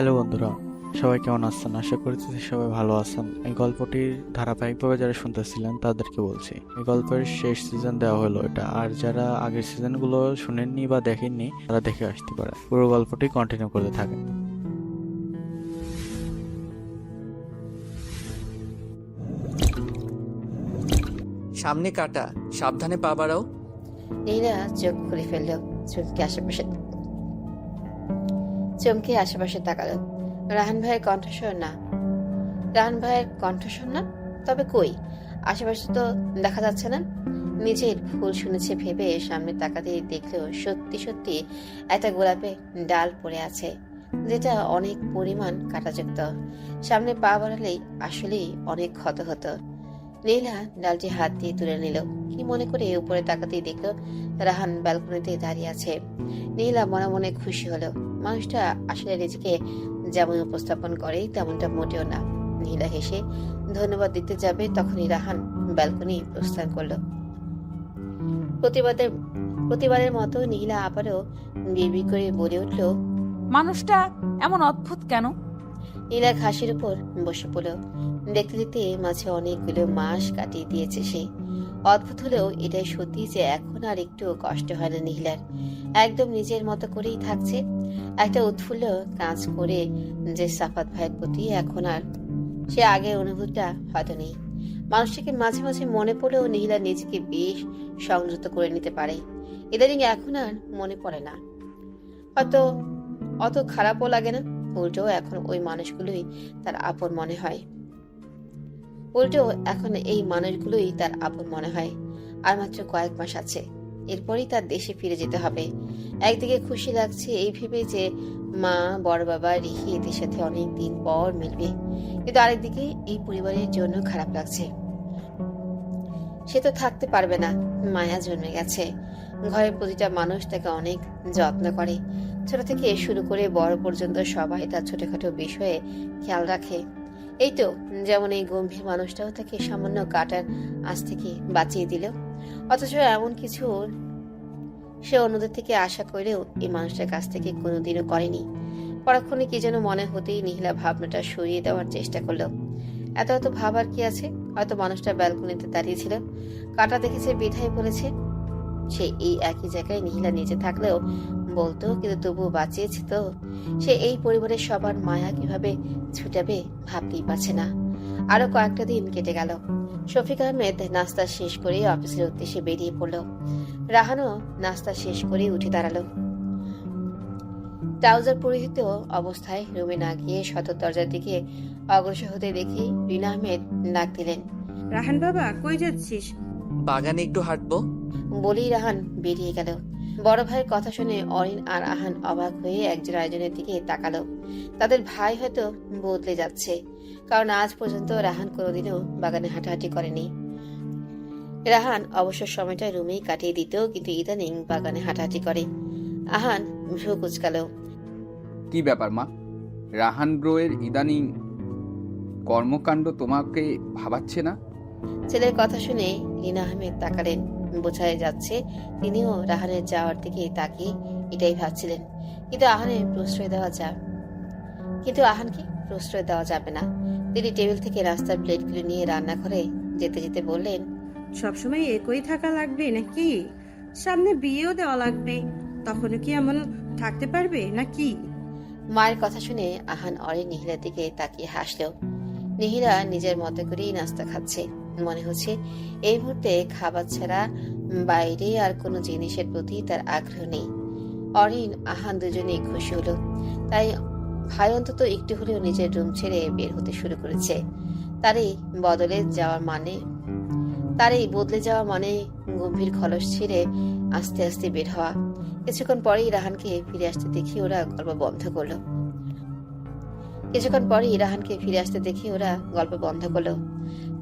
Hello বন্ধুরা, সবাই কেমন আছেন? আশা করছি সবাই ভালো আছেন। এই গল্পটির ধারাবাহিকভাবে যারা শুনতেছিলেন তাদেরকে বলছি, এই গল্পের শেষ সিজন দেওয়া হলো এটা। আর যারা আগের সিজনগুলো শুনেননি বা দেখেননি তারা দেখে আসতে পারে। পুরো গল্পটি কন্টিনিউ করতে থাকেন। সামনে কাটা, সাবধানে পা বাড়াও। নীলা চোখ খুলে ফেললো। চমকে আশেপাশে তাকালো। রাহান ভাইয়ের কণ্ঠস্বর না। রাহান ভাইয়ের কণ্ঠস্বর না? তবে কই, আশেপাশে তো দেখা যাচ্ছে না। নিজের ভুল শুনেছে ভেবে সামনে তাকাতে দেখলেও সত্যি সত্যি একটা গোলাপে ডাল পড়ে আছে, যেটা অনেক পরিমাণ কাঁটাযুক্ত। সামনে পা বাড়ালেই আসলেই অনেক ক্ষত হতো। নীলা ডালটি হাত দিয়ে তুলে নিল। কি মনে করে উপরে তাকাতেই দেখলো রাহান ব্যালকনিতে দাঁড়িয়ে আছে। নীলা মনে মনে খুশি হলো। মানুষটা আসলে নিজেকে যেমন উপস্থাপন করে তেমনটা মোটেও না। নীলা হেসে ধন্যবাদ দিতে যাবে, তখনই রাহান ব্যালকনি প্রস্থান করলো। প্রতিবারের মতো নীলা আবারও বিড়বিড় করে বলে উঠল, মানুষটা এমন অদ্ভুত কেন? নীলা ঘাসের উপর বসে পড়ল। দেখতে দেখতে মাঝে অনেকগুলো মাস কাটিয়ে দিয়েছে সে। অদ্ভুত হলেও এটাই সত্যি যে এখন আর একটু কষ্ট হয় না নীলার। একদম নিজের মতো করেই থাকছে। একটা উৎফুল্ল কাজ করে যে সাফাত ভাইয়ের প্রতি এখন আর সে আগের অনুভূতিটা হয়তো নেই। মানুষটাকে মাঝে মাঝে মনে পড়লেও নীলা নিজেকে বেশ সংযত করে নিতে পারে। ইদানিং এখন আর মনে পড়ে না, হয়তো অত খারাপও লাগে না। উল্টো এখন ওই মানুষগুলোই তার আপন মনে হয়। আর মাত্র কয়েক মাস আছে, এরপরই তার দেশে ফিরে যেতে হবে। একদিকে খুশি লাগছে এই ভেবে যে মা, বড় বাবা, রিহি এদের সাথে অনেক দিন পর মিলবে, কিন্তু আরেকদিকে এই পরিবারের জন্য খারাপ লাগছে। সে তো থাকতে পারবে না। মায়া জন্মে গেছে। ঘরের প্রতিটা মানুষ তাকে অনেক যত্ন করে। ছোট থেকে শুরু করে বড় পর্যন্ত সবাই তার ছোটখাটো বিষয়ে খেয়াল রাখে। এই তো যেমন এই গম্ভীর মানুষটাও তাকে সামান্য কাটার আঁচ থেকে বাঁচিয়ে দিল। অথচ এমন কিছু সে অন্যদের থেকে আশা করেও এই মানুষটার কাছ থেকে কোনোদিনও করেনি। পরক্ষণে কি যেন মনে হতেই নীলা ভাবনাটা সরিয়ে দেওয়ার চেষ্টা করলো। এত এত ভাবার কি আছে? হয়তো মানুষটা ব্যালকনিতে দাঁড়িয়েছিল, কাটা দেখেছে বিধায় বলেছে। সে এই একই জায়গায় নীলা নিজে থাকলেও বলতো, কিন্তু তবুও বাঁচিয়েছে তো। সে এই পরিবারের সবার মায়া কিভাবে ছুটাবে ভাবতেই পারছে না। আরো কয়েকটা দিন কেটে গেল। শফিক আহমেদ নাস্তা শেষ করে অফিসের উদ্দেশ্যে বেরিয়ে পড়ল। রাহানও নাস্তা শেষ করে উঠে দাঁড়ালো। ট্রাউজার পরিহিত অবস্থায় রুমে না গিয়ে সদর দরজার দিকে অগ্রসর হতে দেখে রিনা আহমেদ ডাক দিলেন, রাহান বাবা, কই যাচ্ছিস? বাগানে একটু হাঁটবো। বলেই রাহান বেরিয়ে গেল। বড় ভাইয়ের কথা শুনে অরিন আর আহান অবাক হয়ে একজন আরেকজনের দিকে তাকালো। তাদের ভাই হয়তো বদলে যাচ্ছে, কারণ আজ পর্যন্ত রাহান কোনোদিনও বাগানে হাঁটাহাঁটি করেনি। রাহান অবসর সময়টা রুমেই কাটিয়ে দিত, কিন্তু ইদানিং বাগানে হাঁটাহাঁটি করে। আহান ভ্রু কুচকালো। কি ব্যাপার মা? রাহান ব্রোয়ের ইদানিং কর্মকাণ্ড তোমাকে ভাবাচ্ছে না? ছেলের কথা শুনে রিনা আহমেদ তাকালেন। বোঝাই যাচ্ছে তিনিও রাহানের যাওয়ার দিকে তাকিয়ে এটাই ভাবছিলেন। কিন্তু আহানকে প্রশ্রয় দেওয়া যাবে না। তিনি টেবিল থেকে রাস্তার প্লেটগুলো নিয়ে রান্নাঘরে যেতে যেতে বললেন, সবসময় একই থাকা লাগবে নাকি? সামনে বিয়েও দেওয়া লাগবে, তখনও কি এমন থাকতে পারবে নাকি? মায়ের কথা শুনে আহান অরে নিহিলার দিকে তাকিয়ে হাসল। নিহিলা নিজের মতো করেই নাস্তা খাচ্ছে। মনে হচ্ছে এই মুহূর্তে খাবার ছাড়া বাইরে আর কোনো জিনিসের প্রতি তার আগ্রহ নেই। অরিন আহান দুজনেই খুশি হলো। তাই ভাই অন্তত একটু হলেও নিজের রুম ছেড়ে বের হতে শুরু করেছে। তার এই বদলে যাওয়া মানে গম্ভীর খলস ছিঁড়ে আস্তে আস্তে বের হওয়া। কিছুক্ষণ পরেই রাহানকে ফিরে আসতে দেখে ওরা গল্প বন্ধ করলো।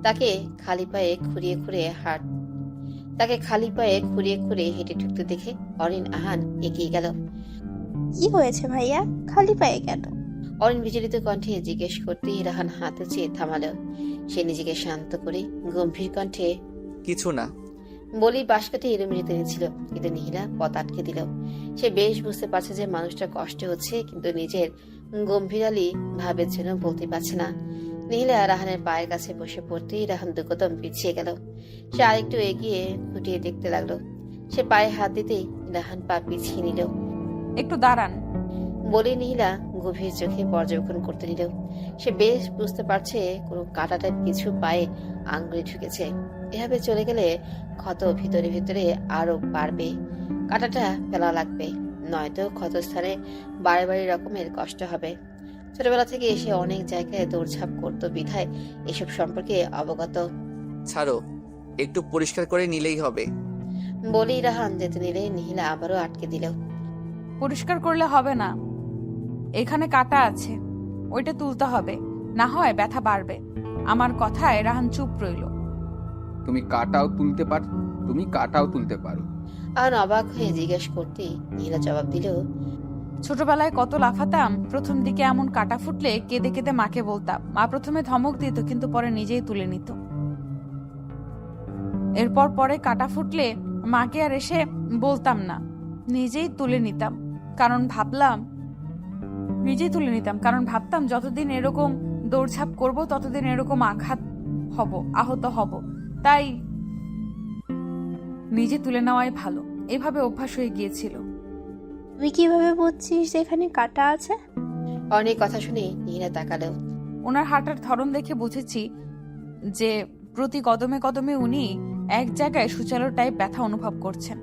তাকে খালি পায়ে খুঁড়িয়ে হেঁটে ঢুকতে দেখে অরিন আহান এগিয়ে গেল। কি হয়েছে ভাইয়া, খালি পায়ে কেন? অরিন বিচলিত কণ্ঠে জিজ্ঞেস করতেই রাহান হাতে চেয়ে থামালো। সে নিজেকে শান্ত করে গম্ভীর কণ্ঠে কিছু না। বলেই বাঁশ কাটে রুমে যেতে নিয়েছিল, কিন্তু নীলা পথ আটকে দিল। সে বেশ বুঝতে পারছে যে মানুষটা কষ্ট হচ্ছে, কিন্তু নিজের গম্ভীরালি ভাবের জন্য বলতে পারছে না। নীলা রাহানের পায়ের কাছে বসে পড়তেই রাহান দুকদম পিছিয়ে গেল। সে আরেকটু এগিয়ে খুঁটিয়ে দেখতে লাগলো। সে পায়ে হাত দিতেই রাহান পা পিছিয়ে নিল। একটু দাঁড়ান। বলে নীলা গভীর চোখে পর্যবেক্ষণ করতে নিল। সে বেশ বুঝতে পারছে কোনো কাটা টাইপ কিছু পায়ে আঙ্গুলে ঢুকেছে। এভাবে চলে গেলে ক্ষত ভিতরে ভিতরে আরো বাড়বে, কাটাটা ফেলা লাগবে, নয়তো ক্ষতস্থানে বারে বারে রকমের কষ্ট হবে। ছোটবেলা থেকে এসে অনেক জায়গায় দৌড়ঝাঁপ করতো বিধায় এসব সম্পর্কে অবগত। ছাড়ো, একটু পরিষ্কার করে নিলেই হবে। বলেই রাহান যেতে নিলে নীলা আবারও আটকে দিল। পরিষ্কার করলে হবে না, এখানে কাটা আছে, ওইটা তুলতে হবে, না হয় ব্যথা বাড়বে। আমার কথায় রাহান চুপ রইল। তুমি কাটাও তুলতে পারো। আর অবাক হয়ে জিজ্ঞেস করতেই নীলা জবাব দিল, ছোটবেলায় কত লাফাতাম, প্রথম দিকে এমন কাটা ফুটলে কেঁদে কেঁদে মাকে বলতাম। মা প্রথমে ধমক দিত, কিন্তু পরে নিজেই তুলে নিত। এরপর পরে কাটা ফুটলে মাকে আর এসে বলতাম না, নিজেই তুলে নিতাম। কারণ ভাবতাম যতদিন এরকম দৌড়ঝাঁপ করব ততদিন এরকম আহত হব, তাই নিজে তুলে নেওয়াই ভালো। এভাবে অভ্যাস হয়ে গিয়েছিল। তুই কিভাবে বুঝছিস যেখানে কাটা আছে? অনেক কথা শুনে নীলা তাকালো। ওনার হাঁটার ধরন দেখে বুঝেছি যে প্রতি কদমে কদমে উনি এক জায়গায় সুচালো টাইপ ব্যথা অনুভব করছেন।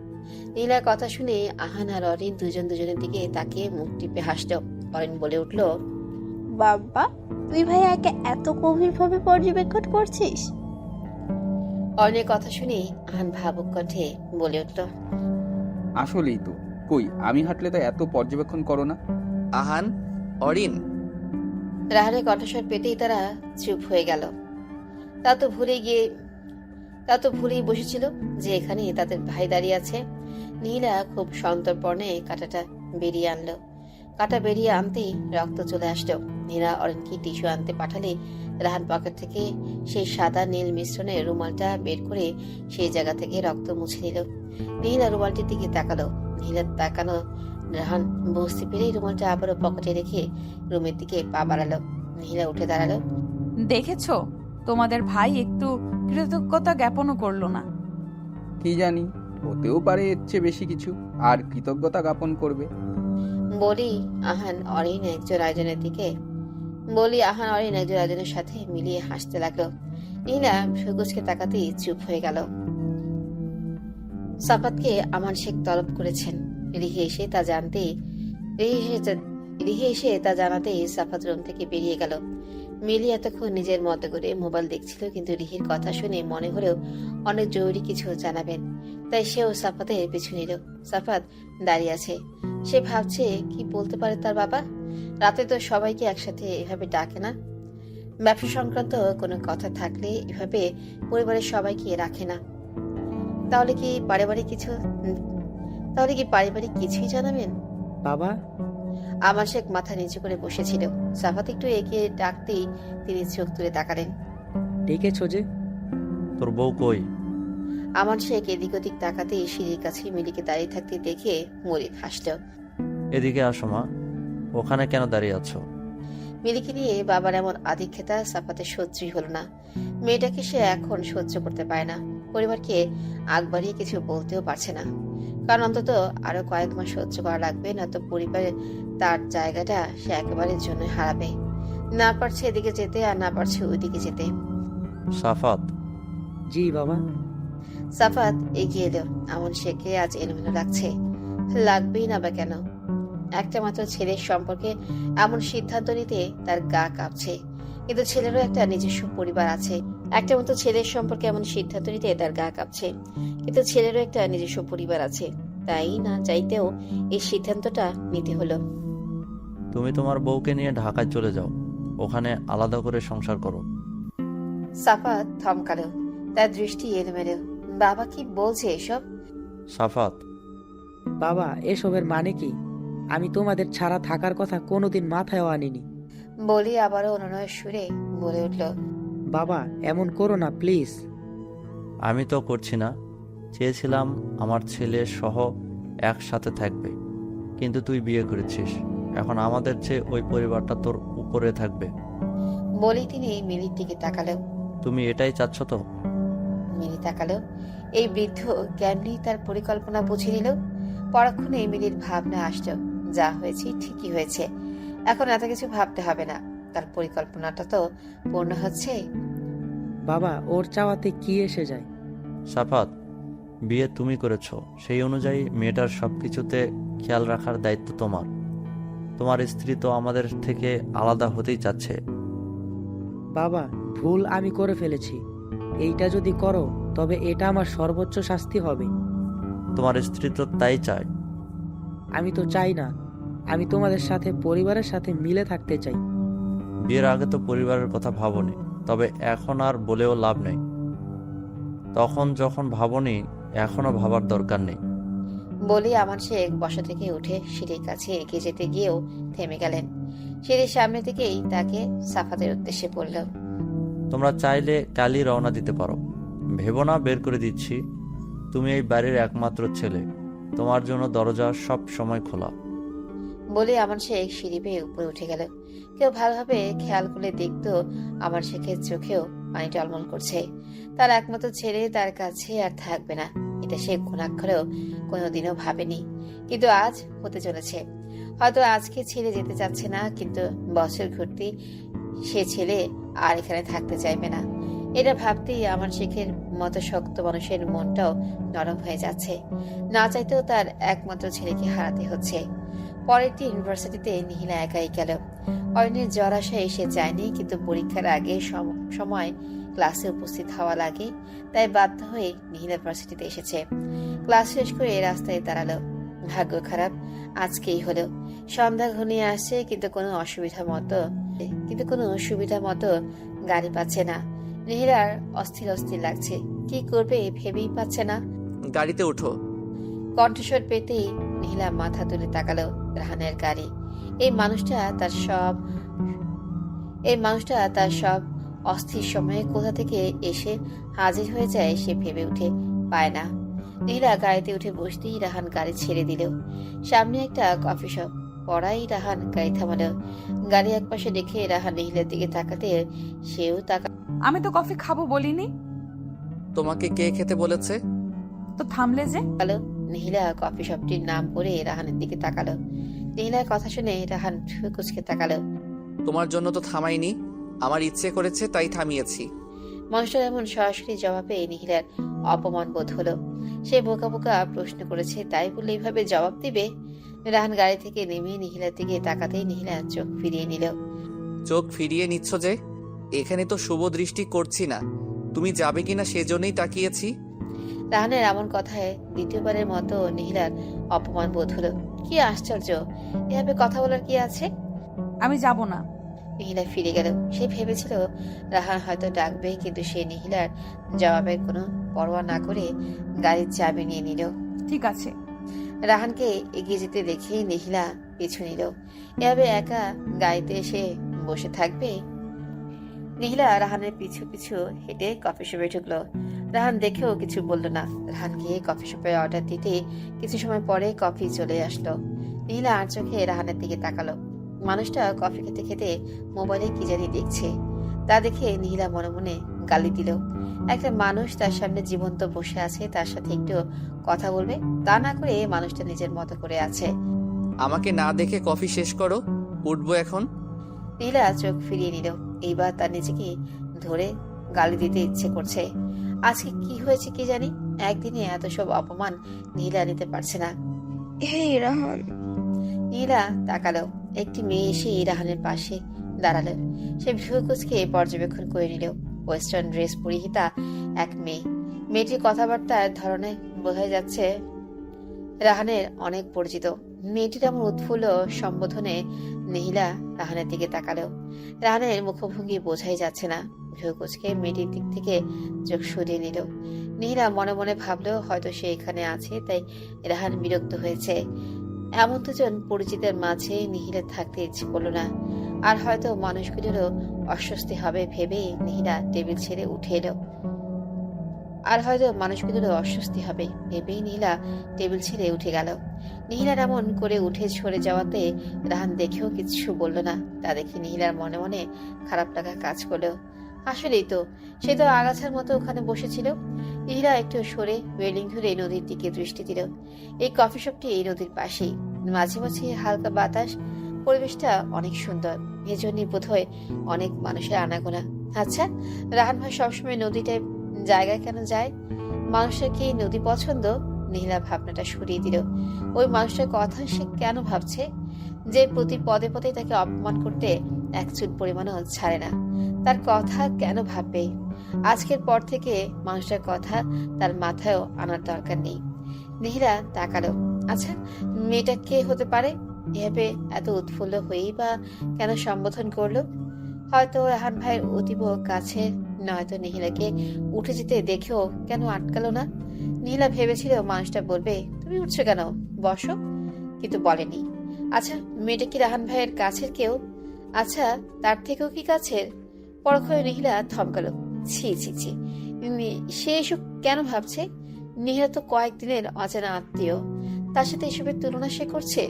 নীলার কথা শুনে আহান আর অরিন দুজনের দিকে তাকিয়ে মুখ টিপে হাসলো। অরিন বলে উঠল, বাবা, তুই ভাইয়াকে এত গভীরভাবে পর্যবেক্ষণ করছিস? অরিনের কথা শুনে আহান ভাবুক কণ্ঠে বলে উঠল, আসলেই তো, কই আমি হাঁটলে তো এত পর্যবেক্ষণ করো না। আহান, অরিন। রাহানের কণ্ঠস্বর পেতেই তারা চুপ হয়ে গেল। তা তো ভুলেই বসেছিল যে এখানে তাদের ভাই দাঁড়িয়ে আছে। নীলা খুব সন্তর্পণে কাঁটাটা বেরিয়ে আনলো। কাঁটা বেরিয়ে আনতেই রক্ত চলে আসলো। নীলা অরিনকে টিস্যু আনতে পাঠালে রাহান পকেট থেকে সেই সাদা নীল মিশ্রণের রুমালটা বের করে সেই জায়গা থেকে রক্ত মুছে নিল। নীলা রুমালটির দিকে তাকালো। নীলার তাকানো রাহান বুঝতে পেরেই রুমালটা আবারও পকেটে রেখে রুমের দিকে পা বাড়ালো। নীলা উঠে দাঁড়ালো। দেখেছো, তোমাদের ভাই একটু কৃতজ্ঞতা জ্ঞাপনও করলো না। কি জানি, হতেও পারে এর চেয়ে বেশি কিছু, আর কৃতজ্ঞতা জ্ঞাপন করবে। বলি আহান অরিন একজন আরেকজনের সাথে মিলিয়ে হাসতে লাগলো। নীলা সবুজকে তাকাতেই চুপ হয়ে গেল। সাফাতকে আমান শেখ তলব করেছেন। রিহি এসে তা জানাতেই সাফাত রুম থেকে বেরিয়ে গেল। মিলি এতক্ষণ নিজের মতো করে মোবাইল দেখছিল, কিন্তু রিহির কথা শুনে মনে হলেও অনেক জরুরি কিছু জানাবেন, তাই সেও সাফাতের পিছু নিল। সাফাত দাঁড়িয়ে আছে। সে ভাবছে কি বলতে পারে তার বাবা। রাতে তো সবাইকে একসাথে এভাবে ডাকে না। ব্যবসা সংক্রান্ত কোনো কথা থাকলে এভাবে পরিবারের সবাইকে রাখে না। তাহলে কি পারিবারিক কিছুই জানাবেন? বাবা, আমান শেখ মাথা নিচু করে বসেছিল। সাফাত একটু এগিয়ে ডাকতেই তিনি চোখ তুলে তাকালেন। ডেকেছো যে? তোর বউ কই? আমান শেখ এদিক ওদিক তাকাতেই সিঁড়ির কাছে মিলিকে দাঁড়িয়ে থাকতে দেখে মরিদ হাসল। এদিকে আসো মা, ওখানে কেন দাঁড়িয়ে আছো? মিলিকে নিয়ে বাবার এমন আধিক্যতা সাফাতের সহ্যই হলো না। মেয়েটাকে সে এখন সহ্য করতে পারে না। পরিবারকে আগ বাড়িয়ে কিছু বলতেও পারছে না, কারণ অন্তত আরো কয়েক মাস সহ্য করা লাগবে, না তো পরিবারে তার জায়গাটা সে একেবারের জন্য হারাবে। না পারছে এদিকে যেতে, আর না পারছে ওইদিকে যেতে। সাফাত। জি বাবা। সাফাত এগিয়ে এলো। আমন শেখে আজ এলোমেলো লাগছে। লাগবেই না বা কেন? একটা মাত্র ছেলের সম্পর্কে এমন সিদ্ধান্ত নিতে তার গা কাঁপছে, কিন্তু ছেলেরও একটা নিজস্ব পরিবার আছে। একটা মাত্র ছেলের সম্পর্কে এমন সিদ্ধান্ত নিতে তার গা কাঁপছে, কিন্তু ছেলেরও একটা নিজস্ব পরিবার আছে। তাই না চাইতেও এই সিদ্ধান্তটা নিতে হলো। তুমি তোমার বউকে নিয়ে ঢাকায় চলে যাও, ওখানে আলাদা করে সংসার করো। সাফাত থমকালো, তার দৃষ্টি এলোমেলো। বাবা কি বলছে এসব? সাফাত। বাবা, এসবের মানে কি? আমি তোমাদের ছাড়া থাকার কথা কোনোদিন মাথায়ও আনিনি। বলি আবারও অনুনয়ের সুরে বলে উঠল, বাবা, এমন করো না প্লিজ। আমি তো করছি না, চেয়েছিলাম আমার ছেলে সহ একসাথে থাকবে, কিন্তু তুই বিয়ে করেছিস, এখন আমাদের চেয়ে ওই পরিবারটা তোর উপরে থাকবে। বলেই তিনি মিলির দিকে তাকালো। তুমি এটাই চাচ্ছ তো? মিলি তাকালো। এই বৃদ্ধ কেমনি তার পরিকল্পনা বুঝে নিল। পরক্ষণে মিলির ভাবনা আসলো, যা হয়েছে ঠিকই হয়েছে, এখন এত কিছু ভাবতে হবে না, তার পরিকল্পনাটা তো পূর্ণ হচ্ছে। বাবা, ওর চাওয়াতে কি এসে যায়? সাফাত, বিয়ে তুমি করেছো, সেই অনুযায়ী মেয়েটার সবকিছুতে খেয়াল রাখার দায়িত্ব তোমার। তোমার স্ত্রী তো আমাদের থেকে আলাদা হতেই চাচ্ছে। বাবা, ভুল আমি করে ফেলেছি। এইটা যদি করো তবে এটা আমার সর্বোচ্চ শাস্তি হবে। তোমার স্ত্রী তো তাই চায়। আমি তো চাই না, আমি তোমাদের সাথে পরিবারের সাথে মিলে থাকতে চাই। বিয়ের আগে তো পরিবারের কথা ভাবনি, তবে এখন আর বলেও লাভ নেই। তখন যখন ভাবনি, এখনো ভাবার দরকার নেই। বলে আমান শেখ বসা থেকে উঠে সিঁড়ির কাছে এগিয়ে যেতে গিয়েও থেমে গেলেন। সিঁড়ির সামনে থেকেই তাকে সাফাতের উদ্দেশ্যে বলল, তোমরা চাইলে কালই রওনা দিতে পারো। ভেবো না বের করে দিচ্ছি। তুমি এই বাড়ির একমাত্র ছেলে, তোমার জন্য দরজা সব সময় খোলা। বলে আমান শেখ সিঁড়ি বেয়ে উপরে উঠে গেল। কেউ ভালোভাবে খেয়াল করে দেখতো আমান শেখের চোখেও পানি টলমল করছে। তার একমাত্র ছেলে তার কাছে আর থাকবে না, এটা সে ঘুণাক্ষরেও কোনোদিনও ভাবেনি, কিন্তু আজ হতে চলেছে। হয়তো আজকে ছেলে যেতে চাচ্ছে না, কিন্তু বছর ঘুরতে সে ছেলে আর এখানে থাকতে চাইবে না। এটা ভাবতেই আমান শেখের মতো শক্ত মানুষের মনটাও নরম হয়ে যাচ্ছে। না চাইতেও তার একমাত্র ছেলেকে হারাতে হচ্ছে। পরের দিন ইউনিভার্সিটিতে নিহিলা একাই গেল। অয়নের জ্বর আসা এসে যায়নি, কিন্তু পরীক্ষার আগে সময় ক্লাসে উপস্থিত হওয়া লাগে, তাই বাধ্য হয়ে নিহিলা ভার্সিটিতে এসেছে। ক্লাস শেষ করে রাস্তায় দাঁড়ালো। ভাগ্য খারাপ, আজকেই হলো। সন্ধ্যা ঘনিয়ে আসছে, কিন্তু কোনো সুবিধা মতো গাড়ি পাচ্ছে না। নিহিলার অস্থির অস্থির লাগছে, কি করবে ভেবেই পাচ্ছে না। গাড়িতে উঠো। কণ্ঠস্বর পেতেই নিহিলা মাথা তুলে তাকালো রাহানের গাড়ি। এই মানুষটা তার সব অস্থির সময়ে কোথা থেকে এসে হাজির হয়ে যায় সে ভেবে উঠে পায় না। নিহিলা গাড়িতে উঠে বসতেই রাহান গাড়ি ছেড়ে দিল। সামনে একটা কফি শপ পড়াই রাহান গাড়ি থামালো। গাড়ি একপাশে রেখে রাহান নিহিলার দিকে তাকাতে সেও আমি তো কফি খাবো বলিনি। তোমাকে কে খেতে বলেছে? তো থামলে যে। তাকালো। নিহিলা কফি শপটির নাম করে রাহানের দিকে তাকালো। নিহিলার কথা শুনে রাহান কুচকে তাকালো। তোমার জন্য তো থামাইনি, আমার ইচ্ছে করেছে তাই থামিয়েছি। মানুষটার এমন সরাসরি জবাবে নিহিলার অপমান বোধ হলো। সে বোকা বোকা প্রশ্ন করেছে, তাই বলে এইভাবে জবাব দিবে? রাহান গাড়ি থেকে নেমে নিহিলার দিকে তাকাতেই নিহিলা চোখ ফিরিয়ে নিল। চোখ ফিরিয়ে নিচ্ছ যে? এখানে তো শুভ দৃষ্টি করছি না, তুমি যাবে কিনা সেজন্যই তাকিয়েছি। রাহানের এমন কথায় দ্বিতীয়বারের মতো নিহিলার অপমান বোধ হলো। কি আশ্চর্য, এভাবে কথা বলার কি আছে? আমি যাব না। নিহিলা ফিরে গেল। সে ভেবেছিল রাহান হয়তো ডাকবে, কিন্তু সে নিহিলার জবাবের কোনো পরোয়া না করে গাড়ির চাবি নিয়ে নিল। ঠিক আছে। রাহানকে এগিয়ে যেতে দেখে নিহিলা পিছু নিল। এভাবে একা গাড়িতে এসে বসে থাকবে? নিহিলা রাহানের পিছু পিছু হেঁটে কফি শপে ঢুকলো। রাহান দেখেও কিছু বলল না। রাহান গিয়ে কফি শপে অর্ডার দিতে কিছু সময় পরে কফি চলে আসলো। নিহিলা আর চোখে রাহানের দিকে তাকালো। মানুষটা কফি খেতে খেতে মোবাইলে কি জানি দেখছে। তা দেখে নিহিলা মনে মনে গালি দিল। একটা মানুষ তার সামনে জীবন্ত বসে আছে, তার সাথে একটু কথা বলবে, তা না করে মানুষটা নিজের মতো করে আছে। আমাকে না দেখে কফি শেষ করো, উঠবো এখন। নীলা চোখ ফিরিয়ে নিল। এইবার তার নিজেকে ধরে গালি দিতে ইচ্ছে করছে। আজকে কি হয়েছে কি জানি, একদিনে এত সব অপমান নীলা নিতে পারছে না। হেই রাহান। নীলা তাকালো। একটি মেয়ে এসে রাহানের পাশে দাঁড়ালো। সে ভ্রু কুঁচকে পর্যবেক্ষণ করে নিল। ওয়েস্টার্ন ড্রেস পরিহিতা এক মেয়ে। মেয়েটির কথাবার্তার ধরনে বোঝা যাচ্ছে রাহানের অনেক পরিচিত। মেয়েটির এমন উৎফুল্ল সম্বোধনে নিহিলা রাহানের দিকে তাকালো। রাহানের মুখভঙ্গি বোঝাই যাচ্ছে না। ভ্রু কুঁচকে মেয়েটির দিক থেকে চোখ সরিয়ে নিল। নিহিলা মনে মনে ভাবলো হয়তো সে এখানে আছে, তাই রাহান বিরক্ত হয়েছে। এমন দুজন পরিচিতের মাঝে নিহিলা থাকতে ইচ্ছে করলো না। আর হয়তো মানুষগুলোরও অস্বস্তি হবে ভেবে নিহিলা টেবিল ছেড়ে উঠে এলো। আর হয়তো মানুষগুলোর অস্বস্তি হবে ভেবেই নীলা টেবিল ছেড়ে উঠে গেল। নীলার এমন করে উঠে সরে যাওয়াতে রাহান দেখেও কিছু বলল না। তা দেখে নীলার মনে মনে খারাপ লাগা কাজ করলো। আসলেই তো, সে তো আগাছার মতো ওখানে বসেছিল। নীলা একটু সরে রেলিং ধরে নদীর দিকে দৃষ্টি দিল। এই কফি শপটি এই নদীর পাশেই, মাঝে মাঝে হালকা বাতাস, পরিবেশটা অনেক সুন্দর। এজন্যই বোধ হয় অনেক মানুষের আনাগোনা। আচ্ছা, রাহান ভাই সবসময় নদীটায় জায়গায় কেন যায়? মানুষের কি নদী পছন্দ? নীলা ভাবনাটা সরিয়ে দিল। ওই মানুষটার কথা সে কেন ভাবছে, যে প্রতি পদে পদে তাকে অপমান করতে এক চুল পরিমাণও ছাড়ে না? তার কথা কেন ভাববে? আজকের পর থেকে মানুষটার কথা তার মাথায়ও আনার দরকার নেই। নীলা তাকালো। আচ্ছা, মেয়েটা কে হতে পারে? এভাবে এত উৎফুল্ল হয়েই বা কেন সম্বোধন করলো? হয়তো রাহান ভাইয়ের অতীব কাছে, নয়তো নীলাকে উঠে যেতে দেখেও কেন আটকালো না? নীলা ভেবেছিল মানুষটা বলবে, তুমি উঠছো কেন, বসো, কিন্তু বলেনি। আচ্ছা, মেয়েটা কি রাহান ভাইয়ের কাছের কেউ? আচ্ছা, তার থেকেও কি কাছের? পরক্ষণে নীলা থমকালো। ছি ছি ছি, সে এসব কেন ভাবছে? নীলা তো কয়েকদিনের অজানা আত্মীয়, তার সাথে এসবের তুলনা সে করছে।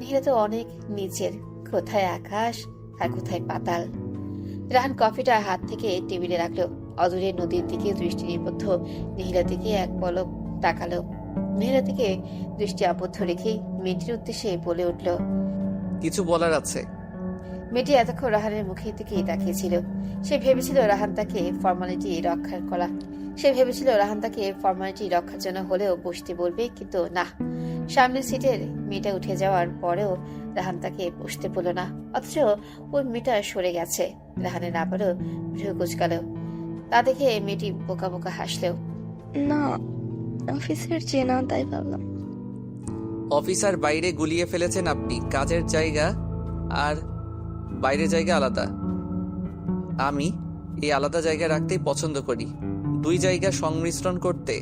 নীলা তো অনেক নিচের, কোথায় আকাশ আর কোথায় পাতাল। রাহান কফিটা হাত থেকে টেবিলে রাখলো। অদূরে নদীর দিকে দৃষ্টি নিবদ্ধ নীলা দিকে এক পলক তাকালো। নীলা দিকে দৃষ্টি আবদ্ধ রেখেই মেয়েটির উদ্দেশ্যে বলে উঠল, কিছু বলার আছে। মেয়েটি এতক্ষণ রাহানের মুখের দিকেই তাকিয়েছিল। সে ভেবেছিল রাহান তাকে ফর্মালিটি রক্ষার জন্য হলেও বসতে বলবে, কিন্তু না। সামনের সিটের মেয়েটা উঠে যাওয়ার পরেও রাহান তাকে বসতে বলল না, অথচ ওই মেয়েটা সরে গেছে। রাহানের আবারও ভ্রু কুচকাল। তা দেখে মেয়েটি বোকা বোকা হাসলেও। না, অফিসের চেনা, তাই ভাবলাম। অফিসার বাইরে গুলিয়ে ফেলেছেন আপনি, কাজের জায়গা আর বাইরের জায়গা আলাদা। আমি এই আলাদা জায়গা রাখতেই পছন্দ করি, দুই জায়গা সংমিশ্রণ করতে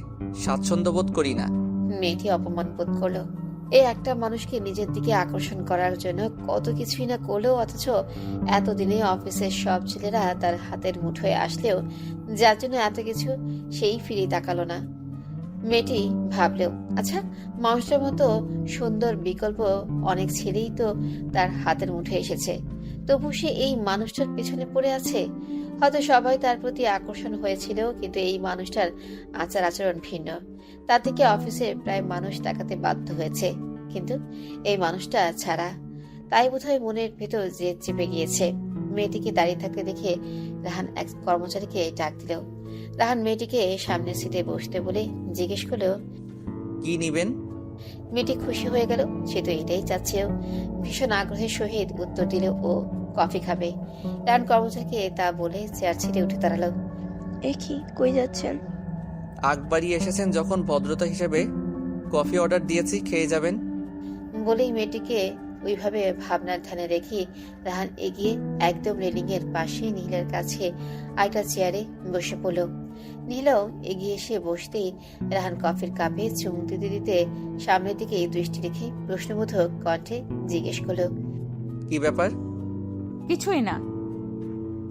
স্বাচ্ছন্দ্য বোধ করি না। মেয়েটি অপমান বোধ করলো। এই একটা মানুষকে নিজের দিকে আকর্ষণ করার জন্য কত কিছুই না করলেও, অথচ এতদিনে অফিসের সব ছেলেরা তার হাতের মুঠোয় আসলেও যার জন্য এত কিছু, সেই ফিরে তাকালো না। মেয়েটি ভাবলেও, আচ্ছা, মানুষটার মতো সুন্দর বিকল্প অনেক ছেলেই তো তার হাতের মুঠোয় এসেছে, তবু সে এই মানুষটার পেছনে পড়ে আছে। হয়তো সবাই তার প্রতি আকর্ষণ হয়েছিল, কিন্তু এই মানুষটার আচার আচরণ ভিন্ন। তার থেকে অফিসে প্রায় মানুষ তাকাতে বাধ্য হয়েছে, কিন্তু এই মানুষটা ছাড়া। তাই বোধহয় মনের ভেতর জেদ চেপে গিয়েছে। মেয়েটিকে দাঁড়িয়ে থাকতে দেখে রাহান এক কর্মচারীকে ডাক দিল। রাহান মেয়েটিকে সামনের সিটে বসতে বলে জিজ্ঞেস করলো, কি নিবেন? মেয়েটি খুশি হয়ে গেল। সে তো এটাই চাচ্ছিল। ভীষণ আগ্রহের সহিত উত্তর দিল ও কফি খাবে। রাহান কর্মচারীকে তা বলে চেয়ার ছেড়ে উঠে দাঁড়ালো। এ কি, কই যাচ্ছেন? আগবাড়ি এসেছেন যখন, ভদ্রতা হিসেবে কফি অর্ডার দিয়েছি, খেয়ে যাবেন। বলেই মেয়েটিকে ওইভাবে ভাবনার ধ্যানে রেখে রাহান এগিয়ে একদম রেলিং এর পাশে নীলার কাছে আরেকটা চেয়ারে বসে পড়ল। নীলাও এগিয়ে এসে বসতেই রাহান কফির কাপে চুমুক দিতে দিতে সামনের দিকে দৃষ্টি রেখে প্রশ্নবোধক কণ্ঠে জিজ্ঞেস করলো, কি ব্যাপার? কিছুই না,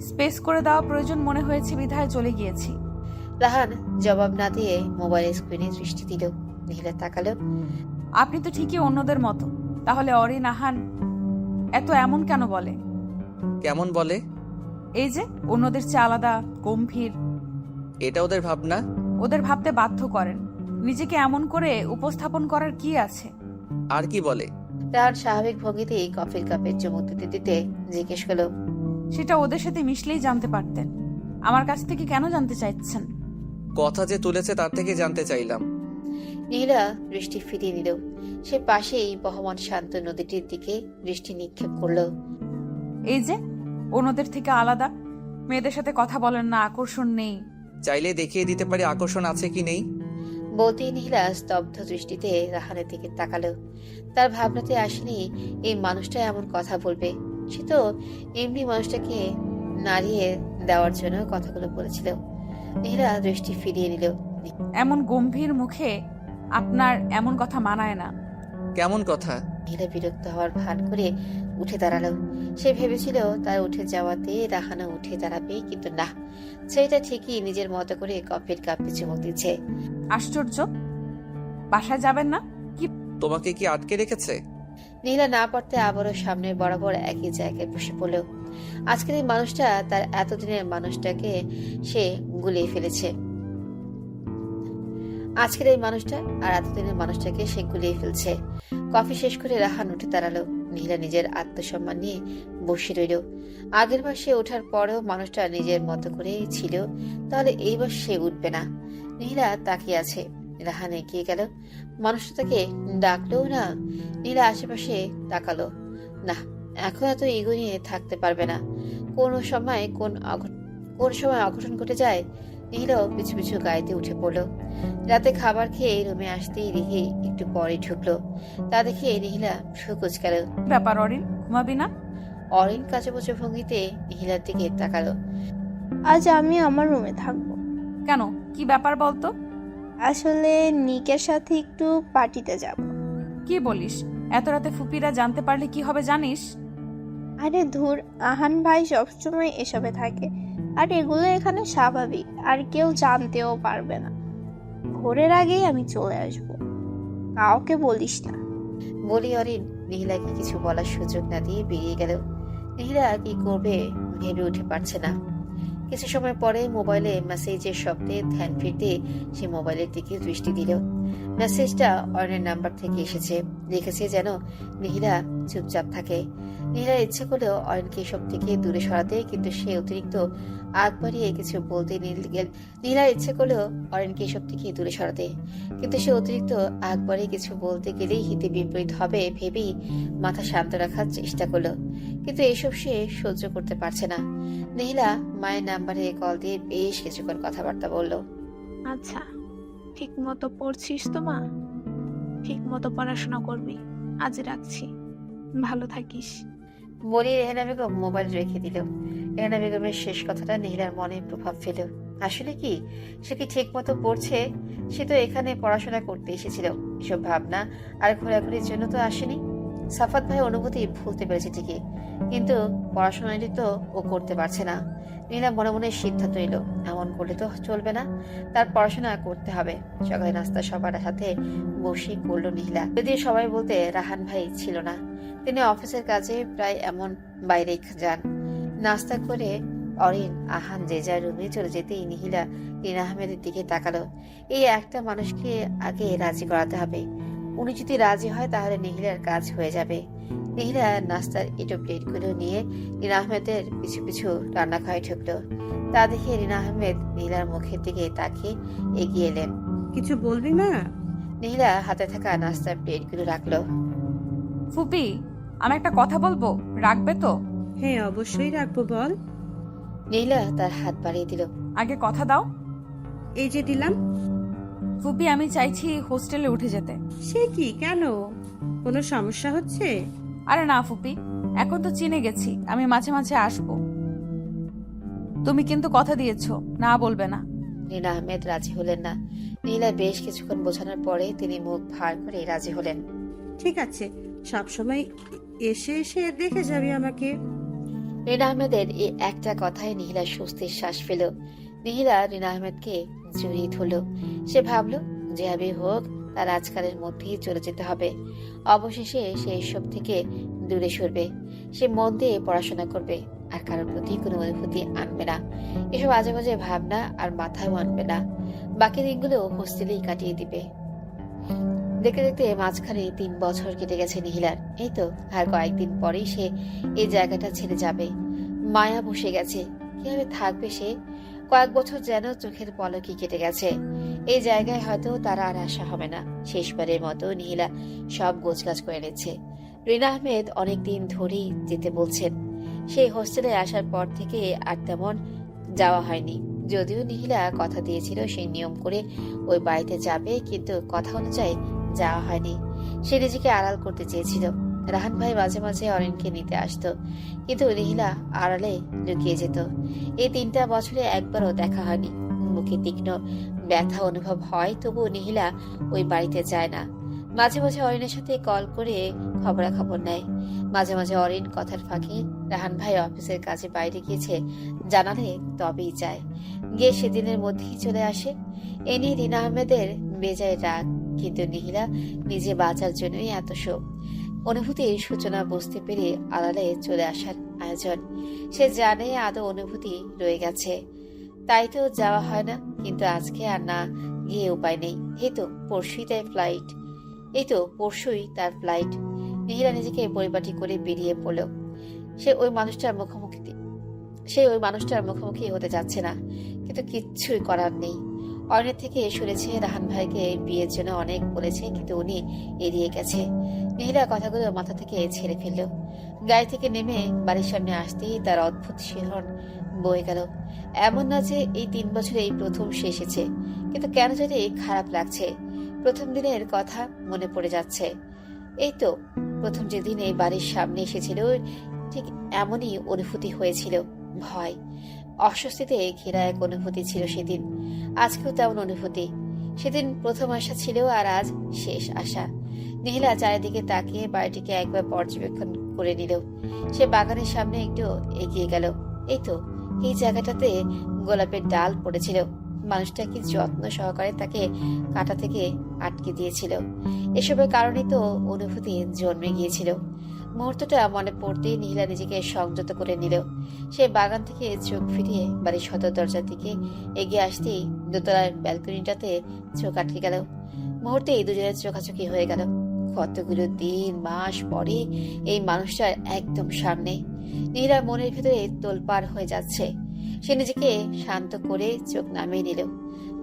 স্পেস করে দেওয়া প্রয়োজন মনে হয়েছে বিধায় চলে গিয়েছি। রাহান জবাব না দিয়ে মোবাইলের স্ক্রিনে দৃষ্টি দিল। নীলা তাকালো। আপনি তো ঠিকই অন্যদের মতো, তাহলে অরিন আহান এত এমন কেন বলে? কেমন বলে? এই যে অন্যদের চেয়ে আলাদা, গম্ভীর। এটা ওদের ভাবনা। ওদের ভাবতে বাধ্য করেন। নিজেকে এমন করে উপস্থাপন করার কি আছে? আর কি বলে? রাহান স্বাভাবিক ভঙ্গিতেই কফির কাপে চুমুক দিতে দিতে জিজ্ঞেস করলো, সেটা ওদের সাথে মিশলেই জানতে পারতেন। আমার কাছ থেকে কেন জানতে চাইছেন? কথা যে তুলেছে তার থেকে জানতে চাইলাম। নীলা দৃষ্টি ফিরিয়ে নিল। সে পাশেই বহমান শান্ত নদীটির দিকে দৃষ্টি নিক্ষেপ করলো। এই যে অন্যদের থেকে আলাদা, মেয়েদের সাথে কথা বলেন না, আকর্ষণ নেই। চাইলে দেখিয়ে দিতে পারি আকর্ষণ আছে কি নেই। বলতেই নীলা স্তব্ধ দৃষ্টিতে রাহানের দিকে তাকালো। তার ভাবনাতে আসেনি এই মানুষটা এমন কথা বলবে। সে তো এমনি মানুষটাকে নাড়িয়ে দেওয়ার জন্য কথাগুলো বলেছিল। নীলা দৃষ্টি ফিরিয়ে নিল। এমন গম্ভীর মুখে আপনার এমন কথা মানায় না। কেমন কথা? নীলা বিরক্ত হওয়ার ভান করে উঠে দাঁড়ালো। সে ভেবেছিল তার উঠে যাওয়াতে রাহানা উঠে দাঁড়াবে, কিন্তু না, ছেলেটা ঠিকই নিজের মতো করে কফির কাপে চুমুক দিচ্ছে। আশ্চর্য, বাসায় যাবেন না? তোমাকে কি আটকে রেখেছে? নীলা না পারতে আবারও সামনে বরাবর একই জায়গায় বসে পড়ল। আজকের এই মানুষটা তার এতদিনের মানুষটাকে সে গুলিয়ে ফেলেছে। আজকের এই মানুষটা আর এতদিনের মানুষটাকে সে গুলিয়ে ফেলছে। কফি শেষ করে রাহান উঠে দাঁড়ালো। নীলা নিজের আত্মসম্মান নিয়ে বসে রইল। আগের বার সে ওঠার পরেও মানুষটা নিজের মতো করে ছিল, তাহলে এইবার সে উঠবে না। নীলা তাকিয়ে আছে। রাহান এগিয়ে গেল, মানুষটা তাকে ডাকলেও না। নীলা আশেপাশে তাকালো। না, এখন এত ইগো নিয়ে থাকতে পারবে না। কোন সময় অঘটন ঘটে যায়। নীলাও পিছু পিছু গাড়িতে উঠে পড়লো। রাতে খাবার খেয়ে রুমে আসতেই রিহি একটু পরে ঢুকলো। তা দেখে নীলা ভ্রু কুঁচকাল। ব্যাপার অরিন, ঘুমাবি না? অরিন কাঁচাপোচা ভঙ্গিতে নীলার দিকে তাকালো। আজ আমি আমার রুমে থাকবো। কেন, কি ব্যাপার বলতো? আসলে নিকের সাথে একটু পার্টিতে যাব। কি বলিস? এত রাতে ফুপিরা জানতে পারলে কি হবে জানিস? আরে ধুর, আহান ভাই সবসময় এসবে থাকে, আর এগুলো এখানে স্বাভাবিক, আর কেউ জানতেও পারবে না। ভোরের আগেই আমি চলে আসব, কাউকে বলিস না। বলি অরিন নীলাকে কিছু বলার সুযোগ না দিয়ে বেরিয়ে গেল। নীলা কি করবে ভেবে উঠে পারছে না। কিছু সময় পরে মোবাইলে মেসেজের শব্দে ধ্যান ফিরতে সে মোবাইলের দিকে দৃষ্টি দিল। মেসেজটা অরিনের নাম্বার থেকে এসেছে। লিখেছে যেন নীলা চুপচাপ থাকে। নীলার ইচ্ছে করলেও অরিনকে এসব থেকে দূরে সরাতে, কিন্তু সে অতিরিক্ত আগ বাড়িয়ে কিছু বলতে নীলার ইচ্ছে করলেও অরিনকে এসব থেকে দূরে সরাতে, কিন্তু সে অতিরিক্ত আগ বাড়িয়ে কিছু বলতে গেলেই হিতে বিপরীত হবে ভেবেই মাথা শান্ত রাখার চেষ্টা করলো, কিন্তু এসব সে সহ্য করতে পারছে না। নীলা মায়ের নাম্বারে কল দিয়ে বেশ কিছুক্ষণ কথাবার্তা বলল। আচ্ছা, ঠিক মতো পড়ছিস তো মা? ঠিক মতো পড়াশোনা করবি। আজ রাখছি, ভালো থাকিস। বলি রেহানা বেগম মোবাইল রেখে দিল। রেহানা বেগমের শেষ কথাটা নীলার মনে প্রভাব ফেল। আসলে কি সে কি ঠিক মতো পড়ছে? সে তো এখানে পড়াশোনা করতে এসেছিল, এসব ভাবনা আর ঘোরাঘুরির জন্য তো আসেনি। সাফাত ভাই অনুভূতি ভুলতে পেরেছে ঠিকই, কিন্তু পড়াশোনাটি তো ও করতে পারছে না। নীলা মনে মনে সিদ্ধান্ত নিল, এমন করলে তো চলবে না, তার পড়াশোনা করতে হবে। সকালে নাস্তা সবার সাথে বসে করলো নীলা। যদিও সবাই বলতে রাহান ভাই ছিল না, তিনি অফিসের কাজে প্রায় এমন বাইরে যান। নাস্তা করে অরিন আহান যে যার রুমে চলে যেতেই নীলা রিনা আহমেদের দিকে তাকালো। এই একটা মানুষকে আগে রাজি করাতে হবে। উনি যদি রাজি হয় তাহলে নীলার কাজ হয়ে যাবে। নীলা নাস্তার এটো প্লেটগুলো নিয়ে রিনা আহমেদের পিছু পিছু রান্নাঘরে ঢুকলো। তা দেখে রিনা আহমেদ নীলার মুখের দিকে তাকিয়ে এগিয়ে এলেন। কিছু বলবি না? নীলা হাতে থাকা নাস্তার প্লেটগুলো রাখলো। ফুপি, আমি একটা কথা বলবো, রাখবে তো? হ্যাঁ, অবশ্যই রাখবো, বল। নীলা তার হাত বাড়িয়ে দিল। আগে কথা দাও। এই যে দিলাম। ফুপি, আমি চাইছি হোস্টেলে উঠে যেতে। সে কি, কেন? কোনো সমস্যা হচ্ছে? আরে না ফুপি, এখন তো চিনে গেছি, আমি মাঝে মাঝে আসবো। তুমি কিন্তু কথা দিয়েছো, না বলবে না। রিনা আহমেদ রাজি হলেন না। নীলা বেশ কিছুক্ষণ বোঝানোর পরে তিনি মুখ ভার করে রাজি হলেন। ঠিক আছে, সবসময় এসে এসে দেখে যাবি আমাকে। রিনা আহমেদের এই একটা কথায় নীলা স্বস্তির শ্বাস ফেল। নীলা রিনা আহমেদকে জড়িয়ে ধরল। সে ভাবল যেভাবে হোক তার আজকালের মধ্যেই চলে যেতে হবে। অবশেষে সে এসব থেকে দূরে সরবে। সে মন দিয়ে পড়াশোনা করবে, আর কারোর প্রতি কোনো অনুভূতি আনবে না। এসব আজে বাজে ভাবনা আর মাথায়ও আনবে না। বাকি দিনগুলো হোস্টেলেই কাটিয়ে দিবে। দেখতে দেখতে মাঝখানে 3 বছর কেটে গেছে নীলার। এই তো আর কয়েকদিন পরেই সে এই জায়গাটা ছেড়ে যাবে। মায়া বসে গেছে, কিভাবে থাকবে সে? কয়েক বছর যেন চোখের পলকে কেটে গেছে। এই জায়গায় হয়তো তারা আর আসা হবে না। শেষবারের মতো নীলা সব গোছগাছ করে নিচ্ছে। রিনা আহমেদ অনেকদিন ধরেই যেতে বলছেন। সেই হোস্টেলে আসার পর থেকে আর তেমন যাওয়া হয়নি। যদিও নীলা কথা দিয়েছিল সেই নিয়ম করে ওই বাড়িতে যাবে, কিন্তু কথা অনুযায়ী যাওয়া হয়নি। সে নিজেকে আড়াল করতে চেয়েছিল। রাহান ভাই মাঝে মাঝে অরিনকে নিতে আসতো, কিন্তু নীলা আড়ালে লুকিয়ে যেত। এই 3টা বছরে একবারও দেখা হয়নি। মুখে তীক্ষ্ণ ব্যথা অনুভব হয়, তবুও নীলা ওই বাড়িতে যায় না। মাঝে মাঝে অরিনের সাথে কল করে খবরাখবর নেয়। মাঝে মাঝে অরিন কথার ফাঁকে রাহান ভাই অফিসের কাজে বাইরে গিয়েছে জানালে তবেই যায়, গিয়ে সেদিনের মধ্যেই চলে আসে। এ নিয়ে রিনা আহমেদের বেজায় রাগ, কিন্তু নিহিলা নিজে বাঁচার জন্যই এত শোক। অনুভূতির সূচনা বুঝতে পেরে আড়ালে চলে আসার আয়োজন। সে জানে আদৌ অনুভূতি রয়ে গেছে, তাই তো যাওয়া হয় না। কিন্তু আজকে আর না গিয়ে উপায় নেই। এই তো পরশুই তার ফ্লাইট। নিহিলা নিজেকে পরিপাটি করে বেরিয়ে পড়ল। সে ওই মানুষটার মুখোমুখি হতে যাচ্ছে না, কিন্তু কিচ্ছুই করার নেই। অনেক থেকে শুনেছে রাহান ভাইকে বিয়ের জন্য অনেক বলেছে, কিন্তু উনি এড়িয়ে গেছে। নিহিলা কথাগুলো মাথা থেকে ছেড়ে ফেলল। গাড়ি থেকে নেমে বাড়ির সামনে আসতেই তার অদ্ভুত শিহরণ বয়ে গেল। এমন না যে এই 3 বছরে এই প্রথম সে এসেছে, কিন্তু কেন জানি খারাপ লাগছে। প্রথম দিনের কথা মনে পড়ে যাচ্ছে। এই তো প্রথম যেদিন এই বাড়ির সামনে এসেছিল, ঠিক এমনই অনুভূতি হয়েছিল। ভয়, অস্বস্তিতে ঘেরা এক অনুভূতি ছিল সেদিন। আজকেও তেমন অনুভূতি। সেদিন প্রথম আশা ছিল, আর আজ শেষ আশা। নিহিলা চারিদিকে তাকিয়ে বাড়িটিকে একবার পর্যবেক্ষণ করে নিল। সে বাগানের সামনে একটু এগিয়ে গেল। এই তো এই জায়গাটাতে গোলাপের ডাল পড়েছিল। মানুষটা কি যত্ন সহকারে তাকে কাটা থেকে আটকে দিয়েছিল। এসবের কারণে তো অনুভূতি জন্মে গিয়েছিল। মুহূর্তটা মনে পড়তেই নিহিলা নিজেকে সংযত করে নিল। সে বাগান থেকে চোখ ফিরিয়ে বাড়ির সদর দরজার দিকে এগিয়ে আসতেই দোতলার ব্যালকনিটাতে চোখ আটকে গেল। মুহূর্তেই দুজনের চোখাচোখি হয়ে গেল। কতগুলো দিন মাস পরে এই মানুষটার একদম সামনে। নিহিলার মনের ভেতরে তোলপাড় হয়ে যাচ্ছে। সে নিজেকে শান্ত করে চোখ নামিয়ে নিল।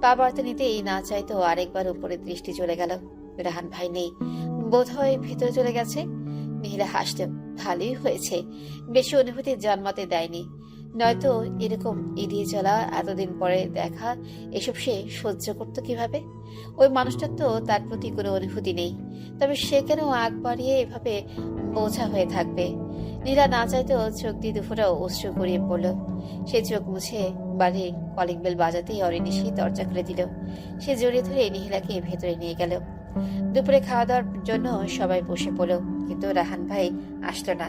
পা বাড়তে নিতেই না চাইতো আরেকবার উপরে দৃষ্টি চলে গেল। রাহান ভাই নেই, বোধহয় ভেতরে চলে গেছে। নিহিলা হাসল। ভালোই হয়েছে, বেশি অনুভূতি জন্মাতে দেয়নি। নয়তো এরকম এড়িয়ে চলা, এতদিন পরে দেখা, এসব সে সহ্য করতো কিভাবে? ওই মানুষটার তো তার প্রতি কোনো অনুভূতি নেই, তবে সে কেন আগ বাড়িয়ে এভাবে বোঝা হয়ে থাকবে? নীলা না চাইতেও চোখ দিয়ে দুপুরে অশ্রু গড়িয়ে পড়ল। সে চোখ মুছে বাড়ির কলিং বেল বাজাতেই অরিন এসে দরজা খুলে দিল। সে জড়িয়ে ধরে নিহিলাকে ভেতরে নিয়ে গেল। দুপুরে খাওয়া দাওয়ার জন্য সবাই বসে পড়ল, কিন্তু রাহান ভাই আসলো না।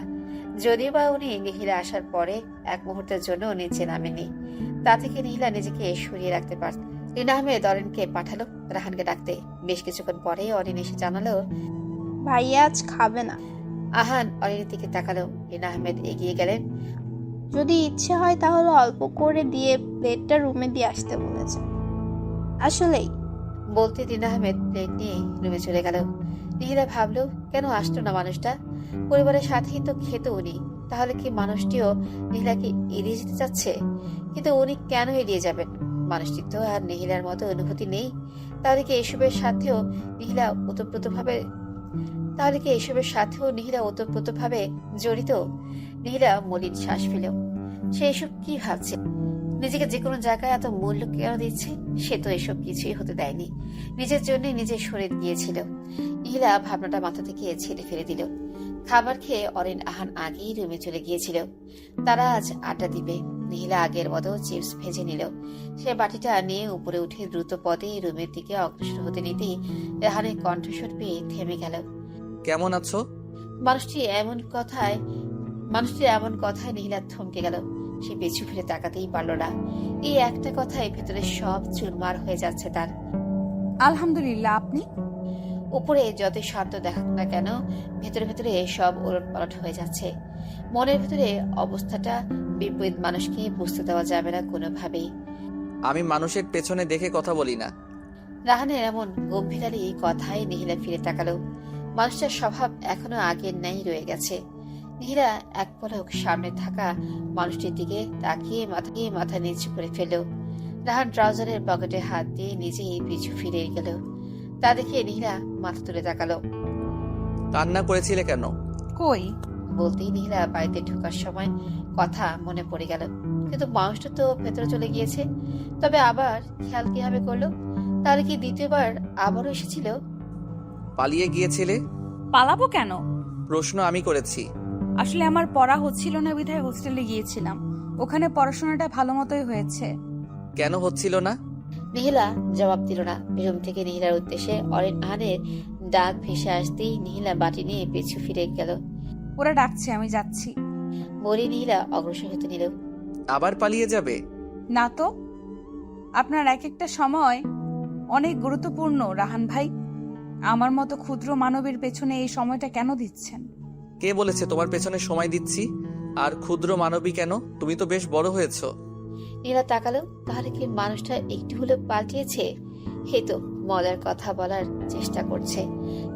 যদিও বা উনি নিহিলা আসার পরে এক মুহূর্তের জন্য নিচে নামেনি, তা থেকে নিহিলা নিজেকে সরিয়ে রাখতে পারত। রিনা আহমেদ অরিনকে পাঠালো রাহানকে ডাকতে। বেশ কিছুক্ষণ পরে অরিন এসে জানালো, ভাইয়া আজ খাবে না। আহান অরিনের দিকে তাকালো। রিনা আহমেদ এগিয়ে গেলেন। যদি ইচ্ছে হয় তাহলে অল্প করে দিয়ে প্লেটটা রুমে দিয়ে আসতে বলেছে। আসলেই বলতে রিনা আহমেদ প্লেট নিয়ে রুমে চলে গেল। নিহিলা ভাবলো, কেন আসতো না মানুষটা? পরিবারের সাথেই তো খেত উনি, তাহলে কি মানুষটিও নিহিলাকে এড়িয়ে যেতে চাচ্ছে? কিন্তু উনি কেন এড়িয়ে যাবেন? মানুষটির তো আর নিহিলার মতো অনুভূতি নেই। তাহলে কি এসবের সাথেও নিহিলা ওতপ্রোতভাবে জড়িত? নিহিলা মলিন শ্বাস ফেল। সে এসব কি ভাবছে? নিজেকে যে কোনো জায়গায় এত মূল্য কেন দিচ্ছে? সে তো এসব কিছুই হতে দেয়নি, নিজের জন্য নিজের শরীর গিয়েছিল। নিহিলা ভাবনাটা মাথা থেকে ছেড়ে ফেলে দিল। খাবার খেয়ে অরিন আহান আগেই রুমে চলে গিয়েছিল। তারা আজ আড্ডা দিবে। নিহিলা আগের মতো চিপস ভেজে নিল। সে বাটিটা নিয়ে উপরে উঠে দ্রুত পদে রুমের দিকে অগ্রসর হতে নিতেই রাহানের কণ্ঠস্বর পেয়ে থেমে গেল। কেমন আছো? মানুষটির এমন কথায় নিহিলা থমকে গেল। সে পিছু ফিরে তাকাতেই পারল না। এই একটা কথায় ভেতরে সব চুরমার হয়ে যাচ্ছে তার। আলহামদুলিল্লাহ, আপনি? উপরে যতই শান্ত দেখাক না কেন, ভেতরে ভেতরে সব ওলটপালট হয়ে যাচ্ছে। মনের ভেতরে অবস্থাটা বিপরীত। মানুষকে বুঝতে দেওয়া যাবে না কোনোভাবেই। আমি মানুষের পেছনে দেখে কথা বলি না। রাহানের এমন গম্ভীরালি কথায় নিহিলা ফিরে তাকালো। মানুষটার স্বভাব এখনো আগের ন্যায় রয়ে গেছে। নিহিলা এক পলক সামনে থাকা মানুষটির দিকে তাকিয়ে মাথা নিচু করে ফেলল। রাহান ট্রাউজারের পকেটে হাত দিয়ে নিজেই পিছু ফিরে গেল। তা দেখে নিহিলা মাথা তুলে তাকালো। কান্না করেছিলে কেন? কই? বলতেই নিহিলা বাড়িতে ঢোকার সময় কথা মনে পড়ে গেল। কিন্তু মানুষটা তো ভেতরে চলে গিয়েছে। তবে আবার খেয়াল কিভাবে করলো? তাহলে কি দ্বিতীয়বার আবারও এসেছিল? পালিয়ে গিয়েছিলে? পালাবো কেন? প্রশ্ন আমি করেছি। আসলে আমার পড়া হচ্ছিল না বিধায় হোস্টেলে গিয়েছিলাম। ওখানে পড়াশোনাটা ভালো মতোই হয়েছে। কেন হচ্ছিল না? নিহিলা জবাব দিল না। রুম থেকে নিহিলার উদ্দেশ্যে অরিন আহানের ডাক ভেসে আসতেই নীলা বাটি নিয়ে পিছু ফিরে গেল। ওরা ডাকছে, আমি যাচ্ছি। বলে নীলা অগ্রসর হতে নিল। আবার পালিয়ে যাবে? না তো, আপনার এক একটা সময় অনেক গুরুত্বপূর্ণ রাহান ভাই। আমার মতো ক্ষুদ্র মানবের পেছনে এই সময়টা কেন দিচ্ছেন? কে বলেছে তোমার পেছনে সময় দিচ্ছি? আর ক্ষুদ্র মানবী কেন? তুমি তো বেশ বড় হয়েছো। নীলা তাকালো। তাহলে কি মানুষটা একটু হলেও পাল্টিয়েছে? এই তো মজার কথা বলার চেষ্টা করছে,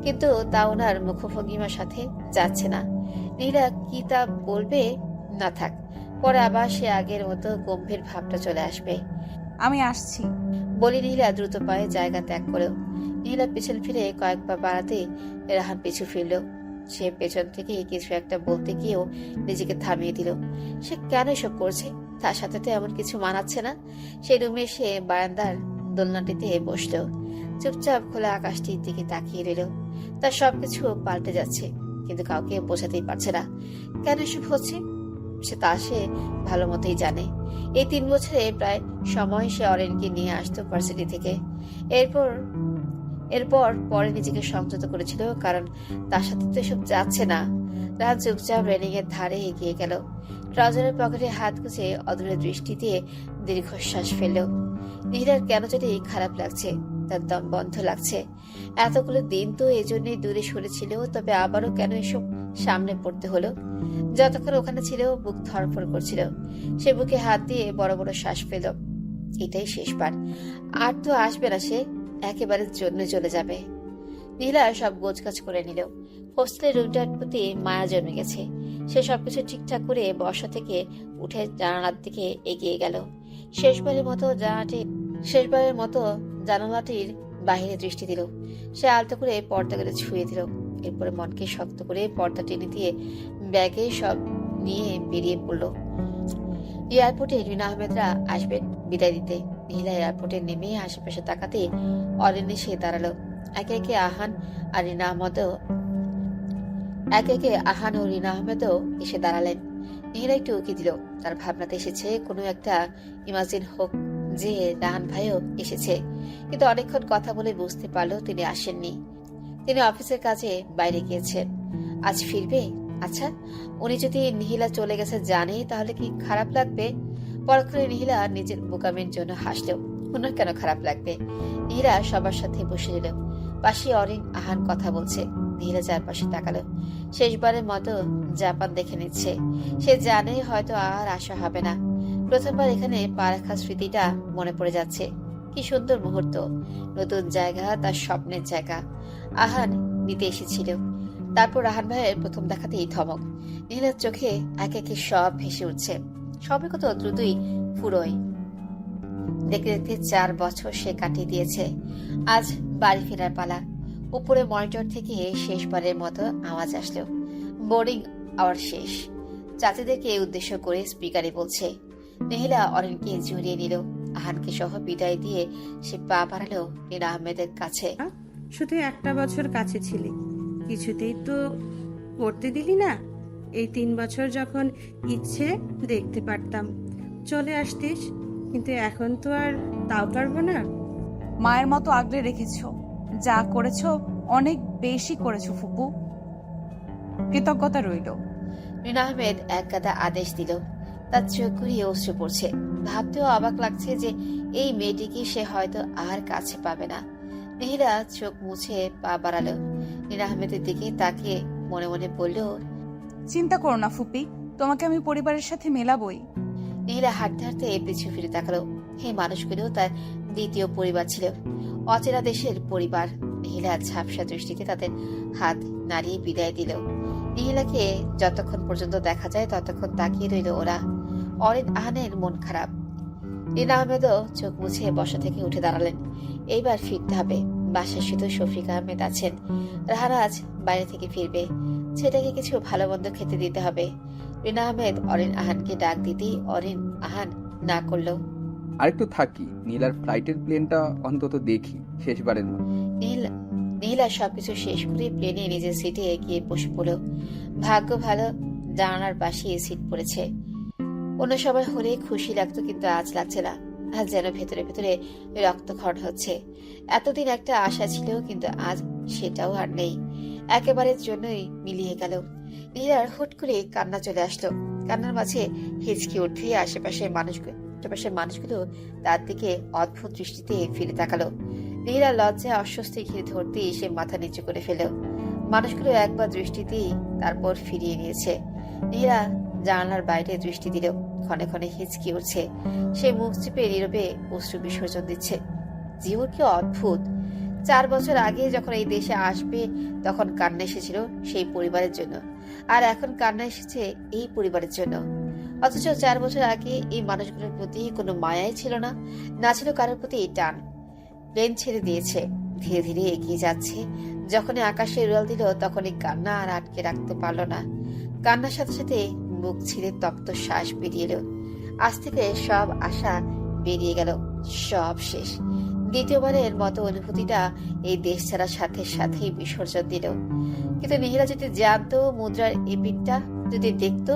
কিন্তু তা ওনার মুখভঙ্গিমার সাথে যাচ্ছে না। নীলা কি তা বলবে? না থাক, পরে আবার সে আগের মতো গম্ভীর ভাবটা চলে আসবে। আমি আসছি বলে নীলা দ্রুত পায়ে জায়গা ত্যাগ করল। নীলা পেছন ফিরে কয়েকবার বাড়াতে রাহান পিছু ফিরল। সে পেছন থেকে কিছু একটা বলতে গিয়েও নিজেকে থামিয়ে দিল। সে কেন এসব করছে? তার সাথে তো এমন কিছু মানাচ্ছে না। সেই রুমে সে বারান্দার দোলনাটিতে বসলো, চুপচাপ খোলা আকাশটির দিকে তাকিয়ে রইল। তার সবকিছু পাল্টে যাচ্ছে, কিন্তু কাউকে বোঝাতেই পারছে না কেন এসব হচ্ছে। সে ভালো মতোই জানে। এই 3 বছরে প্রায় সময় সে অরেনকে নিয়ে আসতো ভার্সিটি থেকে। এরপর পরে নিজেকে সংযত করেছিল, কারণ তার সাথে তো এসব যাচ্ছে না। রাত চুপচাপ রেলিং এর ধারে এগিয়ে গেল। ট্রাউজারের পকেটে হাত গুছে অদূরে দৃষ্টি দিয়ে দীর্ঘশ্বাস ফেলল। নীলার কেন জানি খারাপ লাগছে, তার দম বন্ধ লাগছে। এতগুলো দিন তো এজন্যই দূরে সরেছিল, তবে আবারও কেন এসব সামনে পড়তে হলো? যতক্ষণ ওখানে ছিল বুক ধড়ফড় করছিল। সে বুকে হাত দিয়ে বড় বড় শ্বাস ফেল। এটাই শেষবার, আর তো আসবে না সে, একেবারে জন্য চলে যাবে। নীলা সব গোছগাছ করে নিল। হোস্টেলের রুমটার প্রতি মায়া জন্মে গেছে। সে সবকিছু ঠিকঠাক করে বসা থেকে উঠে জানালার দিকে এগিয়ে গেল। শেষবারের মতো জানালাটির বাহিরে দৃষ্টি দিল। সে আলতো করে পর্দাগুলো ছুঁয়ে দিল। এরপরে মনকে শক্ত করে পর্দা টেনে দিয়ে ব্যাগে সব নিয়ে বেরিয়ে পড়ল। এয়ারপোর্টে রিনা আহমেদরা আসবেন বিদায় দিতে। নীলা এয়ারপোর্টে নেমে আশেপাশে তাকাতে অরেন এসে দাঁড়ালো। একে একে আহান ও রিনা আহমেদও এসে দাঁড়ালেন। নীলা একটু উকি দিল। তার ভাবনাতে এসেছে কোনো একটা ইমাজিন হোক যে রাহান ভাইও এসেছে, কিন্তু অনেকক্ষণ কথা বলে বুঝতে পারলো তিনি আসেননি। তিনি অফিসের কাজে বাইরে গিয়েছেন। আজ ফিরবে? আচ্ছা, উনি যদি নিহিলা চলে গেছে জানে, তাহলে কি খারাপ লাগবে? পরক্ষণে নিহিলা নিজের বোকামের জন্য হাসলেও ওনার কেন খারাপ লাগবে? নিহিলা সবার সাথে বসে নিল। পাশে অরিন আহান কথা বলছে। নিহিলা চারপাশে তাকালো। শেষবারের মতো জাপান দেখে নিচ্ছে। সে জানে হয়তো আর আশা হবে না। প্রথমবার এখানে পা রাখার স্মৃতিটা মনে পড়ে যাচ্ছে। কি সুন্দর মুহূর্ত, নতুন জায়গা, তার স্বপ্নের জায়গা। আহান নিতে এসেছিল। তারপর রাহান ভাইয়ের প্রথম দেখাতেই ধমক। নীলার চোখে একে একে সব ভেসে উঠছে। সবে কত দ্রুতই ফুরোয়। দেখতে দেখতে 4 বছর সে কাটিয়ে দিয়েছে। আজ বাড়ি ফেরার পালা। উপরে মনিটর থেকে শেষবারের মতো আওয়াজ আসলো। বোর্ডিং আওয়ার শেষ। চাচিদেরকে উদ্দেশ্য করে স্পিকারে বলছে। নীলা অরেনকে জড়িয়ে নিল। আহানকে সহ বিদায় দিয়ে সে পা বাড়ালো রিনা আহমেদের কাছে। শুধু একটা বছর কাছে ছিলি, কিছুতেই তো পড়তে দিলি না। এই 3 বছর যখন ইচ্ছে দেখতে পারতাম চলে আসতিস, কিন্তু এখন তো আর তাও পারবো না। মায়ের মতো আগলে রেখেছো, যা করেছো অনেক বেশি করেছো ফুপু, কৃতজ্ঞতা রইল। রিনা আহমেদ এক গাদা আদেশ দিল। তার চোখ ঘুরিয়ে অশ্রু পড়ছে। ভাবতেও অবাক লাগছে যে এই মেয়েটিকে সে হয়তো আর কাছে পাবে না। নীলা চোখ মুছে পা বাড়ালো। রিনা আহমেদের দিকে তাকিয়ে মনে মনে বলল, চিন্তা করো না ফুপি, তোমাকে আমি পরিবারের সাথে মেলাবই। নীলা হাঁটতে হাঁটতে পিছু ফিরে তাকালো। এই মানুষগুলো তার দ্বিতীয় পরিবার ছিল, অচেনা দেশের পরিবার। নীলা ঝাপসা দৃষ্টিতে তাদের হাত নাড়িয়ে বিদায় দিল। নীলাকে যতক্ষণ পর্যন্ত দেখা যায় ততক্ষণ তাকিয়ে রইল ওরা। অরিন আহানের মন খারাপ। রিনা আহমেদও চোখ মুছে বসা থেকে উঠে দাঁড়ালেন। এইবার ফিরতে হবে। বাসায় শুধু শফিক আহমেদ আছেন। রাহারাজ বাইরে থেকে ফিরবে। ছেলেকে কিছু ভালো মন্দ খেতে দিতে হবে। রিনা আহমেদ অরিন আহানকে ডাক দিতেই অরিন আহান না করলো। আরেকটু থাকি, নীলার ফ্লাইটের প্লেনটা অন্তত দেখি শেষবারের মতো। নীলা সবকিছু শেষ করে প্লেনে নিজের সিটে গিয়ে বসে পড়ল। ভাগ্য ভালো, জানালার পাশে সিট পড়েছে। অন্য সময় হলে খুশি লাগতো, কিন্তু আজ লাগছে না। আজ যেন ভেতরে ভেতরে রক্তক্ষরণ হচ্ছে। এতদিন একটা আশা ছিল, কিন্তু আজ সেটাও আর নেই, একেবারের জন্যই মিলিয়ে গেল। নীলার হুট করে কান্না চলে আসলো। কান্নার মাঝে হিচকি উঠে আশেপাশের মানুষগুলো তার দিকে অদ্ভুত দৃষ্টিতে ফিরে তাকালো। নীলা লজ্জায় অস্বস্তি ঘিরে ধরতেই সে মাথা নিচু করে ফেল। মানুষগুলো একবার দৃষ্টিতেই তারপর ফিরিয়ে নিয়েছে। নীলা জানালার বাইরে দৃষ্টি দিল। ক্ষণে ক্ষণে হিচকি উঠছে। সে মুখ চেপে নীরবে অশ্রু বিসর্জন দিচ্ছে। জীবন কি অদ্ভুত। 4 বছর আগে যখন এই দেশে আসবে তখন কান্না এসেছিল সেই পরিবারের জন্য, আর এখন কান্না এসেছে এই পরিবারের জন্য। অথচ 4 বছর আগে এই মানুষগুলোর প্রতি কোনো মায়াই ছিল না, না ছিল কারোর প্রতি টান। প্লেন ছেড়ে দিয়েছে, ধীরে ধীরে এগিয়ে যাচ্ছে। যখনই আকাশে উড়াল দিল তখনই কান্না আর আটকে রাখতে পারল না। কান্নার সাথে সাথে মুখ ছিঁড়ে তপ্ত শ্বাস বেরিয়ে এলো। আজ থেকে সব আশা বেরিয়ে গেল, সব শেষ। দ্বিতীয়বারের মতো অনুভূতিটা এই দেশ ছাড়ার সাথে সাথেই বিসর্জন দিল। কিন্তু নীলা যদি জানতো, মুদ্রার এই পিঠটা যদি দেখতো,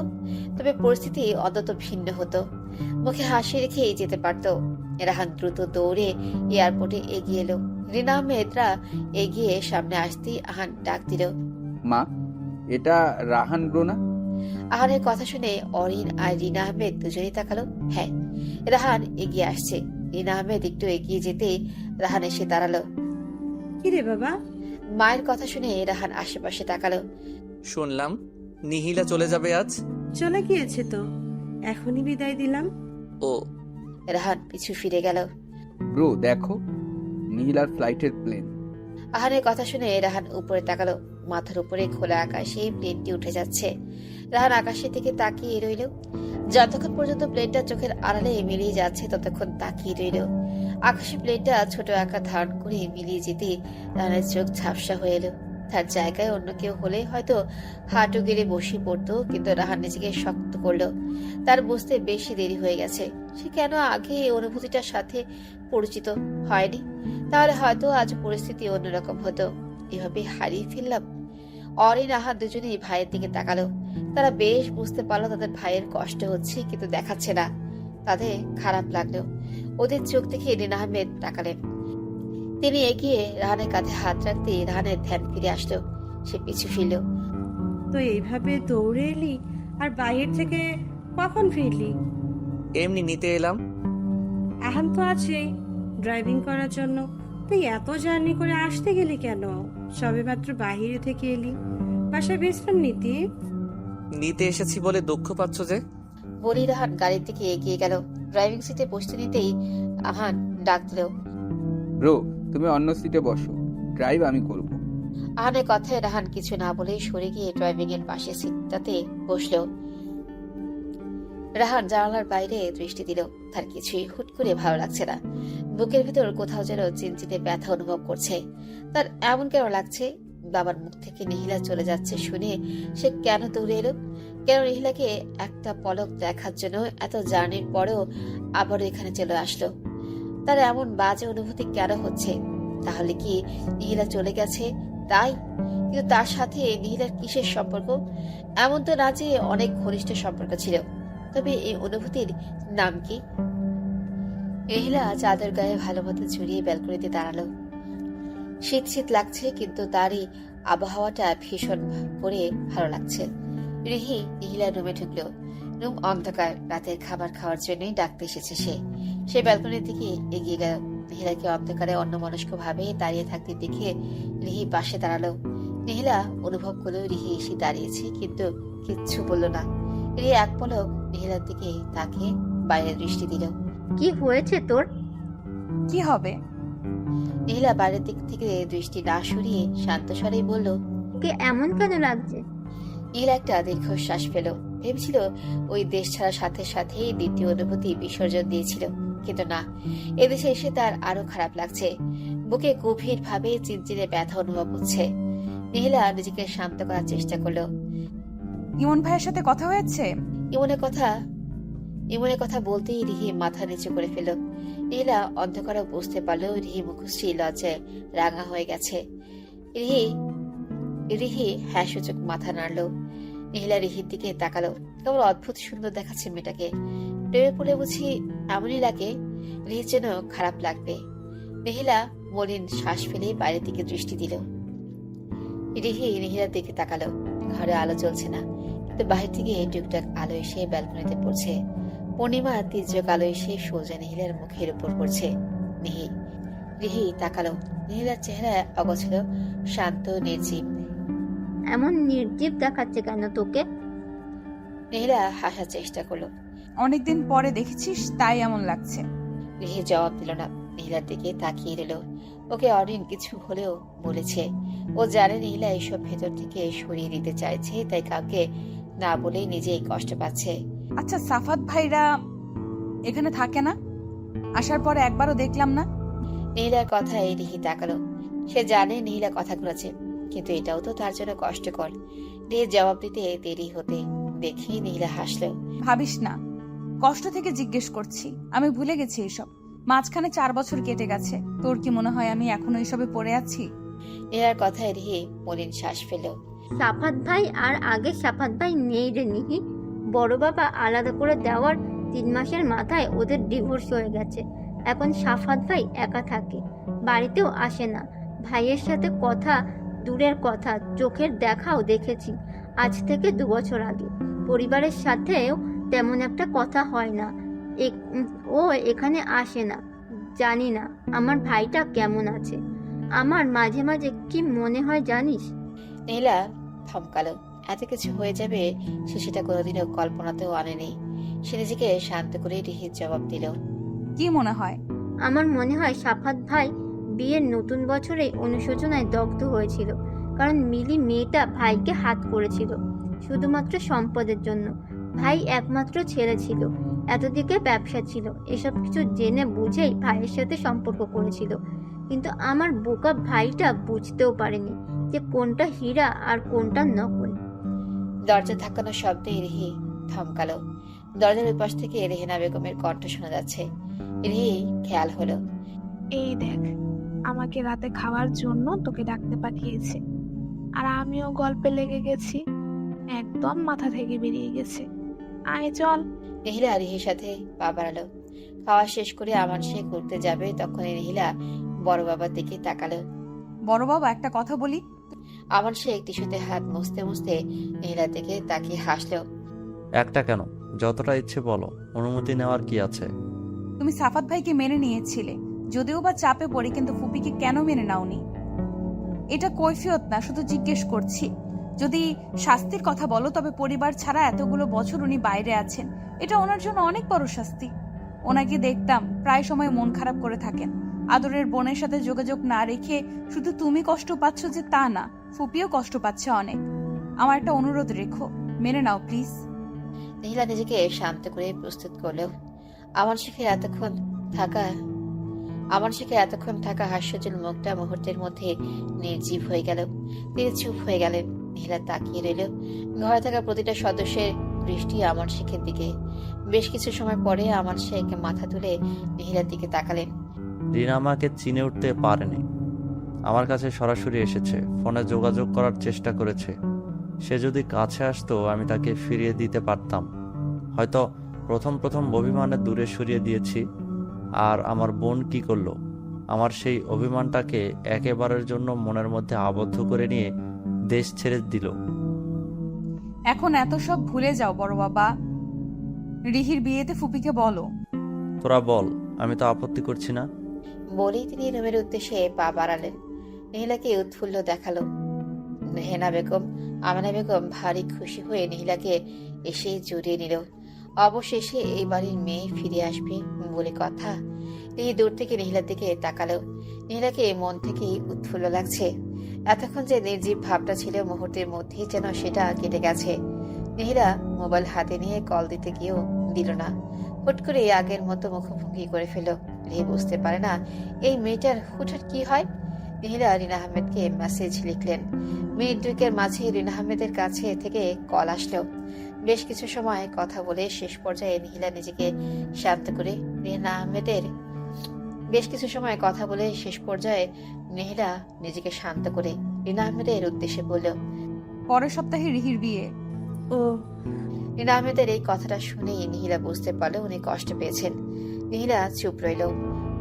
তবে পরিস্থিতি অন্তত ভিন্ন হতো। মুখে হাসি রেখেই যেতে পারত। রাহান দ্রুত দৌড়ে এয়ারপোর্টে এগিয়ে এলো। রিনা আহমেদরা এগিয়ে সামনে আসতেই আহান ডাক দিল, মা, এটা রাহান ব্রো না? আহানের কথা শুনে অরিন আর রিনা আহমেদ দুজনেই তাকালো। হ্যাঁ, রাহান এগিয়ে আসছে। রিনা আহমেদ একটু এগিয়ে যেতে রাহান এসে দাঁড়ালো। কিরে বাবা? মায়ের কথা শুনে রাহান আশেপাশে তাকালো। শুনলাম নিহিলা চলে যাবে আজ। চলে গিয়েছে তো, এখনই বিদায় দিলাম। ও, রাহান পিছু ফিরে গেল। ব্রো দেখো, নীলার ফ্লাইটের প্লেন। আহানের কথা শুনে রাহান উপরে তাকালো। মাথার উপরে খোলা আকাশে প্লেনটি উঠে যাচ্ছে। রাহান আকাশের দিকে তাকিয়ে রইল। যতক্ষণ পর্যন্ত প্লেনটা চোখের আড়ালে মিলিয়ে যাচ্ছে ততক্ষণ তাকিয়ে রইল। আকাশে প্লেনটা ছোট আকার ধারণ করে মিলিয়ে যেতে রাহানের চোখ ঝাপসা হয়ে এলো। তার জায়গায় অন্য কেউ হলে হয়তো হাঁটু গেড়ে বসে পড়তো, কিন্তু রাহান নিজেকে শক্ত করলো। তার বুঝতে বেশি দেরি হয়ে গেছে। সে কেন আগে এই অনুভূতিটার সাথে পরিচিত হয়নি? তাহলে হয়তো আজ পরিস্থিতি অন্যরকম হতো। এভাবে হারিয়ে ফেললাম। অরিন আহার দুজনেই ভাইয়ের দিকে তাকালো। তারা বেশ বুঝতে পারলো তাদের ভাইয়ের কষ্ট হচ্ছে, কিন্তু দেখাচ্ছে না। তাদের খারাপ লাগলো। ওদের চোখ দেখে রিনা আহমেদ তাকালেন। তিনি এগিয়ে রাহানের কাঁধে হাত রাখতে রাহানের ধ্যান ফিরে আসলো। সে পিছু ফিরল। তো এইভাবে দৌড়ে এলি, আর বাইরে থেকে কখন ফিরলি? এমনি নিতে এলাম। এখন তো আছেই ড্রাইভিং করার জন্য। তুই এত জার্নি করে আসতে গেলি কেন? সবে মাত্র বাহিরে থেকে এলি, বাসায় বিশ্রাম নিতে এসেছি বলে দুঃখ পাচ্ছ যে? বলি রাহান গাড়ির দিকে এগিয়ে গেল। ড্রাইভিং সিটে বসতে নিতেই আহান ডাক দিল, ব্রো তুমি অন্য সিটে বসো, ড্রাইভ আমি করব। আহানের কথায় রাহান কিছু না বলেই সরে গিয়ে ড্রাইভিং এর পাশে সিটটাতে বসলো। রাহান জানালার বাইরে দৃষ্টি দিল। তার কিছুই হুট করে ভালো লাগছে না। বুকের ভিতর কোথাও যেন চিনচিনে ব্যথা অনুভব করছে। তার এমন কেন লাগছে? বাবার মুখ থেকে নিহিলা চলে যাচ্ছে শুনে সে কেন দৌড়ে এলো? কেন নিহিলাকে একটা পলক দেখার জন্য এত জার্নির পরেও আবারও এখানে চলে আসলো? তার এমন বাজে অনুভূতি কেন হচ্ছে? তাহলে কি নিহিলা চলে গেছে তাই? কিন্তু তার সাথে নিহিলার কিসের সম্পর্ক? এমন তো না যে অনেক ঘনিষ্ঠ সম্পর্ক ছিল। তবে এই অনুভূতির নাম কি? নিহিলা চাদর গায়ে ভালো মতো জড়িয়ে ব্যালকনিতে দাঁড়ালো। শীত শীত লাগছে, কিন্তু তারই আবহাওয়াটা ভীষণ করে ভালো লাগছে। রিহি নিহিলার রুমে ঢুকলো। রুম অন্ধকার। রাতের খাবার খাওয়ার জন্যই ডাকতে এসেছে সে ব্যালকনির দিকে এগিয়ে গেল। নিহিলাকে অন্ধকারে অন্যমনস্ক ভাবে দাঁড়িয়ে থাকতে দেখে রিহি পাশে দাঁড়ালো। নিহিলা অনুভব করলো রিহি এসে দাঁড়িয়েছে, কিন্তু কিচ্ছু বলল না। রিহি এক পলক নিহিলার দিকে তাকিয়ে বাইরে দৃষ্টি দিল। কি হয়েছে তোর? কি হবে? নিহিলা বাইরের দিক থেকে দৃষ্টি না সরিয়ে শান্ত স্বরেই বলল, ওকে এমন কেন লাগছে? নীলা একটা দীর্ঘশ্বাস ফেল। ভেবেছিল ওই দেশ ছাড়ার সাথে সাথে দ্বিতীয় অনুভূতি বিসর্জন দিয়েছিল, কিন্তু না, এদেশে এসে তার আরো খারাপ লাগছে। বুকে গভীর ভাবে চিনচিনে ব্যথা অনুভব হচ্ছে। নীলা নিজেকে শান্ত করার চেষ্টা করলো। ইমন ভাইয়ের সাথে কথা হয়েছে? ইমনের কথা বলতেই রিহি মাথা নিচু করে ফেল। নীলা অন্ধকারে বুঝতে পারলো রিহি মুখশ্রী লজ্জায় রাঙা হয়ে গেছে। রিহি হ্যাঁ সূচক মাথা নাড়ল। নীলা রিহির দিকে তাকালো। কেমন অদ্ভুত সুন্দর দেখাচ্ছে মেয়েটাকে। প্রেমে পড়ে বুঝি এমনই লাগে? রিহির যেন খারাপ লাগবে। নীলা মলিন শ্বাস ফেলে বাইরের দিকে দৃষ্টি দিল। রিহি নিহিলার দিকে তাকালো। ঘরে আলো জ্বলছে না, কিন্তু বাহির থেকে টুকটাক আলো এসে ব্যালকনিতে পড়ছে। পূর্ণিমা তীর্যক আলো এসে সোজা নিহিলার মুখের উপর পড়ছে। রিহি তাকালো। নিহিলার চেহারা অগোছল, শান্ত, নির্জীব। এমন নির্জীব দেখাচ্ছে কেন তোকে? নিহিলা হাসার চেষ্টা করলো। অনেকদিন পরে দেখেছিস তাই এমন লাগছে। রিহি জবাব দিল না, নিহিলার দিকে তাকিয়ে রইল। ওকে অরিন কিছু হলেও বলেছে। ও জানে নিহিলা এইসব ভেতর থেকে সরিয়ে দিতে চাইছে, তাই কাউকে না বলেই নিজেই কষ্ট পাচ্ছে। আচ্ছা, সাফাত ভাইরা এখানে থাকে না? আসার পরে একবারও দেখলাম না। নিহিলার কথায় রিহি তাকালো। সে জানে নিহিলা কথা ঘুরাচ্ছে, কিন্তু এটাও তো তার জন্য কষ্টকর। রিহির জবাব দিতে দেরি হতে দেখি নিহিলা হাসলো। ভাবিস না, কষ্ট থেকে জিজ্ঞেস করছি। আমি ভুলে গেছি এইসব। মাঝখানে 4 বছর কেটে গেছে। তোর কি মনে হয় আমি এখনো এইসবে পড়ে আছি? নিহিলার কথায় রিহি মলিন শ্বাস ফেল। সাফাত ভাই আর আগে সাফাত ভাই নেই রে নিহি। বড় বাবা আলাদা করে দেওয়ার 3 মাসের মাথায় ওদের ডিভোর্স হয়ে গেছে। এখন সাফাত ভাই একা থাকে, বাড়িতেও আসে না। ভাইয়ের সাথে কথা দূরের কথা, চোখের দেখাও দেখেছি আজ থেকে 2 বছর আগে। পরিবারের সাথেও তেমন একটা কথা হয় না। ও এখানে আসে না। জানি না আমার ভাইটা কেমন আছে। আমার মাঝে মাঝে কি মনে হয় জানিস? নিহিলা থমকালো। এত কিছু হয়ে যাবে সে সেটা কোনোদিনও কল্পনাতেও আনেনি। সে নিজেকে শান্ত করে রিহির জবাব দিল। কি মনে হয়? আমার মনে হয় সাফাত ভাই বিয়ের নতুন বছরে অনুশোচনায় দগ্ধ হয়েছিল। কারণ মিলি মেয়েটা ভাইকে হাত করেছিল শুধুমাত্র সম্পদের জন্য। ভাই একমাত্র ছেলে ছিল, এতদিকে ব্যবসা ছিল। এসব কিছু জেনে বুঝেই ভাইয়ের সাথে সম্পর্ক করেছিল। কিন্তু আমার বোকা ভাইটা বুঝতেও পারেনি যে কোনটা হীরা আর কোনটা নকল। দরজা ধাক্কানোর শব্দে রিহি থমকালো। দরজার ওই পাশ থেকে রেহেনা বেগমের কণ্ঠ শোনা যাচ্ছে। রিহি খেয়াল হলো। এই দেখ, আমাকে রাতে খাওয়ার জন্য তোকে ডাকতে পাঠিয়েছে। আর আমিও গল্পে লেগে গেছি, একদম মাথা থেকে বেরিয়ে গেছে। আয় চল। নিহিলা রিহির সাথে পা বাড়ালো। খাওয়া শেষ করে আমান সে ঘুরতে যাবে, তখন নিহিলা বড় বাবার দিকে তাকালো। বড় বাবা, একটা কথা বলি। আমান শেখ টিস্যুতে হাত মুছতে মুছতে নিহিলার দিকে তাকিয়ে হাসলো। একটা কেন, যতটা ইচ্ছে বলো। অনুমতি নেওয়ার কি আছে? তুমি সাফাত ভাইকে মেনে নিয়েছিলে, যদিও বা চাপে পড়ে, কিন্তু ফুপিকে কেন মেনে নাওনি? এটা কৈফিয়ত না, শুধু জিজ্ঞেস করছি। যদি শাস্তির কথা বলো, তবে পরিবার ছাড়া এতগুলো বছর উনি বাইরে আছেন, এটা ওনার জন্য অনেক বড় শাস্তি। ওনাকে দেখতাম প্রায় সময় মন খারাপ করে থাকেন। আদরের বোনের সাথে যোগাযোগ না রেখে শুধু তুমি কষ্ট পাচ্ছ যে তা না, ফুপিও কষ্ট পাচ্ছে অনেক। আমার একটা অনুরোধ রেখো, মেনে নাও প্লিজ। নিহিলা নিজেকে শান্ত করে প্রস্তুত করলো। আমান শেখের এতক্ষণ থাকা হাস্যজল মুখটা মুহূর্তের মধ্যে নির্জীব হয়ে গেল। তিনি চুপ হয়ে গেলেন। নিহিলা তাকিয়ে রইল। ঘরে থাকা প্রতিটা সদস্যের দৃষ্টি আমান শেখের দিকে। বেশ কিছু সময় পরে আমান শেখ মাথা তুলে নিহিলার দিকে তাকালেন। রিনা আমাকে চিনে উঠতে পারেনি। আমার কাছে সরাসরি এসেছে, ফোনে যোগাযোগ করার চেষ্টা করেছে। সে যদি কাছে আসতো আমি তাকে ফিরিয়ে দিতে পারতাম। হয়তো প্রথম অভিমানে দূরে সরিয়ে দিয়েছি। আর আমার বোন কি করলো? আমার সেই অভিমানটাকে একেবারের জন্য মনের মধ্যে আবদ্ধ করে নিয়ে দেশ ছেড়ে দিল। এখন এত সব ভুলে যাও বড় বাবা। রিহির বিয়েতে ফুপিকে বলো। তোরা বল, আমি তো আপত্তি করছি না। বলেই তিনি রুমের উদ্দেশ্যে পা বাড়ালেন। নিহিলাকে উৎফুল্ল দেখালো। রেহেনা বেগম, আমানা বেগম ভারী খুশি হয়ে নিহিলাকে এসে জড়িয়ে নিল। অবশেষে এই বাড়ির মেয়ে ফিরে আসবে বলে কথা। এই দূর থেকে নিহিলার দিকে তাকালো। নিহিলাকে মন থেকেই উৎফুল্ল লাগছে। এতক্ষণ যে নির্জীব ভাবটা ছিল, মুহূর্তের মধ্যেই যেন সেটা কেটে গেছে। নিহিলা মোবাইল হাতে নিয়ে কল দিতে গিয়েও দিল না। হুট করে আগের মতো মুখভঙ্গি করে ফেলল। রিহি বুঝতে পারে না এই মেয়েটার হুটহাট কি হয়। নিহিলা রিনা আহমেদকে মেসেজ লিখলেন। মিনিট 2 মাঝে রিনা আহমেদের কাছে থেকে কল আসলো। বেশ কিছু সময় কথা বলে শেষ পর্যায়ে নিহিলা নিজেকে শান্ত করে রিনা আহমেদের উদ্দেশ্যে বলল, পরের সপ্তাহে রিহির বিয়ে। ও রিনা আহমেদের এই কথাটা শুনেই নিহিলা বুঝতে পারলো উনি কষ্ট পেয়েছেন। নিহিলা চুপ রইল।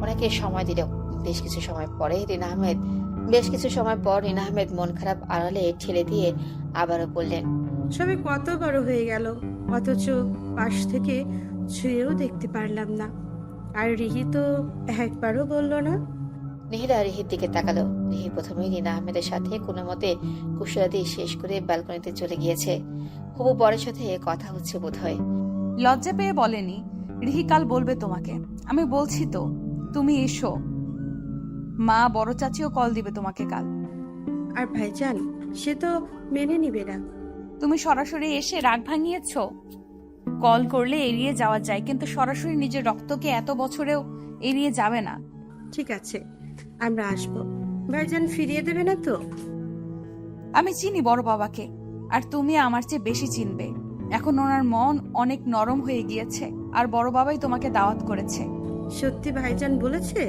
ওনাকে সময় দিল। বেশ কিছু সময় পরে রিনা আহমেদ বেশ কিছু সময় পর রিনা আহমেদ মন খারাপ আড়ালে ঠেলে দিয়ে আবারও বললেন, সবে কত বড় হয়ে গেল, অথচ পাশ থেকে ছুঁয়েও দেখতে পারলাম না। আর রিহি তো একবারও বলল না। নিহিলা রিহির দিকে তাকালো। রিহি প্রথমেই রিনা আহমেদের সাথে কোনো মতে কুশলাদি শেষ করে ব্যালকনিতে চলে গিয়েছে। হবু বরের সাথে কথা হচ্ছে বোধহয়। লজ্জা পেয়ে বলেনি, রিহি কাল বলবে তোমাকে। আমি বলছি তো, তুমি এসো। মা বড় চাচিও কল দিবে তোমাকে কাল। আর ভাইজান সে তো মেনে নিবে না। তুমি সরাসরি এসে রাগ ভাঙিয়েছ। কল করলে এড়িয়ে যাওয়া যায়, কিন্তু সরাসরি নিজের রক্তকে এত বছরেও এড়িয়ে যাবে না। ঠিক আছে, আমরা আসবো। ভাইজান ফিরিয়ে দেবে না তো? আমি চিনি বড় বাবাকে, আর তুমি আমার চেয়ে বেশি চিনবে। এখন ওনার মন অনেক নরম হয়ে গিয়েছে, আর বড় বাবাই তোমাকে দাওয়াত করেছে। সত্যি ভাইজান বলেছে?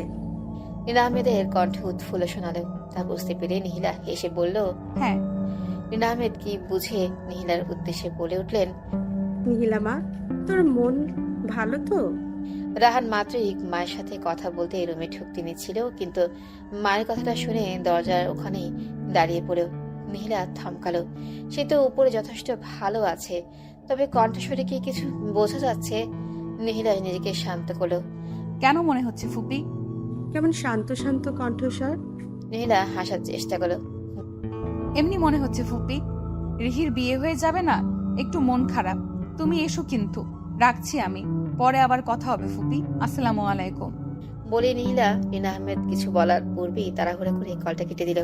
রিনা আহমেদের কণ্ঠে উৎফুল্ল শোনালো। তা বুঝতে পেরে নিহিলা হেসে বলল, হ্যাঁ। রিনা আহমেদ কি বুঝে নিহিলার উদ্দেশ্যে বলে উঠলেন, নিহিলা মা, তোর মন ভালো তো? রাহান মাত্রই মায়ের সাথে কথা বলতে রুমে ঢুকতে নিচ্ছিল, কিন্তু মায়ের কথাটা শুনে দরজার ওখানেই দাঁড়িয়ে পড়ে নিহিলা থমকালো। সে তো উপরে যথেষ্ট ভালো আছে, তবে কণ্ঠস্বরে কি কিছু বোঝা যাচ্ছে? নিহিলা নিজেকে শান্ত করলো। কেন মনে হচ্ছে ফুপি? কেমন শান্ত শান্ত কণ্ঠস্বর। নিহিলা হাসার চেষ্টা করলো। এমনি মনে হচ্ছে ফুপি, রিহির বিয়ে হয়ে যাবে না, একটু মন খারাপ। তুমি এসো কিন্তু, রাখছি আমি, পরে আবার কথা হবে ফুপি। আসসালামু আলাইকুম। বলে নিহিলা রিনা আহমেদ কিছু বলার পূর্বেই তাড়াহুড়া করে কলটা কেটে দিল।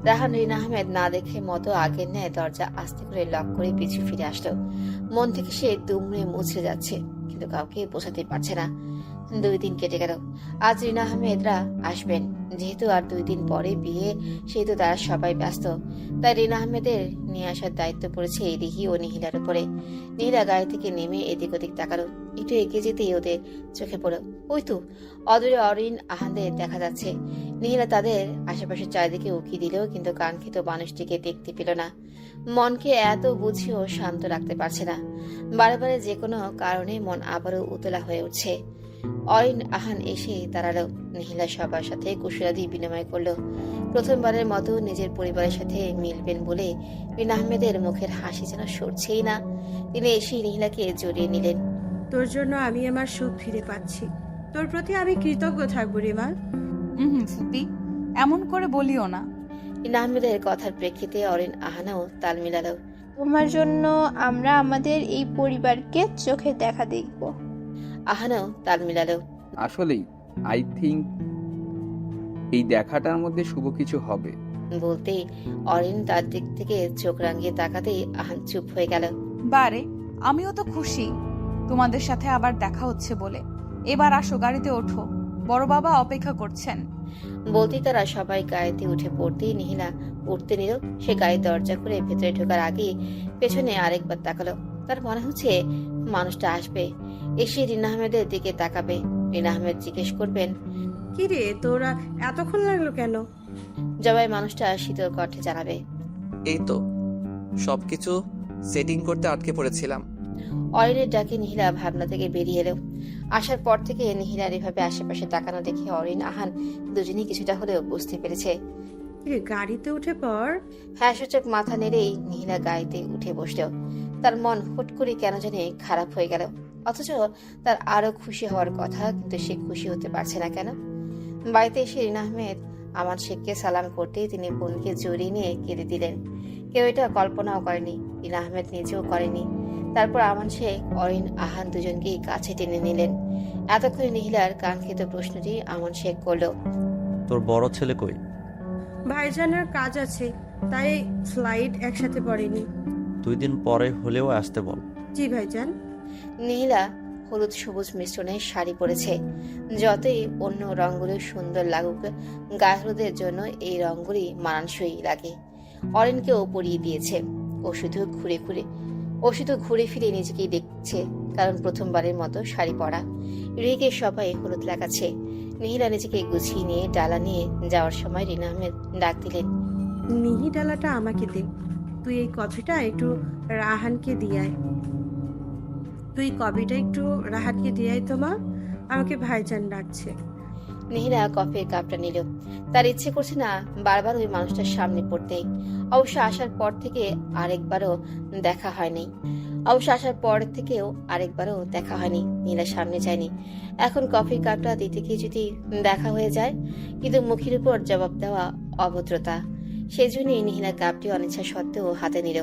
রাহান রিনা আহমেদ না দেখে মতো আগের ন্যায় দরজা আস্তে করে লক করে পিছু ফিরে আসলো। মন থেকে সে দুমড়ে মুছড়ে যাচ্ছে, কিন্তু কাউকে বোঝাতে পারছে না। 2 দিন কেটে গেল। আজ রিনা আহমেদরা আসবেন। যেহেতু আর 2 দিন পরে বিয়ে, সেহেতু তারা সবাই ব্যস্ত। তাই রিনা আহমেদের নিয়ে আসার দায়িত্ব পড়েছে রিহি ও নিহিলার উপরে। নিহিলা গাড়ি থেকে নেমে এদিক ওদিক তাকালো। একটু এগিয়ে যেতেই ওদের চোখে পড়ল, ওই তো অদূরে অরিন আহানদের দেখা যাচ্ছে। নিহিলা তাদের আশেপাশে চারিদিকে উকি দিল, কিন্তু কাঙ্ক্ষিত মানুষটিকে দেখতে পেল না। মনকে এত বুঝিয়েও শান্ত রাখতে পারছে না। বারে বারে যে কোনো কারণে মন আবারও উতলা হয়ে উঠছে। অরিন আহান এসে দাঁড়ালো। নিহিলা সবার সাথে কুশলাদি বিনিময় করলো। প্রথমবারের মতো নিজের পরিবারের সাথে মিলবেন বলে রিনা আহমেদের মুখের হাসি যেন সরছেই না। তিনি এসে নিহিলাকে জড়িয়ে নিলেন। তোর জন্য আমি আমার সুখ ফিরে পাচ্ছি। তোর প্রতি আমি কৃতজ্ঞ থাকবো রে মা। ফুপি, এমন করে বলিও না। রিনা আহমেদের কথার প্রেক্ষিতে অরিন আহানাও তাল মিলালো। তোমার জন্য আমরা আমাদের এই পরিবারকে চোখে দেখা দেখব। আহানাও তাল মিলালো। আসলেই আই থিঙ্ক এই দেখাটার মধ্যে শুভ কিছু হবে। বলতেই অরিন তার দিক থেকে চোখ রাঙিয়ে তাকাতেই আহান চুপ হয়ে গেল। বারে, আমিও তো খুশি তোমাদের সাথে আবার দেখা হচ্ছে বলে। এবার আসো, গাড়িতে ওঠো, বড় বাবা অপেক্ষা করছেন। বলতেই তারা সবাই গাড়িতে উঠে পড়তেই নিহিলা উঠতে নিল। সে গাড়ির দরজা খুলে ভেতরে ঢোকার আগে পেছনে আরেকবার তাকালো। তার মনে হচ্ছে মানুষটা আসবে, এসে রিনা আহমেদের দিকে তাকাবে। রিনা আহমেদ জিজ্ঞেস করবেন, কি রে, তোরা এতক্ষণ লাগলো কেন? জবাই মানুষটা শীতল কণ্ঠে জানাবে, এই তো সবকিছু সেটিং করতে আটকে পড়েছিলাম। অরিনের ডাকে নিহিলা ভাবনা থেকে বেরিয়ে এলো। আসার পর থেকে নিহিলার এভাবে আশেপাশে তাকানো দেখে অরিন আহান দুজনেই কিছুটা হলেও বুঝতে পেরেছে। গাড়িতে উঠে পর। হ্যাঁ সূচক মাথা নেড়েই নিহিলা গাড়িতে উঠে বসলো। তার মন হুট করে কেন জানি খারাপ হয়ে গেল। অথচ তার আরো খুশি হওয়ার কথা, কিন্তু সে খুশি হতে পারছে না কেন। বাড়িতে এসে রিনা আহমেদ আমান শেখকে সালাম করতেই তিনি বোনকে জড়িয়ে নিয়ে কেঁদে দিলেন। কেউ এটা কল্পনাও করেনি, রিনা আহমেদ নিজেও করেনি। তারপর আমান শেখ অরিন আহান দুজনকেই কাছে টেনে নিলেন। এতক্ষণে নিহিলার কাঙ্ক্ষিত প্রশ্নটি আমান শেখ করলো, তোর বড় ছেলে কই? ভাইজানের কাজ আছে, তাই ফ্লাইট একসাথে পড়েনি। 2 দিন পরে হলেও আসতে বল। জি ভাইজান। নীলা হলুদ সবুজ মিশ্রণের শাড়ি পরেছে। যতই অন্য রঙগুলো সুন্দর লাগুক, গায়ে হলুদের জন্য এই রঙগুলি মানানসই লাগে। অরিনকেও পরিয়ে দিয়েছে। ও শুধু ঘুরে ফিরে নিজেকেই দেখছে, কারণ প্রথমবারের মতো শাড়ি পরা। রিকে সবাই হলুদ লাগাচ্ছে। নিহিলা নিজেকে গুছিয়ে নিয়ে ডালা নিয়ে যাওয়ার সময় রিনা আহমেদ ডাক দিলেন, মিহি ডালাটা আমাকে দে। তুই এই কফিটা একটু রাহানকে দিয়ায়। তো মা, আমাকে ভাইজান ডাকছে। নিহিরা কফির কাপটা নিল। তার ইচ্ছে করছে না বারবার ওই মানুষটার সামনে পড়তে। অবশ্য আসার পর থেকে আরেকবারও দেখা হয়নি। দেখা হয়নি। নীলা সামনে যায়নি। এখন কফির কাপটা দিতে গিয়ে যদি দেখা হয়ে যায়, কিন্তু মুখের উপর জবাব দেওয়া অভদ্রতা। সেজন্যই নীলা কাপটি অনিচ্ছা সত্ত্বেও হাতে নিল।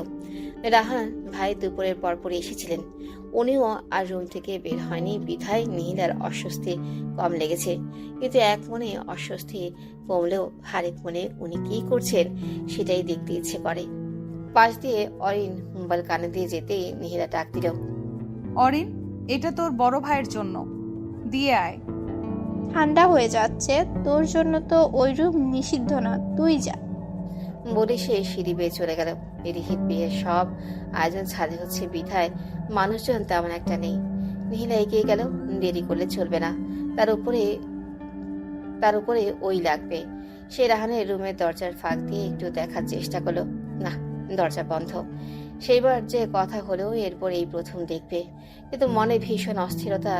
রাহান ভাই দুপুরের পরপরই এসেছিলেন। উনিও আর রুম থেকে বের হয়নি বিধায় নীলার অস্বস্তি কম লেগেছে। কিন্তু এক মনে অস্বস্তি কমলেও আরেক মনে উনি কি করছেন সেটাই দেখতে ইচ্ছে করে। পাশ দিয়ে অরিন মোবাইল কানে দিয়ে যেতেই নীলা ডাক দিল, অরিন, এটা তোর বড় ভাইয়ের জন্য, দিয়ে আয়। ঠান্ডা হয়ে যাচ্ছে, তোর জন্য তো ওই রুম নিষিদ্ধ না, তুই যা। বলে সে সিঁড়ি বেয়ে চলে গেল। রিহির বিয়ের সব আয়োজন ছাদে হচ্ছে বিধায় মানুষজন তেমন একটা নেই। নীলা এগিয়ে গেল। দেরি করলে চলবে না, তার উপরে ওই লাগবে। সে রাহানের রুমের দরজার ফাঁক দিয়ে একটু দেখার চেষ্টা করলো। না, দরজা বন্ধ। সেইবার যে কথা হলো এরপর এই প্রথম দেখবে, কিন্তু মনে ভীষণ অস্থিরতা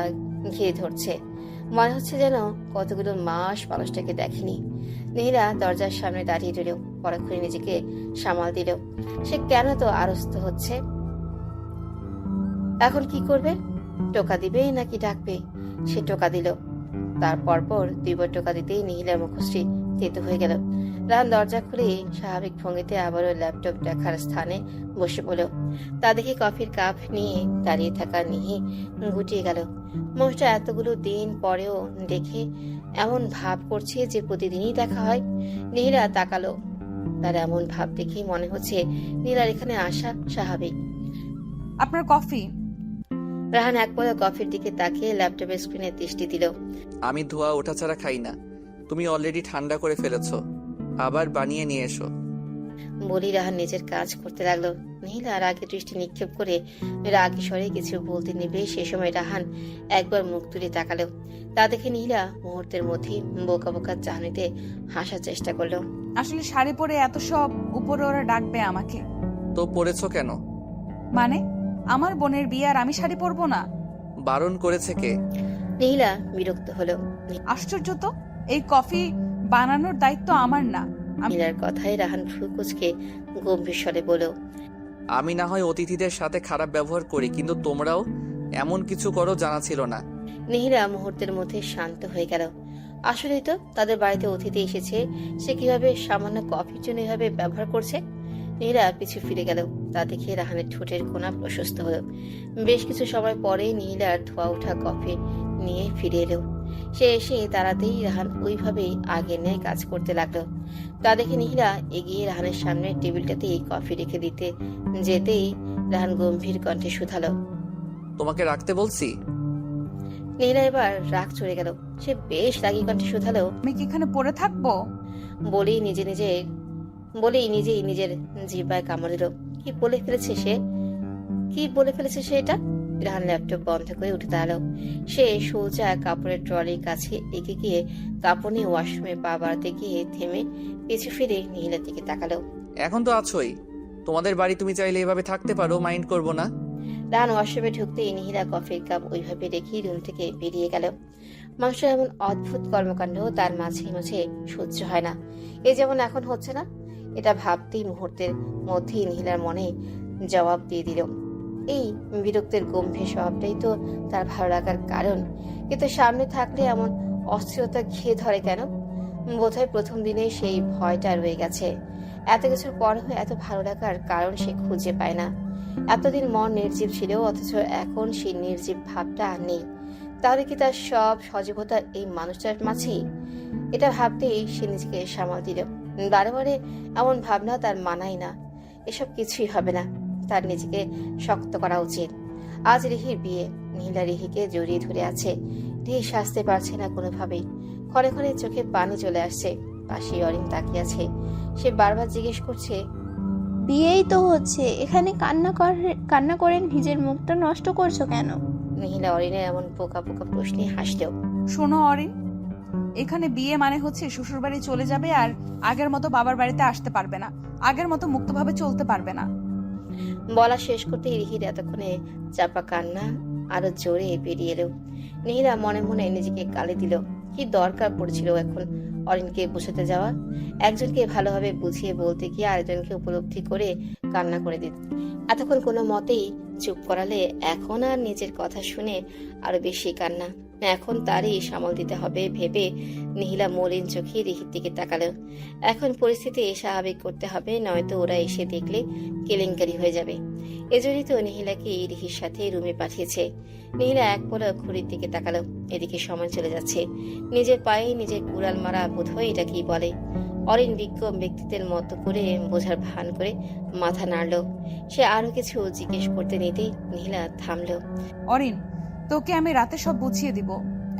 ঘিরে ধরছে। মনে হচ্ছে যেন কতগুলো মাস মানুষটাকে দেখেনি। নীলা দরজার সামনে দাঁড়িয়ে রইল। পরক্ষণে নিজেকে সামাল দিল। সে কেন তো আড়স্ত হচ্ছে। এখন কি করবে? টোকা দিবে নাকি ডাকবে? সে টোকা দিল। তার পরপর 2 বার টোকা দিতেই নীলার মুখশ্রী তেতো হয়ে গেল। রাহান দরজা খুলে স্বাভাবিক ভঙ্গিতে আবারও ল্যাপটপ দেখার স্থানে বসে পড়ল। তা দেখে কফির কাপ নিয়ে দাঁড়িয়ে থাকা নিহি গুটিয়ে গেল। মানুষটা এতগুলো দিন পরেও দেখে এমন ভাব করছে যে প্রতিদিনই দেখা হয়। নীলা তাকালো। তার এমন ভাব দেখেই মনে হচ্ছে নীলার এখানে আসা স্বাভাবিক। আপনার কফি। রাহান এক পলক কফির দিকে তাকিয়ে ল্যাপটপের স্ক্রিনে দৃষ্টি দিল। আমি ধোয়া ওঠা ছাড়া খাই না। তুমি অলরেডি ঠান্ডা করে ফেলেছো, আবার বানিয়ে নিয়ে এসো। বলি রাহান নিজের কাজ করতে লাগলো। নীলা রাগে দৃষ্টি নিক্ষেপ করে রাগী স্বরে কিছু বলতে নেবে। সে সময় রাহান একবার মুখ তুলে তাকালো। তা দেখে নীলা মুহূর্তের মধ্যে বোকা বোকা চাহনিতে হাসার চেষ্টা করলো। আসলে শাড়ি পরে এত সব উপরে ওরা ডাকবে আমাকে। তো পরেছো কেন? মানে আমার বোনের বিয়ে আর আমি শাড়ি পরবো না? বারণ করেছে কে? নীলা বিরক্ত হলো। আশ্চর্য তো, এই কফি বানানোর দায়িত্ব আমার না। নীলার কথায় রাহান ভ্রু কুঁচকে গম্ভীর স্বরে বলল, আমি না হয় অতিথিদের সাথে খারাপ ব্যবহার করি, কিন্তু তোমরাও এমন কিছু করো জানা ছিল না। নীলা মুহূর্তের মধ্যে শান্ত হয়ে গেল। আসলেই তো তাদের বাড়িতে অতিথি এসেছে, সে কিভাবে সামান্য কফির জন্য এভাবে ব্যবহার করছে। নীলা পিছু ফিরে গেল। তা দেখে রাহানের ঠোঁটের কোণা প্রশস্ত হলো। বেশ কিছু সময় পরে নীলার ধোয়া ওঠা কফি নিয়ে ফিরে এলো। সে এসে দাঁড়াতেই রাহান ওইভাবেই আগের ন্যায় কাজ করতে লাগলো। তা দেখে নীলা এগিয়ে রাহানের সামনে টেবিলটাতেই কফি রেখে দিতে যেতেই রাহান গম্ভীর কণ্ঠে শুধালো, তোমাকে রাখতে বলছি? নীলা এবার রাগ চড়ে গেল। সে বেশ রাগী কণ্ঠে শুধালো, আমি কি এখানে পরে থাকবো? বলেই নিজেই নিজের জিহ্বায় কামড় দিল। কি বলে ফেলেছে সে এটা? রাহান ল্যাপটপ বন্ধ করে উঠে দাঁড়ালো। সে সোজা কাপড়ের ট্রলির কাছে এগিয়ে গিয়ে কাপড় নিয়ে ওয়াশরুমে পা বাড়াতে গিয়ে থেমে পিছু ফিরে নীলার দিকে তাকালো। এখন তো আছোই, তোমাদের বাড়ি, তুমি চাইলে এভাবে থাকতে পারো, মাইন্ড করবো না। রাহান ওয়াশরুমে ঢুকতেই নীলা কফির কাপ ওইভাবে রেখেই রুম থেকে বেরিয়ে গেল। মানুষের এমন অদ্ভুত কর্মকাণ্ড তার মাঝে মাঝে সহ্য হয় না। এ যেমন এখন হচ্ছে না, এটা ভাবতেই মুহূর্তের মধ্যেই নীলার মনে জবাব দিয়ে দিল। এই বিরক্তের গম্ভীর স্বভাবটাই তো তার ভালো লাগার কারণ। কিন্তু সামনে থাকলে এমন অস্থিরতা ঘিরে ধরে কেন? বোধহয় প্রথম দিনে সেই ভয়টা রয়ে গেছে। এত কিছুর পর এত ভালো লাগার কারণ সে খুঁজে পায় না। এতদিন মন নির্জীব ছিল, অথচ এখন সেই নির্জীব ভাবটা আর নেই। তাহলে কি তার সব সজীবতা এই মানুষটার মাঝেই? এটা ভাবতেই সে নিজেকে সামাল দিল। বারে এমন ভাবনা তার মানায় না। এসব কিছুই হবে না, তার নিজেকে শক্ত করা উচিত। আজ রিহির বিয়ে। নীলা রিহিকে জড়িয়ে ধরে আছে। রিহি সাজতে পারছে না কোনোভাবেই। ক্ষণে ক্ষণে চোখে পানি চলে আসছে। পাশে অরিন তাকিয়ে আছে। সে বারবার জিজ্ঞেস করছে, বিয়েই তো হচ্ছে, এখানে কান্না করে নিজের মুখটা নষ্ট করছো কেন? নীলা অরিনের এমন পোকা পোকা প্রশ্নে হাসলেও। শোনো অরিন, এখানে বিয়ে মানে হচ্ছে শ্বশুর বাড়ি চলে যাবে আর আগের মতো বাবার বাড়িতে আসতে পারবে না, আগের মতো মুক্তভাবে চলতে পারবে না। বলা শেষ করতেই রিহির এতক্ষণে চাপা কান্না আরো জোরে বেরিয়ে এলো। নীলা মনে মনে নিজেকে গালি দিল। কি দরকার পড়েছিল এখন অরিনকে বোঝাতে যাওয়া? একজনকে ভালোভাবে বুঝিয়ে বলতে গিয়ে আরেকজনকে উপলব্ধি করে কান্না করে দিতে। এতক্ষণ কোনো মতেই চুপ করালে এখন আর নিজের কথা শুনে আরো বেশি কান্না। এখন তারই সামাল দিতে হবে ভেবে নিহিলা মলিন চোখে রিহির দিকে তাকালো। এখন পরিস্থিতি স্বাভাবিক করতে হবে, নয়তো ওরা এসে দেখলে কেলেঙ্কারি হয়ে যাবে। এজন্যই তো নিহিলাকে রিহির সাথে রুমে পাঠিয়েছে। নিহিলা এক পলক ঘড়ির দিকে তাকালো। এদিকে সময় চলে যাচ্ছে। নিজের পায়ে নিজের কুড়াল মারা বোধ হয় এটা কি বলে। অরিন বিজ্ঞম ব্যক্তিত্বের মতো করে বোঝার ভান করে মাথা নাড়ল। সে আরো কিছু জিজ্ঞেস করতে নিতেই নিহিলা থামলো। অরিন, তোকে আমি রাতে সব বুঝিয়ে দিব,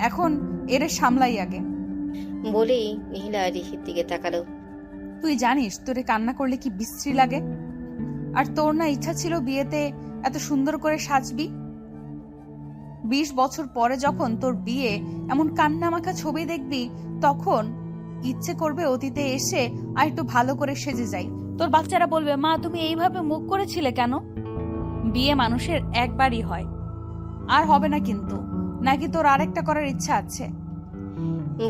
এখন এরে সামলাই আগে। বলেই নিহিলা রিহির দিকে তাকালো। তুই জানিস তোরে কান্না করলে কি বিশ্রী লাগে? আর তোর না ইচ্ছা ছিল বিয়েতে এত সুন্দর করে সাজবি? 20 বছর পরে যখন তোর বিয়ে এমন কান্না মাখা ছবি দেখবি, তখন ইচ্ছে করবে অতীতে এসে আর একটু ভালো করে সেজে যাই। তোর বাচ্চারা বলবে, মা তুমি এইভাবে মুখ করেছিলে কেন? বিয়ে মানুষের একবারই হয়, আর হবে না কিন্তু। নাকি তোর আরেকটা করার ইচ্ছা আছে?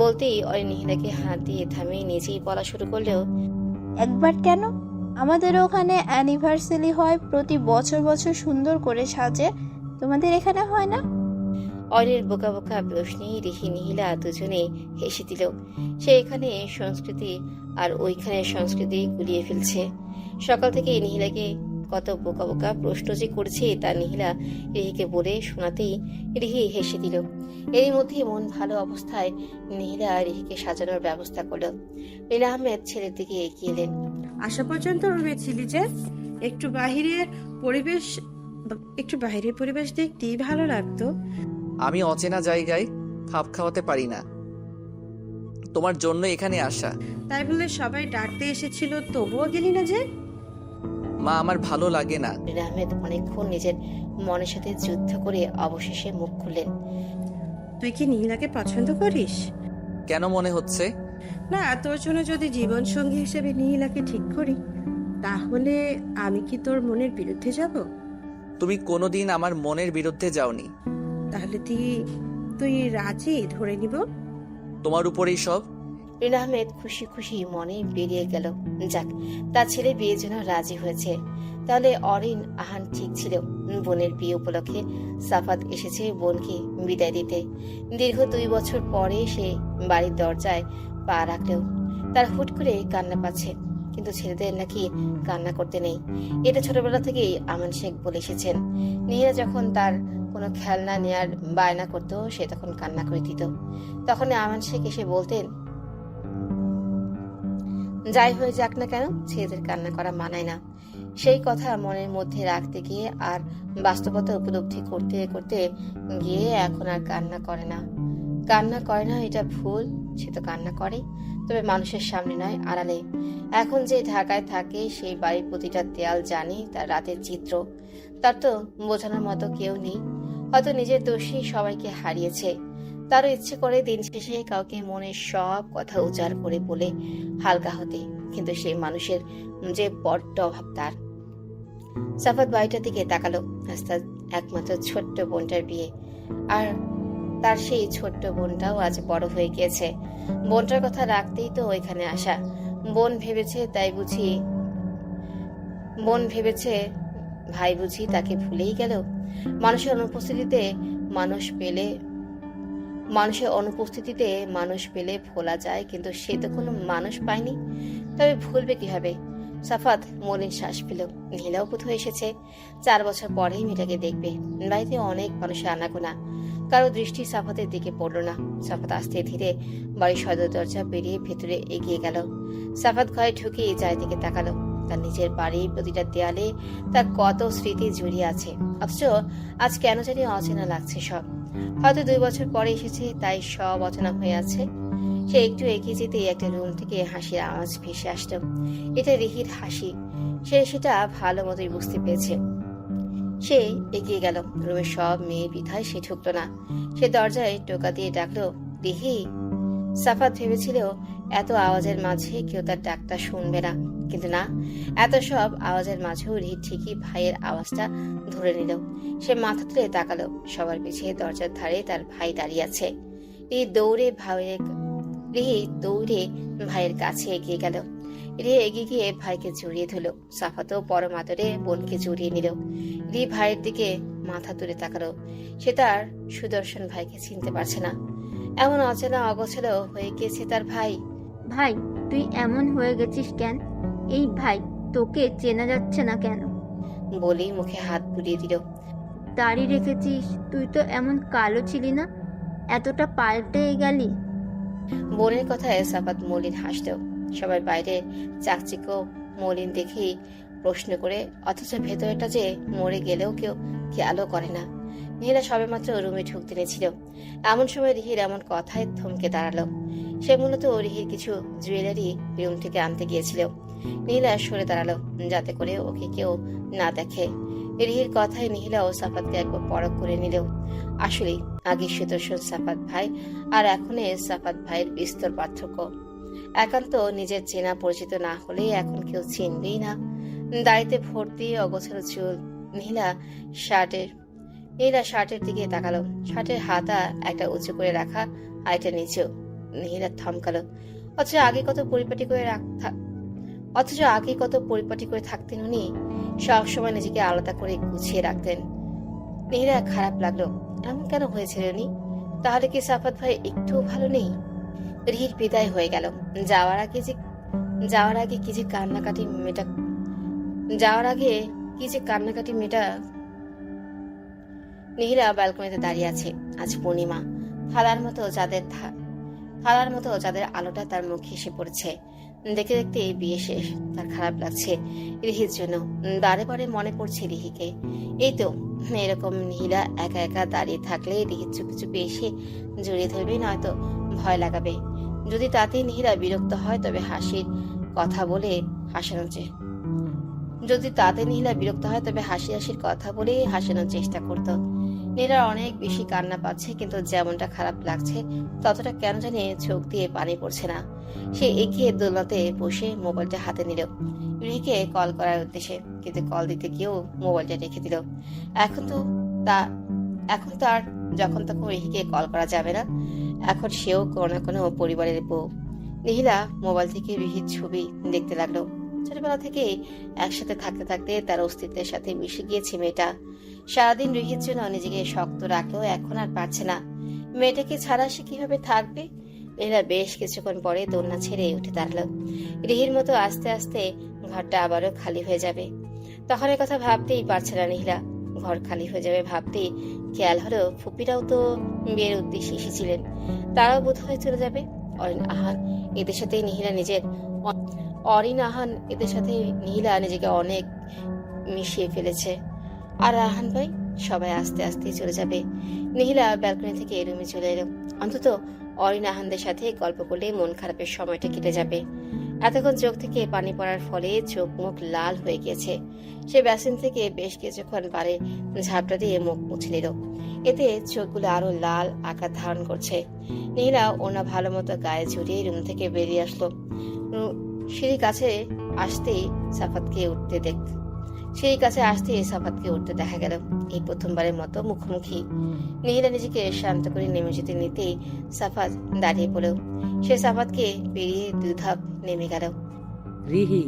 বলতেই অরিন নিহিলাকে হাত দিয়ে থামিয়ে নিজেই বলা শুরু করলেও, একবার কেন? আমাদের ওখানে অ্যানিভার্সারি হয়, প্রতি বছর বছর সুন্দর করে সাজে। তোমাদের এখানে হয় না? অরিনের বোকা বোকা প্রশ্নে রিহি নিহিলা দুজনে হেসে দিল। সে এখানে সংস্কৃতি আর ওইখানে সংস্কৃতি গুলিয়ে ফেলছে। সকাল থেকে নিহিলাকে কত বোকা বোকা প্রশ্ন যে করছে তা নিহিলা রিহিকে বলে শোনাতেই রিহি হেসে দিল। এরই মধ্যে মন ভালো অবস্থায় নিহিলা রিহিকে সাজানোর ব্যবস্থা করলো। লীনা আহমেদ ছেলের দিকে এগিয়ে এলেন। আসা পর্যন্ত রুমে ছিলি যে? একটু বাহিরের পরিবেশ দেখতেই ভালো লাগতো। আমি অচেনা জায়গায় খাপ খাওয়াতে পারি না, তোমার জন্য এখানে আসা। তাই বলে সবাই ডাকতে এসেছিল, তবুও গেলি না যে? মা, আমার ভালো লাগে না। লীনা আহমেদ অনেকক্ষণ নিজের মনের সাথে যুদ্ধ করে অবশেষে মুখ খুললেন। তুই কি নীলাকে পছন্দ করিস? কেন মনে হচ্ছে? না, তোর জন্য যদি জীবন সঙ্গী হিসেবে নীলাকে ঠিক করি, তাহলে আমি কি তোর মনের বিরুদ্ধে যাব? তুমি কোনোদিন আমার মনের বিরুদ্ধে যাওনি। তাহলে তুই রাজি ধরে নিব? তোমার উপরেই সব। লীনা আহমেদ খুশি খুশি মনে বেরিয়ে গেল। যাক, তার ছেলে বিয়ের জন্য রাজি হয়েছে। তাহলে অরিন আহান ঠিক ছিল। বোনের বিয়ে উপলক্ষে সাফাত এসেছে বোনকে বিদায় দিতে। দীর্ঘ 2 বছর পরে সে বাড়ির দরজায় পা রাখলেও তার হুট করে কান্না পাচ্ছে। কিন্তু ছেলেদের নাকি কান্না করতে নেই, এটা ছোটবেলা থেকেই আমান শেখ বলে এসেছেন। নিহিরা যখন তার কোনো খেলনা নেয়ার বায়না করতো, সে তখন কান্না করে দিত। তখন আমান শেখ এসে বলতেন, যাই হয়ে যাক না কেন, ছেলেদের কান্না করা মানায় না। সেই কথা মনের মধ্যে রাখতে গিয়ে আর বাস্তবতা উপলব্ধি করতে করতে গিয়ে এখন আর কান্না করে না। এটা ভুল। সে তো কান্না করে, তবে মানুষের সামনে নয়, আড়ালে। এখন যে ঢাকায় থাকে সেই বাড়ির প্রতিটা দেয়াল জানে তার রাতের চিত্র। তার তো বোঝানোর মতো কেউ নেই। হয়তো নিজের দোষেই সবাইকে হারিয়েছে। তারও ইচ্ছে করে দিন শেষে কাউকে মনের সব কথা উজাড় করে বলে হালকা হতে, কিন্তু সেই মানুষের যে বড্ড অভাব তার। সাফাত বাড়িটার দিকে তাকালো। আজ তার একমাত্র ছোট্ট বোনটার বিয়ে, আর তার সেই ছোট্ট বোনটাও আজ বড় হয়ে গিয়েছে। বোনটার কথা রাখতেই তো ওইখানে আসা। বোন ভেবেছে ভাই বুঝি তাকে ভুলেই গেল। মানুষের অনুপস্থিতিতে মানুষ পেলে ভোলা যায়, কিন্তু সে তো কোনো মানুষ পায়নি, তবে ভুলবে কিভাবে? সাফাত মলিন শ্বাস পেল। নীলাও বোধ হয়ে এসেছে। 4 বছর পরেই মেয়েটাকে দেখবে। বাড়িতে অনেক মানুষের আনাগোনা, কারো দৃষ্টি সাফাতের দিকে পড়ল না। সাফাত আস্তে ধীরে বাড়ির সদর দরজা পেরিয়ে ভেতরে এগিয়ে গেল। সাফাত ঘরে ঢুকে চারিদিকে তাকালো। তার নিজের বাড়ির প্রতিটা দেয়ালে তার কত স্মৃতি জড়িয়ে আছে, অথচ আজ কেন জানি অচেনা লাগছে সব। হয়তো 2 বছর পরে এসেছে, তাই সব অচেনা হয়ে আছে। সে একটু এগিয়ে যেতেই একটা রুম থেকে হাসির আওয়াজ ভেসে আসলো। এটা রিহির হাসি। সে সেটা ভালো মতোই বুঝতে পেরেছে। সে এগিয়ে গেল। রুমের সব মেয়ে বিধায় সে ঢুকলো না। সে দরজায় টোকা দিয়ে ডাকলো, রিহি। সাফাত ভেবেছিল এত আওয়াজের মাঝে কেউ তার ডাকটা শুনবে না, কিন্তু না, এত সব আওয়াজের মাঝেও রিহি ঠিকই ভাইয়ের আওয়াজটা ধরে নিল। সে মাথা তুলে তাকালো। সবার পিছিয়ে দরজার ধারে তার ভাই দাঁড়িয়ে আছে। রিহি দৌড়ে ভাইয়ের কাছে এগিয়ে গেল। রিহি এগিয়ে গিয়ে ভাইকে জড়িয়ে ধরল। সাফাতও পরম আদরে বোনকে জড়িয়ে নিল। রিহি ভাইয়ের দিকে মাথা তুলে তাকালো। সে তার সুদর্শন ভাইকে চিনতে পারছে না। এমন অচেনা অগোছালো হয়ে গিয়েছে তার ভাই। ভাই, তুই এমন হয়ে গেছিস কেন? এই ভাই, তোকে চেনা যাচ্ছে না কেন? বলেই মুখে হাত বুলিয়ে দিল। দাড়ি রেখেছিস, তুই তো এমন কালো ছিলি না, এতটা পাল্টে গেলি। বোনের কথায় সাফাত মলিন হাসল। সবাই বাইরে চাকচিক্য মলিন দেখেই প্রশ্ন করে, অথচ ভেতরেটা যে মরে গেলেও কেউ খেয়ালও করে না। নীলা সবেমাত্র রুমে ঢুকতে নিয়েছিল। এমন সময় রিহির এমন কথায় থমকে দাঁড়ালো। সে মূলত রিহির কিছু জুয়েলারি রুম থেকে আনতে গিয়েছিল। নীলা সরে দাঁড়ালো যাতে করে ওকে কেউ না দেখে। রিহির কথায় নীলা ও সাফাতকে একবার পরখ করে নিল। আসলে আগে সুদর্শন সাফাত ভাই আর এখন সাফাত ভাইয়ের বিস্তর পার্থক্য। একান্ত নিজের চেনা পরিচিত না হলে এখন কেউ চিনবেই না। দাড়িতে ভর্তি অগোছালো চুল। নীলা শার্টের দিকে তাকালো। শার্টের হাতা একটা উঁচু করে রাখা, আরেকটা নিচেও। নীলা থমকালো। অথচ আগে কত পরিপাটি করে থাকতেন উনি। সবসময় নিজেকে আলাদা করে গুছিয়ে রাখতেন। নীলা খারাপ লাগলো। এমন কেন হয়েছিল উনি? তাহলে কি সাফাত ভাই একটু ভালো নেই? রিহির বিদায় হয়ে গেল। যাওয়ার আগে কি যে কান্নাকাটি মেয়েটা। নীলা ব্যালকনিতে দাঁড়িয়ে আছে। আজ পূর্ণিমা। থালার মতো যাদের আলোটা তার মুখে এসে পড়েছে। দেখতে দেখতে বিয়ে শেষ। তার খারাপ লাগছে রিহির জন্য। বারে বারে মনে পড়ছে রিহিকে। এই তো এরকম নীলা একা একা দাঁড়িয়ে থাকলে রিহির চুপি চুপি এসে জড়িয়ে ধরবে, নয়তো ভয় লাগাবে। যদি তাতে নীলা বিরক্ত হয় তবে হাসি হাসির কথা বলে হাসানোর চেষ্টা করত। নীলার অনেক বেশি কান্না পাচ্ছে, কিন্তু যেমনটা খারাপ লাগছে ততটা কেন জানি চোখ দিয়ে পানি পড়ছে না। সে এগিয়ে দোলনাতে বসে মোবাইলটা হাতে নিল রিহিকে কল করার উদ্দেশ্যে, কিন্তু কল দিতে গিয়েও মোবাইলটা রেখে দিল। এখন তো আর যখন তখন রিহিকে কল করা যাবে না। এখন সেও কোনো না কোনো পরিবারের বউ। নীলা মোবাইল থেকে রিহির ছবি দেখতে লাগলো। ছোটবেলা থেকে একসাথে থাকতে থাকতে তার অস্তিত্বের সাথে মিশে গিয়েছে মেয়েটা। সারাদিন রিহির জন্য নিজেকে শক্ত রাখলেও এখন আর পারছে না। মেয়েটাকে ছাড়া সে কিভাবে থাকবে? নীলা বেশ কিছুক্ষণ পরে দোলনা ছেড়ে উঠে দাঁড়ালো। রিহির মতো আস্তে আস্তে ঘরটা আবারও খালি হয়ে যাবে। তখন এর কথা ভাবতেই পারছে না নীলা। ঘর খালি হয়ে যাবে ভাবতেই খেয়াল হলো ফুপিরাও তো বিয়ের উদ্দেশ্যে এসেছিলেন। তারাও বোধ হয়ে চলে যাবে। অরিন আহান এদের সাথে নীলা নিজেকে অনেক মিশিয়ে ফেলেছে। আর আহান ভাই সবাই আস্তে আস্তে চলে যাবে। নীলা ব্যালকনি থেকে রুমে চলে এলো। অন্তত অরিন আহানদের সাথে গল্প করলে মন খারাপের সময়টা কেটে যাবে। এতক্ষণ চোখ থেকে পানি পড়ার ফলে চোখ মুখ লাল হয়ে গিয়েছে। সে বেসিন থেকে বেশ কিছুক্ষণ পারে ঝাপটা দিয়ে মুখ মুছে নিল। এতে চোখগুলো আরো লাল আকার ধারণ করছে। নীলা ওনা ভালো মতো গায়ে জড়িয়ে রুম থেকে বেরিয়ে আসলো। সিঁড়ির কাছে আসতেই সাফাতকে উঠতে দেখা গেল। এই প্রথমবারের মতো মুখোমুখি। নীলা নিজেকে শান্ত করে নেমে যেতে নিতেই সাফাত দাঁড়িয়ে পড়ল। সে সাফাতকে পেরিয়ে 2 ধাপ নেমে গেল। রিহি,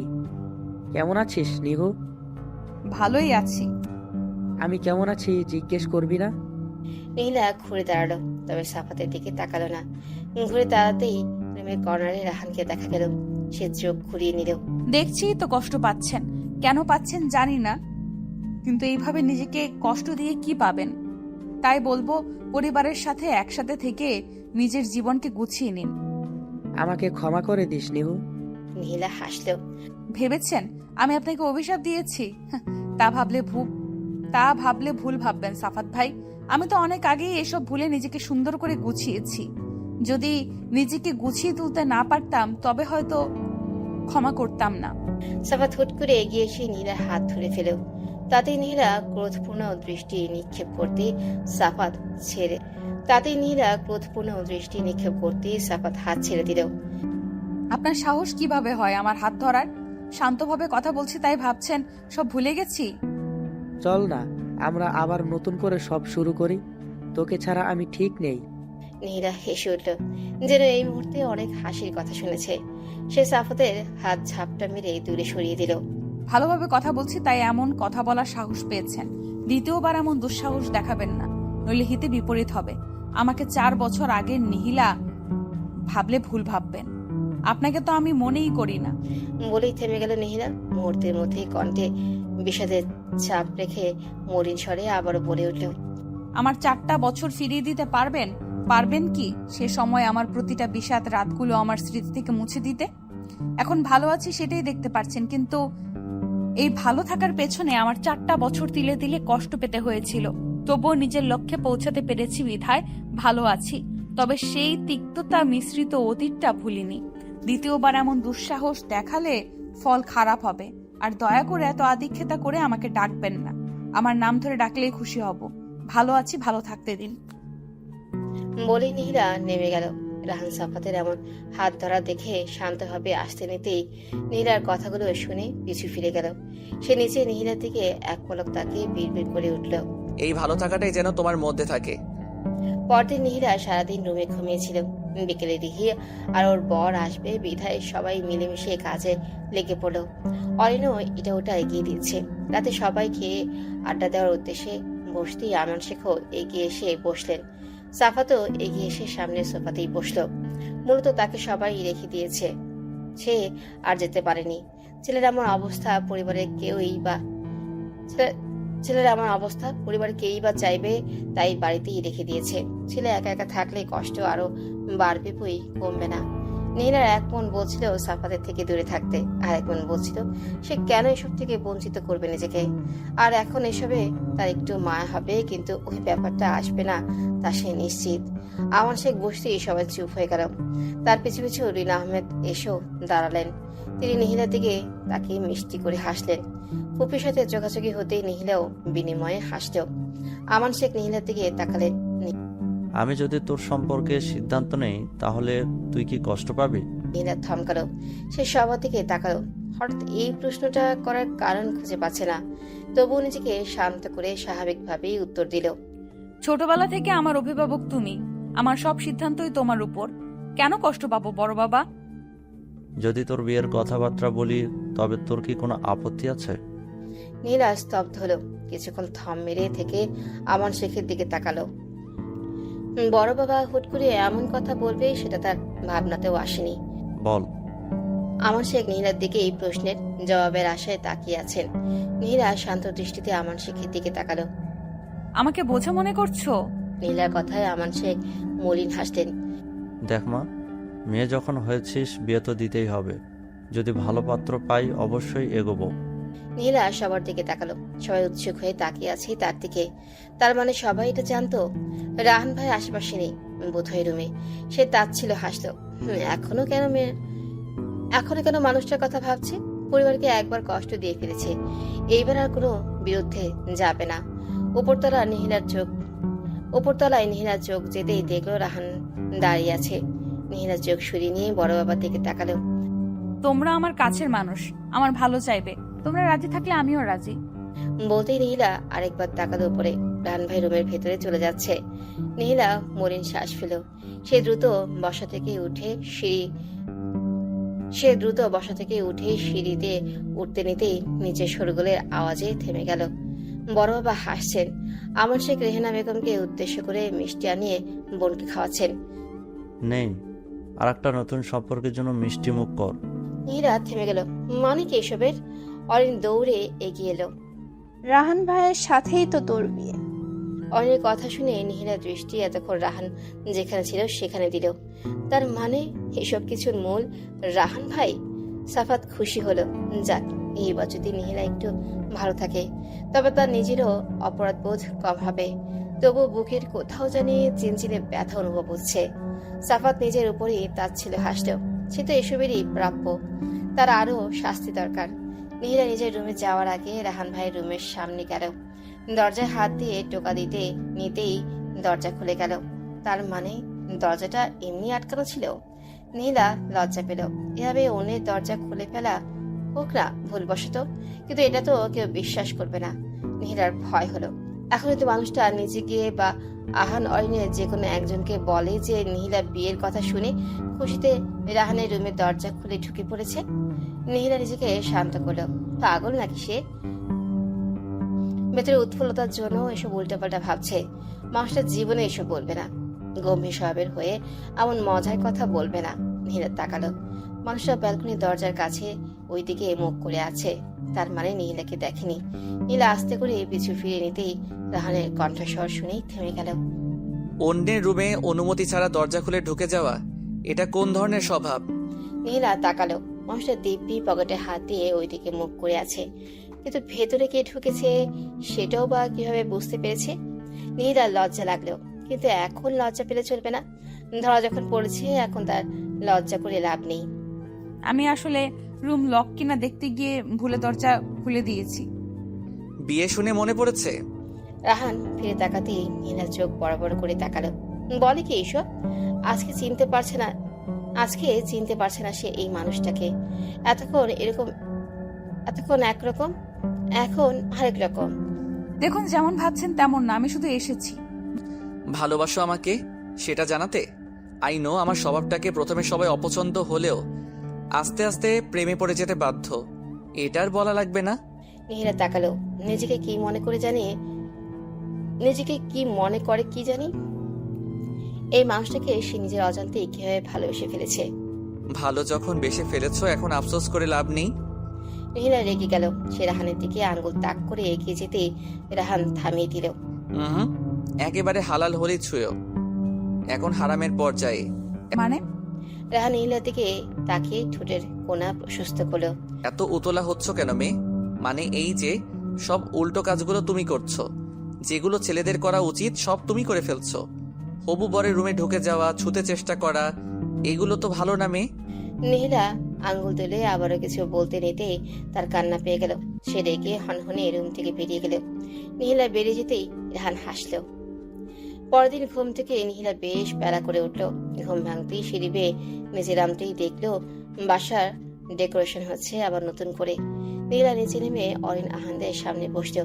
কেমন আছিস নিহু? ভালোই আছি। আমি কেমন আছি জিজ্ঞেস করবি না? নীলা ঘুরে দাঁড়ালো, তবে সাফাতের দিকে তাকালো না। ঘুরে দাঁড়াতেই রুমের কর্নারে রাহানকে দেখা গেল। সে চোখ ঘুরিয়ে নিল। দেখছি তো কষ্ট পাচ্ছেন। কেন পাচ্ছেন জানি না, কিন্তু এইভাবে নিজেকে কষ্ট দিয়ে কি পাবেন? তাই বলবো পরিবারের সাথে একসাথে থেকে নিজের জীবনকে গুছিয়ে নিন। আমাকে ক্ষমা করে দিস নিহু। নীলা হাসলো। ভেবেছেন আমি আপনাকে অভিশাপ দিয়েছি? তা ভাবলে ভুল ভাববেন সাফাত ভাই। আমি তো অনেক আগেই এসব ভুলে নিজেকে সুন্দর করে গুছিয়েছি। যদি নিজেকে গুছিয়ে তুলতে না পারতাম তবে হয়তো ক্ষমা করতাম না। সাফাত হুট করে এগিয়ে এসে নীলার হাত ধরে ফেল। তাতে নীলা ক্রোধপূর্ণ দৃষ্টি নিক্ষেপ করতে সাফাত হাত ছেড়ে দিল। আপনার সাহস কিভাবে হয় আমার হাত ধরার? শান্তভাবে কথা বলছি তাই ভাবছেন সব ভুলে গেছি? চল না আমরা আবার নতুন করে সব শুরু করি। তোকে ছাড়া আমি ঠিক নেই। নীরা হেসে উঠল, যেন এই মুহূর্তে অনেক হাসির কথা শুনেছে। সে সাফাতের হাত ঝাপটা মেরে দূরে সরিয়ে দিল। ভালোভাবে কথা বলছি তাই এমন কথা বলার সাহস পেয়েছেন। দ্বিতীয়বার এমন দুঃসাহস দেখাবেন না, নইলে হিতে বিপরীত হবে। আমাকে 4 বছর আগের নিহিলা ভাবলে ভুল ভাববেন। আপনাকে তো আমি মনেই করি না। বলেই থেমে গেল নিহিলা। মুহূর্তের মধ্যেই কণ্ঠে বিষাদের চাপ রেখে মলিন স্বরে আবারও বলে উঠল, আমার 4টা বছর ফিরিয়ে দিতে পারবেন? পারবেন কি সে সময় আমার প্রতিটা বিষাদ রাতগুলো আমার স্মৃতি থেকে মুছে দিতে? এখন ভালো আছি সেটাই দেখতে পাচ্ছেন, কিন্তু এই ভালো থাকার পেছনে আমার 4টা বছর তিলে তিলে কষ্ট পেতে হয়েছিল। তবুও নিজের লক্ষ্যে পৌঁছাতে পেরেছি বিধায় ভালো আছি। তবে সেই তিক্ততা মিশ্রিত অতীতটা ভুলিনি। দ্বিতীয়বার এমন দুঃসাহস দেখালে ফল খারাপ হবে। আর দয়া করে এত আদিক্ষেতা করে আমাকে ডাকবেন না। আমার নাম ধরে ডাকলেই খুশি হব। ভালো আছি, ভালো থাকতে দিন। বলেই নিহিলা নেমে গেল। রাহান সাফাতের এমন হাত ধরা দেখে শান্তভাবে আসতে নিতেই নীলার কথাগুলো শুনে পিছু ফিরে গেল। সে নিচে নিহিলার দিকে এক পলক তাকিয়ে বিড়বিড় করে উঠল, এই ভালো থাকাটাই যেন তোমার মধ্যে থাকে। পরদিন নিহিলা সারাদিন রুমে ঘুমিয়েছিল। বিকেলে রিহি আর ওর বর আসবে বিধায় সবাই মিলেমিশে কাজে লেগে পড়ল। অরিনও এটা ওটা এগিয়ে দিচ্ছে। রাতে সবাই খেয়ে আড্ডা দেওয়ার উদ্দেশ্যে বসতেই আমান শেখও এগিয়ে এসে বসলেন। সাফাতও এগিয়ে এসে সামনের সোফাতেই বসলো। মূলত তাকে সবাই রেখে দিয়েছে, সে আর যেতে পারেনি। ছেলের আমার অবস্থা পরিবারের কেউই বা চাইবে, তাই বাড়িতেই রেখে দিয়েছে। ছেলে একা একা থাকলে কষ্ট আরো বাড়বে, বই কমবে না। নীলার এক মন বলছিল সাফাতের থেকে দূরে থাকতে, আর এক মন বলছিল সে কেন এসব থেকে বঞ্চিত করবে নিজেকে। আর এখন এসবে তার একটু মায়া হবে, কিন্তু ওই ব্যাপারটা আসবে না তা সে নিশ্চিত। আমার শেখ বসতেই সবাই চুপ হয়ে গেল। তার পিছু পিছু রিনা আহমেদ এসেও দাঁড়ালেন। তিনি নিহিলার দিকে তাকে মিষ্টি করে হাসলেন। ফুপির সাথে চোখাচোখি হতেই নিহিলাও বিনিময়ে হাসলেও। আমান শেখ নিহিলার দিকে তাকালেন। আমি যদি তোর সম্পর্কে সিদ্ধান্ত নেই তাহলে তুই কি কষ্ট পাবি? নীলা থমকালো। সে সবার দিকে তাকালো। হঠাৎ এই প্রশ্নটা করার কারণ খুঁজে পাচ্ছে না, তবুও নিজেকে শান্ত করে স্বাভাবিকভাবেই উত্তর দিল, ছোটবেলা থেকে আমার অভিভাবক তুমি। আমার সব সিদ্ধান্তই তোমার উপর। কেন কষ্ট পাবো বড় বাবা? যদি তোর বিয়ের কথাবার্তা বলি তবে তোর কি কোনো আপত্তি আছে? নীলা স্তব্ধ হলো। কিছুক্ষণ থম মেরে থেকে আমান শেখের দিকে তাকালো। বড় বাবা হুট করে এমন কথা বলবে সেটা তার ভাবনাতেও আসেনি। বল। আমান শেখ নীলার দিকে এই প্রশ্নের জবাবের আশায় তাকিয়ে আছেন। নীলা শান্ত দৃষ্টিতে আমান শেখের দিকে তাকালো। আমাকে বোঝা মনে করছো? নীলার কথায় আমান শেখ মলিন হাসলেন। দেখ মা, মেয়ে যখন হয়েছিস বিয়ে তো দিতেই হবে। যদি ভালো পাত্র পাই অবশ্যই এগোবো। নীলা সবার দিকে তাকালো। সবাই উৎসুক হয়ে তাকিয়ে আছে তার দিকে। তার মানে সবাই এটা জানতো। রাহান ভাই আশেপাশে নেই, বোধহয় রুমে। সে তাচ্ছিল হাসলো। এখনো কেন মানুষটার কথা ভাবছে? পরিবারকে একবার কষ্ট দিয়ে ফেলেছে, এইবার আর কোনো বিরুদ্ধে যাবে না। উপরতলায় নিহিলার চোখ যেতেই দেখলো রাহান দাঁড়িয়ে আছে। নিহিলার চোখ সরিয়ে নিয়ে বড় বাবার দিকে তাকালো। তোমরা আমার কাছের মানুষ, আমার ভালো চাইবে। তোমরা রাজি থাকলে আমিও রাজি। বলতেই নিহিলা আরেকবার তাকালো উপরে। রাহান ভাই রুমের ভেতরে চলে যাচ্ছে। নিহিলা মলিন শ্বাস ফেল। সে দ্রুত বসা থেকে সিঁড়িতে উঠতে নিতেই নিচের শোরগোলের আওয়াজে থেমে গেল। বড় বাবা হাসছেন। আমান শেখ রেহেনা বেগমকে উদ্দেশ্য করে মিষ্টি আনিয়ে বোনকে খাওয়াচ্ছেন। নেই, আর একটা নতুন সম্পর্কের জন্য মিষ্টি মুখ কর। নীরা থেমে গেল। মানে কি এসবের? অরিন দৌড়ে এগিয়ে এলো। রাহান ভাইয়ের সাথেই তো তোর বিয়ে। অরিনের কথা শুনে নিহিলার দৃষ্টি এতক্ষণ রাহান যেখানে ছিল সেখানে দিল। তার মানে এসব কিছুর মূল রাহান ভাই? সাফাত খুশি হলো। যাক, এইবার যদি নিহিলা একটু ভালো থাকে তবে তার নিজেরও অপরাধ বোধ কম হবে। তবু বুকের কোথাও জানি চিনচিনে ব্যথা অনুভব হচ্ছে। সাফাত নিজের উপরই তাচ্ছিল হাসল। সে তো এসবেরই প্রাপ্য, তার আরো শাস্তি দরকার। নিহিলা নিজের রুমে যাওয়ার আগে রাহান ভাইয়ের রুমের সামনে গেল। দরজায় হাত দিয়ে টোকা দিতে নিতেই দরজা খুলে গেল। তার মানে দরজাটা এমনি আটকানো ছিল? নীলা লজ্জা পেল। এভাবে অন্যের দরজা খুলে ফেলা হোক না ভুলবশত, কিন্তু এটা তো কেউ বিশ্বাস করবে না। নীলার ভয় হলো। এখন যদি মানুষটা নিজে গিয়ে বা আহান অরিনের যে কোনো একজনকে বলে যে নিহিলা বিয়ের কথা শুনে খুশিতে রাহানের রুমের দরজা খুলে ঢুকে পড়েছে। নিহিলা নিজেকে শান্ত করলো। পাগল নাকি সে? ভেতরে উৎফুল্লতার জন্য এসব উল্টাপাল্টা ভাবছে। মানুষটা জীবনে এসব বলবে না, গম্ভীর স্বভাবের হয়ে এমন মজার কথা বলবে না। নিহিলা তাকালো। মানুষটা ব্যালকনির দরজার কাছে ওইদিকে মুখ করে আছে, তার মানে নিহিলাকে দেখেনি। নীলা আস্তে করে পিছু ফিরে নিতেই রাহানের কণ্ঠস্বর শুনেই থেমে গেল। অন্যের রুমে অনুমতি ছাড়া দরজা খুলে ঢুকে যাওয়া, এটা কোন ধরনের স্বভাব? নীলা তাকালো। মানুষটা দিব্যি পকেটে হাত দিয়ে ওইদিকে মুখ করে আছে, কিন্তু ভেতরে কে ঢুকেছে সেটাও বা কিভাবে বুঝতে পেরেছে? নীলা লজ্জা লাগলো, কিন্তু এখন লজ্জা পেলে চলবে না। ধরা যখন পড়েছে এখন তার লজ্জা করে লাভ নেই। আমি আসলে রুম লক কিনা দেখতে গিয়ে ভুলে দরজা খুলে দিয়েছি। বিয়ে শুনে মনে পড়েছে? রাহান ফিরে তাকাতেই নীলার চোখ বড় বড় করে তাকালো। বলে কি এইসব? আজকে চিনতে পারছে না সে এই মানুষটাকে। এতক্ষণ একরকম, এখন আরেক রকম। দেখুন, যেমন ভাবছেন তেমন না, আমি শুধু এসেছি। ভালোবাসো আমাকে সেটা জানাতে? আই নো আমার স্বভাবটাকে প্রথমে সবাই অপছন্দ হলেও আস্তে আস্তে প্রেমে পড়ে যেতে বাধ্য, এটার বলা লাগবে না? নিহিরা তাকালো। নিজেকে কি মনে করে কি জানি। এই মানুষটাকে সে নিজের অজান্তেই কিভাবে ভালোবেসে ফেলেছে। ভালো যখন বেসে ফেলেছো এখন আফসোস করে লাভ নেই। নিহিরা রেগে গেল। সে রাহানের দিকে আঙ্গুল তাক করে এগিয়ে যেতে রাহান থামিয়ে দিল। একেবারে হালাল হলেই ছুঁয়ো, এখন হারামের পর্যায়ে। মানে? রাহান নিহিলার দিকে তাকিয়ে ঠোঁটের কোণা প্রশস্ত করলো। এত উতলা হচ্ছ কেন মেয়ে? মানে এই যে সব উল্টো কাজগুলো তুমি করছো, যেগুলো ছেলেদের করা উচিত সব তুমি করে ফেলছো। হবু বরের রুমে ঢুকে যাওয়া, ছুতে চেষ্টা করা, এগুলো তো ভালো না মেয়ে। নিহিলা আঙ্গুল তুলে আবারও কিছু বলতে নিতেই তার কান্না পেয়ে গেল। সে রেগে হনহনে রুম থেকে বেরিয়ে গেল। নিহিলা বেরিয়ে যেতেই রাহান হাসলো। পরের দিন ঘুম থেকে নিহিলা বেশ প্যারা করে উঠল। ঘুম ভাঙতেই সিঁড়ি বেয়ে নিচে নামতেই দেখলো বাসার ডেকোরেশন হচ্ছে আবার নতুন করে। নিহিলা নিচে নেমে অরিন আহানদের সামনে বসলো।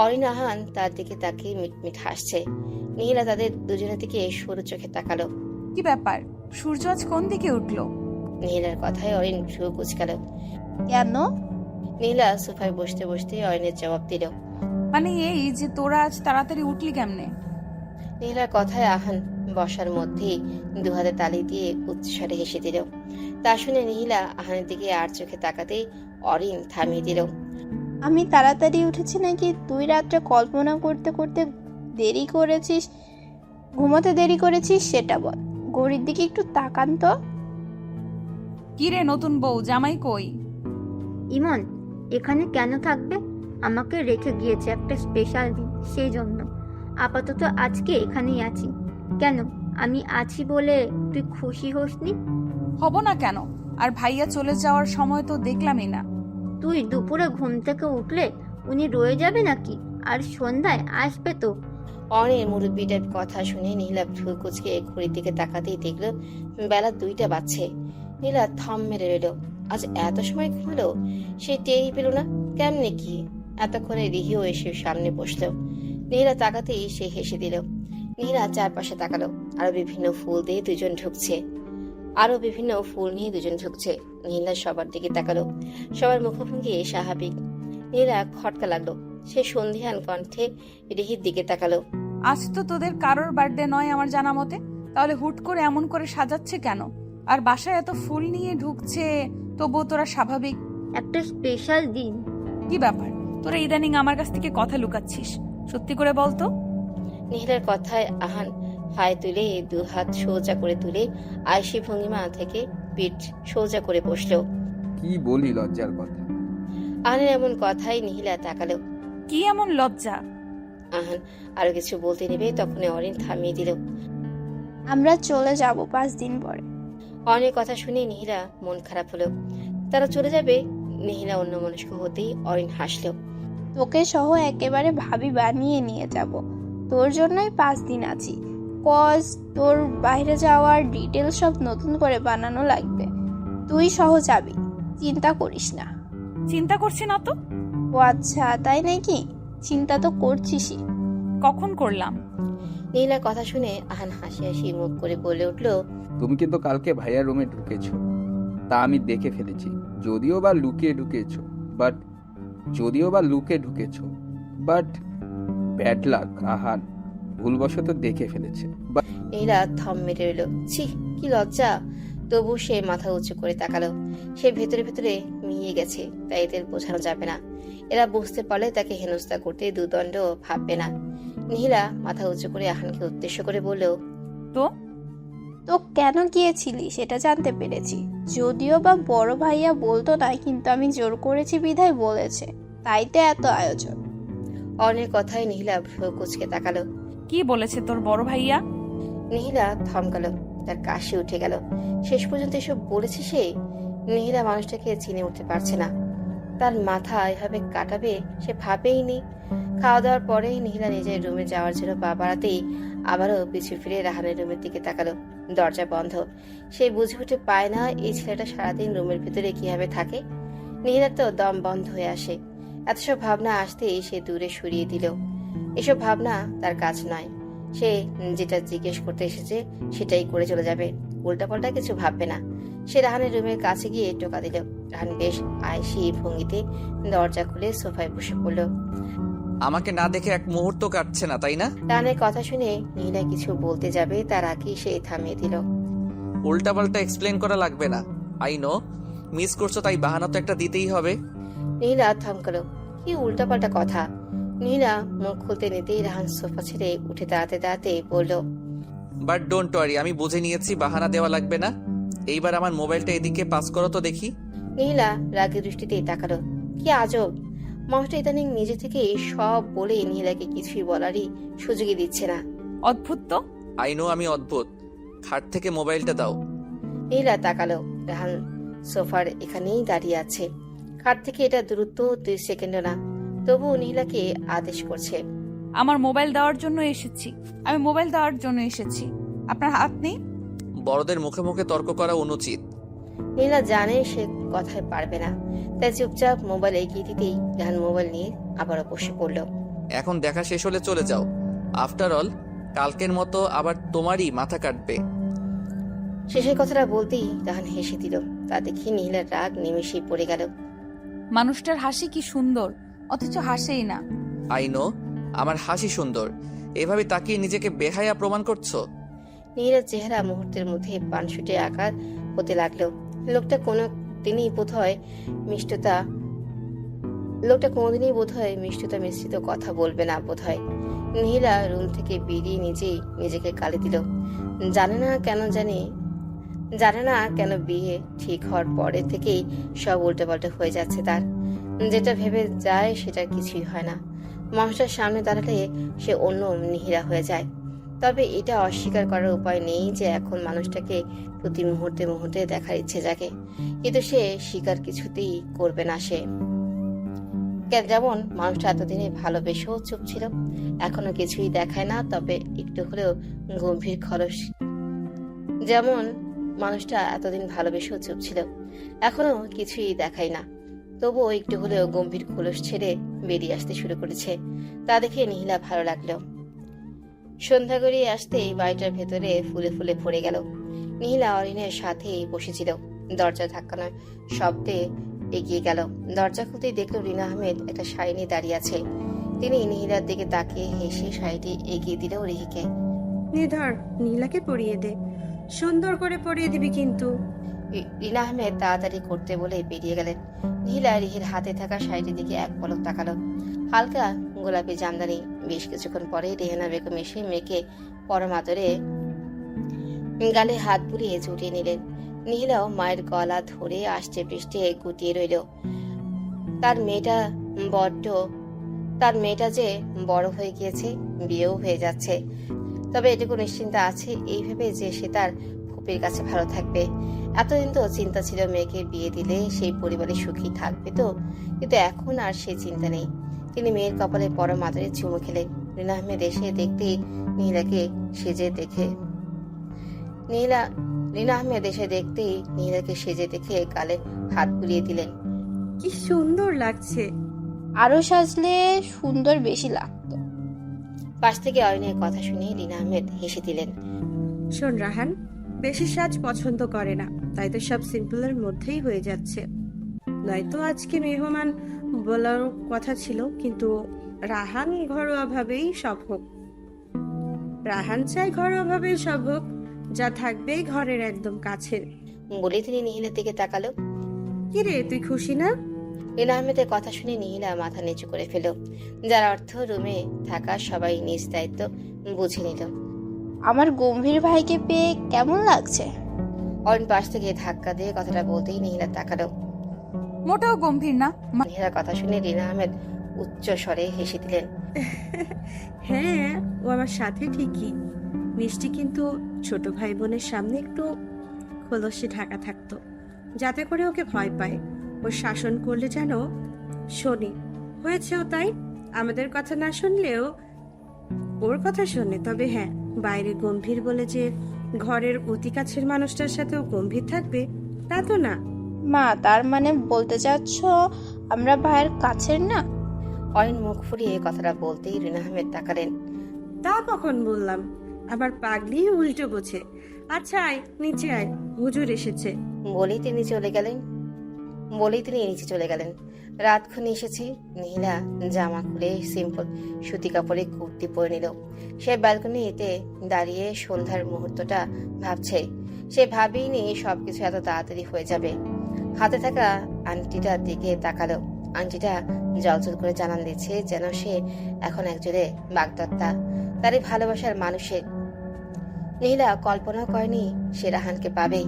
অরিন আহান তার দিকে তাকিয়ে মিটমিট হাসছে। নিহিলা তাদের দুজনের দিকে সরু চোখে তাকালো। কি ব্যাপার, সূর্য আজ কোন দিকে উঠলো? নিহিলার কথায় অরিন ভ্রু কুঁচকাল। কেন? নীলা সোফায় বসতে বসতে অরিনের জবাব দিল। মানে এই যে তোরা আজ তাড়াতাড়ি উঠলি কেমনে? নীলার কথায় আহান বসার মধ্যেই দুহাতে তালি দিয়ে উচ্চস্বরে হেসে দিল। তা শুনে নিহিলা আহানের দিকে আর চোখে তাকাতেই অরিন থামিয়ে দিল। আমি তাড়াতাড়ি উঠেছি নাকি তুই রাত্রে কল্পনা করতে করতে ঘুমোতে দেরি করেছিস সেটা বল। ঘড়ির দিকে একটু তাকান তো। কি রে নতুন বউ, জামাই কই? ইমন এখানে কেন থাকবে? আমাকে রেখে গিয়েছে একটা স্পেশাল দিন, সেই জন্য আপাতত আজকে এখানেই আছি। কেন আমি আছি বলে তুই খুশি হোসনি? হব না কেন? আর ভাইয়া চলে যাওয়ার সময় তো দেখলামই না। তুই দুপুরে ঘুম থেকে উঠলে উনি রয়ে যাবে নাকি? আর সন্ধ্যায় আসবে তো। অরিনের মুরব্বিটার কথা শুনে নীলা ভ্রু কুচকে ঘড়ির দিকে তাকাতেই দেখলো বেলা 2টা বাজছে। নীলা থম মেরে রইল। আজ এত সময় ঘুমালো, সে টেরই পেল না। কেমনে কি? এতক্ষণে রিহিও এসে সামনে বসলো। নীলা তাকাতেই সে হেসে দিল। নীলা চারপাশে তাকালো। আরো বিভিন্ন ফুল নিয়ে দুজন ঢুকছে। নীলা সবার দিকে তাকালো। সবার মুখভঙ্গি স্বাভাবিক। নীলা খটকা লাগলো। সে সন্ধিহান কণ্ঠে রিহির দিকে তাকালো। আজ তো তোদের কারোর বার্থডে নয় আমার জানা মতে, তাহলে হুট করে এমন করে সাজাচ্ছে কেন? আর বাসায় এত ফুল নিয়ে ঢুকছে, তবুও তোরা স্বাভাবিক? একটা স্পেশাল দিন। কি ব্যাপার, তোরা ইদানিং আমার কাছ থেকে কথা লুকাচ্ছিস? সত্যি করে বলতো। নিহিলার কথায় আহান হাই তুলে দু হাত সোজা করে তুলে আয়সী ভঙ্গিমা থেকে পিঠ সোজা করে বসলো। কি বলি লজ্জার কথা। আহানের এমন কথাই নিহিলা তাকালো। কি এমন লজ্জা? আহান আরো কিছু বলতে নেবে তখনই অরিন থামিয়ে দিল। আমরা চলে যাব 5 দিন পরে। অরিনের কথা শুনে নিহিলা মন খারাপ হলো। তারা চলে যাবে। নিহিলা অন্যমনস্ক হতেই অরিন হাসলো। তোকে সহ একেবারে ভাবি বানিয়ে নিয়ে যাব। তোর জন্যই 5 দিন আছি। কজ তোর বাইরে যাওয়ার ডিটেল সব নতুন করে বানানো লাগবে। তুই সহ যাবি, চিন্তা করিস না। চিন্তা করছি না তো। ও আচ্ছা, তাই নাকি? চিন্তা তো করছিসই। কখন করলাম? নীলার কথা শুনে আহান হাসি হাসি মুখ করে বলে উঠল, তুমি কিন্তু কালকে ভাইয়ার রুমে ঢুকেছো, তা আমি দেখে ফেলেছি। যদিও বা লুকিয়ে ঢুকেছো, বাট ব্যাড লাক। আহান ভুলবশত দেখে ফেলেছে। নীলা থম মেরে রইল। ছি, কি লজ্জা। তবু সে মাথা উঁচু করে তাকালো। সে ভেতরে ভেতরে মিয়ে গেছে, তাই এদের বোঝানো যাবে না। এরা বুঝতে পারলে তাকে হেনস্থা করতে দুদণ্ড ভাববে না। নীলা মাথা উঁচু করে আহানকে উদ্দেশ্য করে বলল, তো কেন গিয়েছিলি সেটা জানতে পেরেছি। যদিও বা বড় ভাইয়া বলতো না, কিন্তু আমি জোর করেছি বিধায় বলেছে, তাই তো এত আয়োজন। অনেক কথায় নীলা ভ্রু কুচকে তাকালো। কি বলেছে তোর বড় ভাইয়া? নীলা থমকালো, তার কাশি উঠে গেল। শেষ পর্যন্ত এসব বলেছে সে? নীলা মানুষটাকে চিনে উঠতে পারছে না। তার মাথা এভাবে কাটাবে সে ভাবেইনি। খাওয়া দাওয়ার পরে নীলা নিজের রুমে যাওয়ার জন্য পা বাড়াতেই আবারও পিছু ফিরে রাহানের রুমের দিকে তাকালো। দরজা বন্ধ। সে বুঝে উঠে পায় না এই ছেলেটা সারাদিন রুমের ভিতরে কিভাবে থাকে। নীলার তো দম বন্ধ হয়ে আসে। এত সব ভাবনা আসতেই সে দূরে সরিয়ে দিল। এসব ভাবনা তার কাজ নয়। সে যেটা জিজ্ঞেস করতে এসেছে সেটাই করে চলে যাবে, উল্টাপাল্টা কিছু ভাববে না। সে রাহানের রুমের কাছে গিয়ে টোকা দিল। রাহান বেশ আয়েসি ভঙ্গিতে দরজা খুলে সোফায় বসে পড়ল। আমাকে না দেখে এক মুহূর্ত কাটছে না, তাই না? রাহানের কথা শুনে নীলা কিছু বলতে যাবে, তার আগেই সে থামিয়ে দিল। উল্টাপাল্টা এক্সপ্লেন করা লাগবে না। আই নো মিস করছো, তাই বাহানা তো একটা দিতেই হবে। নীলা থমকালো। কি উল্টাপাল্টা কথা! নীলা মুখ খুলতে নিতেই রাহান সোফা ছেড়ে উঠে দাঁড়াতে দাঁড়াতে বলল, বাট ডোন্ট ওয়ারি, আমি বুঝে নিয়েছি, বাহানা দেওয়া লাগবে না। এইবার আমার মোবাইলটা এদিকে পাস করো তো দেখি। নীলা রাগের দৃষ্টিতেই তাকালো। কি আজব, মানুষটা ইদানিং নিজে থেকে সব বলে নীলাকে কিছুই বলারই সুযোগই দিচ্ছে না। অদ্ভুত তো। আই নো আমি অদ্ভুত। খাট থেকে মোবাইলটা দাও। নীলা তাকালো। রাহান সোফার এখানেই দাঁড়িয়ে আছে। খাট থেকে এটা দূরত্ব 2 সেকেন্ডও না, তবু নীলাকে আদেশ করছে। আমি মোবাইল দেওয়ার জন্য এসেছি। আপনার হাত নেই? বড়দের মুখে মুখে তর্ক করা অনুচিত। নীলা জানে সে কথায় পারবে না, তাই চুপচাপ মোবাইল এগিয়ে দিতেই রাহান মোবাইল নিয়ে আবারও বসে পড়ল। এখন দেখা শেষ হলে চলে যাও। আফটার অল কালকের মতো আবার তোমারই মাথা কাটবে। শেষের কথাটা বলতেই রাহান হেসে দিল। তা দেখে নীলার রাগ নিমেষেই পড়ে গেল। মানুষটার হাসি কি সুন্দর, অথচ হাসেই না। আই নো আমার হাসি সুন্দর। এভাবে তাকিয়ে নিজেকে বেহায়া প্রমাণ করছো। নীলার চেহারা মুহূর্তের মধ্যে পানসুটে আকার হতে লাগলো। লোকটা কোনোদিনই বোধহয় মিষ্টতা মিশ্রিত কথা বলবে না বোধহয়। নীলা রুম থেকে বেরিয়ে নিজেই নিজেকে গালি দিল। জানে না কেন বিয়ে ঠিক হওয়ার পরে থেকেই সব উল্টোপাল্টা হয়ে যাচ্ছে তার। যেটা ভেবে যায় সেটা কিছুই হয় না। মানুষটার সামনে দাঁড়ালে সে অন্য নিহিরা হয়ে যায়। তবে এটা অস্বীকার করার উপায় নেই যে এখন মানুষটাকে প্রতি মুহূর্তে দেখার ইচ্ছে জাগে, কিন্তু সে স্বীকার কিছুতেই করবে না। সে যেমন মানুষটা এতদিনে ভালোবেসেও চুপ ছিল, এখনো কিছুই দেখায় না, তবে একটু হলেও গম্ভীর খরচ। যেমন মানুষটা এতদিন ভালোবেসেও চুপ ছিল, এখনো কিছুই দেখায় না, তবুও একটু হলেও গম্ভীর খোলস ছেড়ে বেরিয়ে আসতে শুরু করেছে। তা দেখে নীলা ভালো লাগলো। সন্ধ্যা গড়িয়ে আসতেই বাড়িটার ভেতরে ফুলে ফুলে ভরে গেল। নীলা অরিনের সাথেই বসেছিল। দরজা ধাক্কানোর শব্দে এগিয়ে গেল। দরজা খুলতেই দেখলো রিনা আহমেদ একটা শাড়ি নিয়ে দাঁড়িয়ে আছে। তিনি নীলার দিকে তাকিয়ে হেসে শাড়িটি এগিয়ে দিল রিহিকে। নিধর, নীলাকে পরিয়ে দে, সুন্দর করে পরিয়ে দিবি কিন্তু। রিনা আহমেদ তাড়াতাড়ি করতে বলে বেরিয়ে গেলেন। নীলা রিহির হাতে থাকা শাড়িটির দিকে এক পলক তাকালো। হালকা গোলাপি জামদানি। বেশ কিছুক্ষণ পরে রেহানা বেগম এসে মেয়েকে পরম আদরে গালে হাত বুলিয়ে জুটিয়ে নিলেন। নীলাও মায়ের গলা ধরে আষ্টে পৃষ্ঠে গুটিয়ে রইল। তার মেয়েটা যে বড় হয়ে গিয়েছে, বিয়েও হয়ে যাচ্ছে। তবে এটুকু নিশ্চিন্তা আছে এই ভেবে যে সে তার ফুপির কাছে ভালো থাকবে। এতদিন তো চিন্তা ছিল মেয়েকে বিয়ে দিলে সেই পরিবারে সুখী থাকবে তো, কিন্তু এখন আর সে চিন্তা নেই। তিনি মেয়ের কপালে পরম আদরে চুমু খেলেন। রিনা আহমেদ এসে দেখতেই নীলাকে সেজে দেখে গালে হাত বুলিয়ে দিলেন। কি সুন্দর লাগছে। আরো সাজলে সুন্দর বেশি লাগতো। পাশ থেকে অয়নের কথা শুনে রিনা আহমেদ হেসে দিলেন। শোন রাহান, বেশি সাজ পছন্দ করে না, তাই তো সব সিম্পলের মধ্যেই হয়ে যাচ্ছে। নয়তো আজকে মেহমান বলার কথা ছিল, কিন্তু রাহান ঘরোয়াভাবেই সব হোক। রাহান চাই ঘরোয়াভাবেই সব হোক, যা থাকবেই ঘরের একদম কাছের। বলে তিনি নিহিলার দিকে তাকালো। কিরে, তুই খুশি না? রিনা আহমেদের কথা শুনে নিহিলা মাথা নিচু করে ফেল, যার অর্থ রুমে থাকা সবাই নিজ দায়িত্ব বুঝে নিল। আমার গম্ভীর ভাইকে পেয়ে কেমন লাগছে? অয়ন পাশ থেকে ধাক্কা দিয়ে কথাটা বলতেই নিহিলা তাকালো। মোটেও গম্ভীর না। নিহিলার কথা শুনে রিনা আহমেদ উচ্চ স্বরে হেসে দিলেন। হ্যাঁ, ও আমার সাথে ঠিকই মিষ্টি, কিন্তু ছোট ভাই বোনের সামনে একটু খোলসে ঢাকা থাকতো, যাতে করে ওকে ভয় পায়। ও শাসন করলে যেন শোনে। হয়েছেও তাই, আমাদের কথা না শুনলেও ওর কথা শোনে। তবে হ্যাঁ, বাইরে গম্ভীর বলে যে ঘরের অতি কাছের মানুষটার সাথেও গম্ভীর থাকবে তা তো না। মা, তার মানে বলতে চাচ্ছ আমরা ভাইয়ের কাছের না? অয়ন মুখ ফুরিয়ে কথাটা বলতেই রিনা আহমেদ তাকালেন। তা কখন বললাম? আবার পাগলি উল্টো বোঝে। আচ্ছা আয়, নিচে আয়, হুজুর এসেছে। বলেই তিনি নিচে চলে গেলেন। রাতক্ষণে এসেছে। নিহিলা জামা খুলে সিম্পল সুতি কাপড়ে কুর্তি পরে নিল। সে ব্যালকনিতে দাঁড়িয়ে সন্ধ্যার মুহূর্তটা ভাবছে। সে ভাবেইনি সবকিছু এত তাড়াতাড়ি হয়ে যাবে। হাতে থাকা আংটিটার দিকে তাকালো। আংটিটা জলজল করে জানান দিচ্ছে যেন সে এখন একজোড়ে বাগদত্তা, তারই ভালোবাসার মানুষের। নিহিলা কল্পনাও করেনি সে রাহানকে পাবে।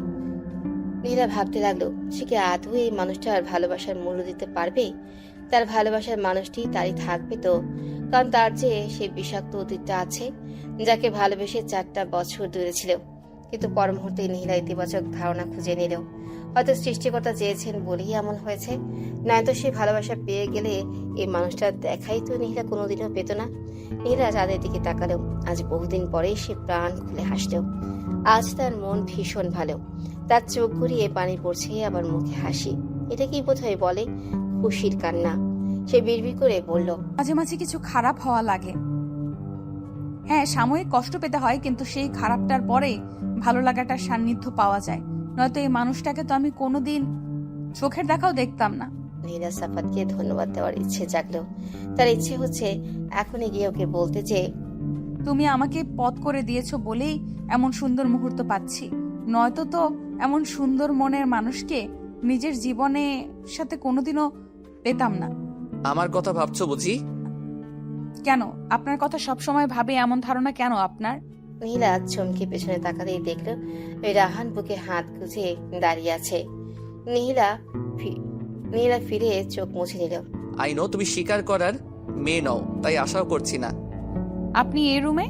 নীলা ভাবতে লাগলো, সে কি আদৌ এই মানুষটার ভালোবাসার মূল্য দিতে পারবে? তার ভালোবাসার মানুষটি তারই থাকবে তো, কারণ তার যে সেই বিষাক্ত অতীতটা আছে, যাকে ভালোবেসে 4টা বছর দূরে ছিল। কিন্তু পর মুহূর্তে নীলা ইতিবাচক ধারণা খুঁজে নিল। হয়তো সৃষ্টিকর্তা চেয়েছেন বলেই এমন হয়েছে, নয়তো সে ভালোবাসা পেয়ে গেলে এই মানুষটার দেখাই তো নীলা কোনোদিনও পেত না। নীলা চাঁদের দিকে তাকালো। আজ বহুদিন পরে সে প্রাণ খুলে হাসল। আজ তার মন ভীষণ ভালো। তার চোখ ঘুরিয়ে পানি পড়ছে, আবার মুখে হাসি। এটা কি বোধহয় বলে খুশির কান্না। সে বিড়বিড় করে বলল, মাঝে মাঝে কিছু খারাপ হওয়া লাগে। হ্যাঁ, সাময়িক কষ্ট পেতে হয়, কিন্তু সেই খারাপটার পরে ভালো লাগাটার সান্নিধ্য পাওয়া যায়। নয়তো এই মানুষটাকে তো আমি কোনোদিন চোখের দেখাও দেখতাম না। নীলা সাফাতকে ধন্যবাদ দেওয়ার ইচ্ছে জাগলো। তার ইচ্ছে হচ্ছে এখনই গিয়ে ওকে বলতে যে, তুমি আমাকে পথ করে দিয়েছো বলেই এমন সুন্দর মুহূর্ত পাচ্ছি, নয়তো তো এমন সুন্দর মনের মানুষকে নিজের জীবনে সাথে কোনোদিনও পেতাম না। আমার কথা ভাবছো বুঝি? কেন? আপনার কথা সবসময় ভাবে, এমন ধারণা কেন আপনার? নীলা চমকে পেছনে তাকাতেই দেখলো রাহান বুকে হাত গুজে দাঁড়িয়ে আছে। নীলা ফিরে চোখ মুছে নিল। আই নো তুমি স্বীকার করার মেয়ে নও, তাই আশাও করছি না। আপনি এই রুমে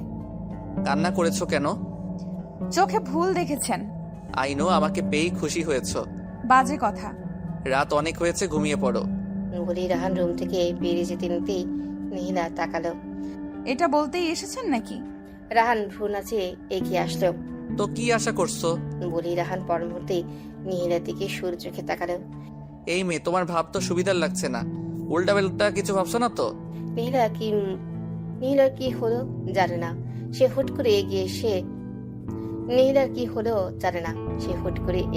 কান্না করেছো কেন? চোখে ভুল দেখেছেন। আই নো আমাকে পেয়েই খুশি হয়েছো। বাজে কথা। রাত অনেক হয়েছে, ঘুমিয়ে পড়ো। বলি রাহান রুম থেকে বেরিয়ে যেতে নিতেই নীলা তাকালো। এটা বলতেই এসেছেন নাকি? রাহান ভ্রু নাচিয়ে এগিয়ে আসলো। তো কি আশা করছো? বলি রাহান পর মুহূর্তে নীলার দিকে সুর চোখে তাকালো। এই মেয়ে, তোমার ভাব তো সুবিধার লাগছে না। উল্টা বেল্টা কিছু ভাবছো না তো? নীলার কি হলো জানে না, সে হুট করে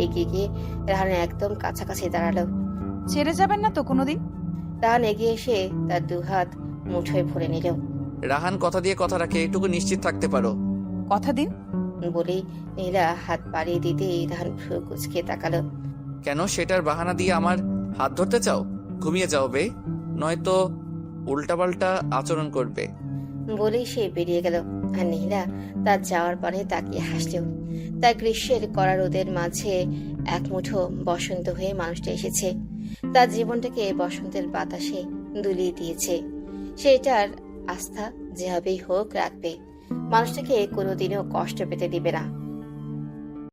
এগিয়ে গিয়ে রাহানের একদম কাছাকাছি দাঁড়ালো। ছেড়ে যাবেন না তো কোনোদিন? রাহান এগিয়ে এসে তার 2 হাত মুঠোয় ভরে নিল। রাহান কথা দিয়ে কথা রাখে, এটুকু নিশ্চিত থাকতে পারো। কথা দিন। বলি নীলা হাত বাড়িয়ে দিতেই রাহান ভ্রু কুঁচকে তাকালো। কেন সেটার বাহানা দিয়ে আমার হাত ধরতে চাও? ঘুমিয়ে যাও বে, নয়তো উল্টাপাল্টা আচরণ করবে। বলেই সে বেরিয়ে গেল। আর নীলা তার যাওয়ার পরে তাকিয়ে হাসল। তার গ্রীষ্মের কড়া রোদের মাঝে এক মুঠো বসন্ত হয়ে মানুষটা এসেছে। তার জীবনটাকে বসন্তের বাতাসে দুলিয়ে দিয়েছে। সে এটার আস্থা যেভাবেই হোক রাখবে। মানুষটাকে কোনোদিনও কষ্ট পেতে দিবে না।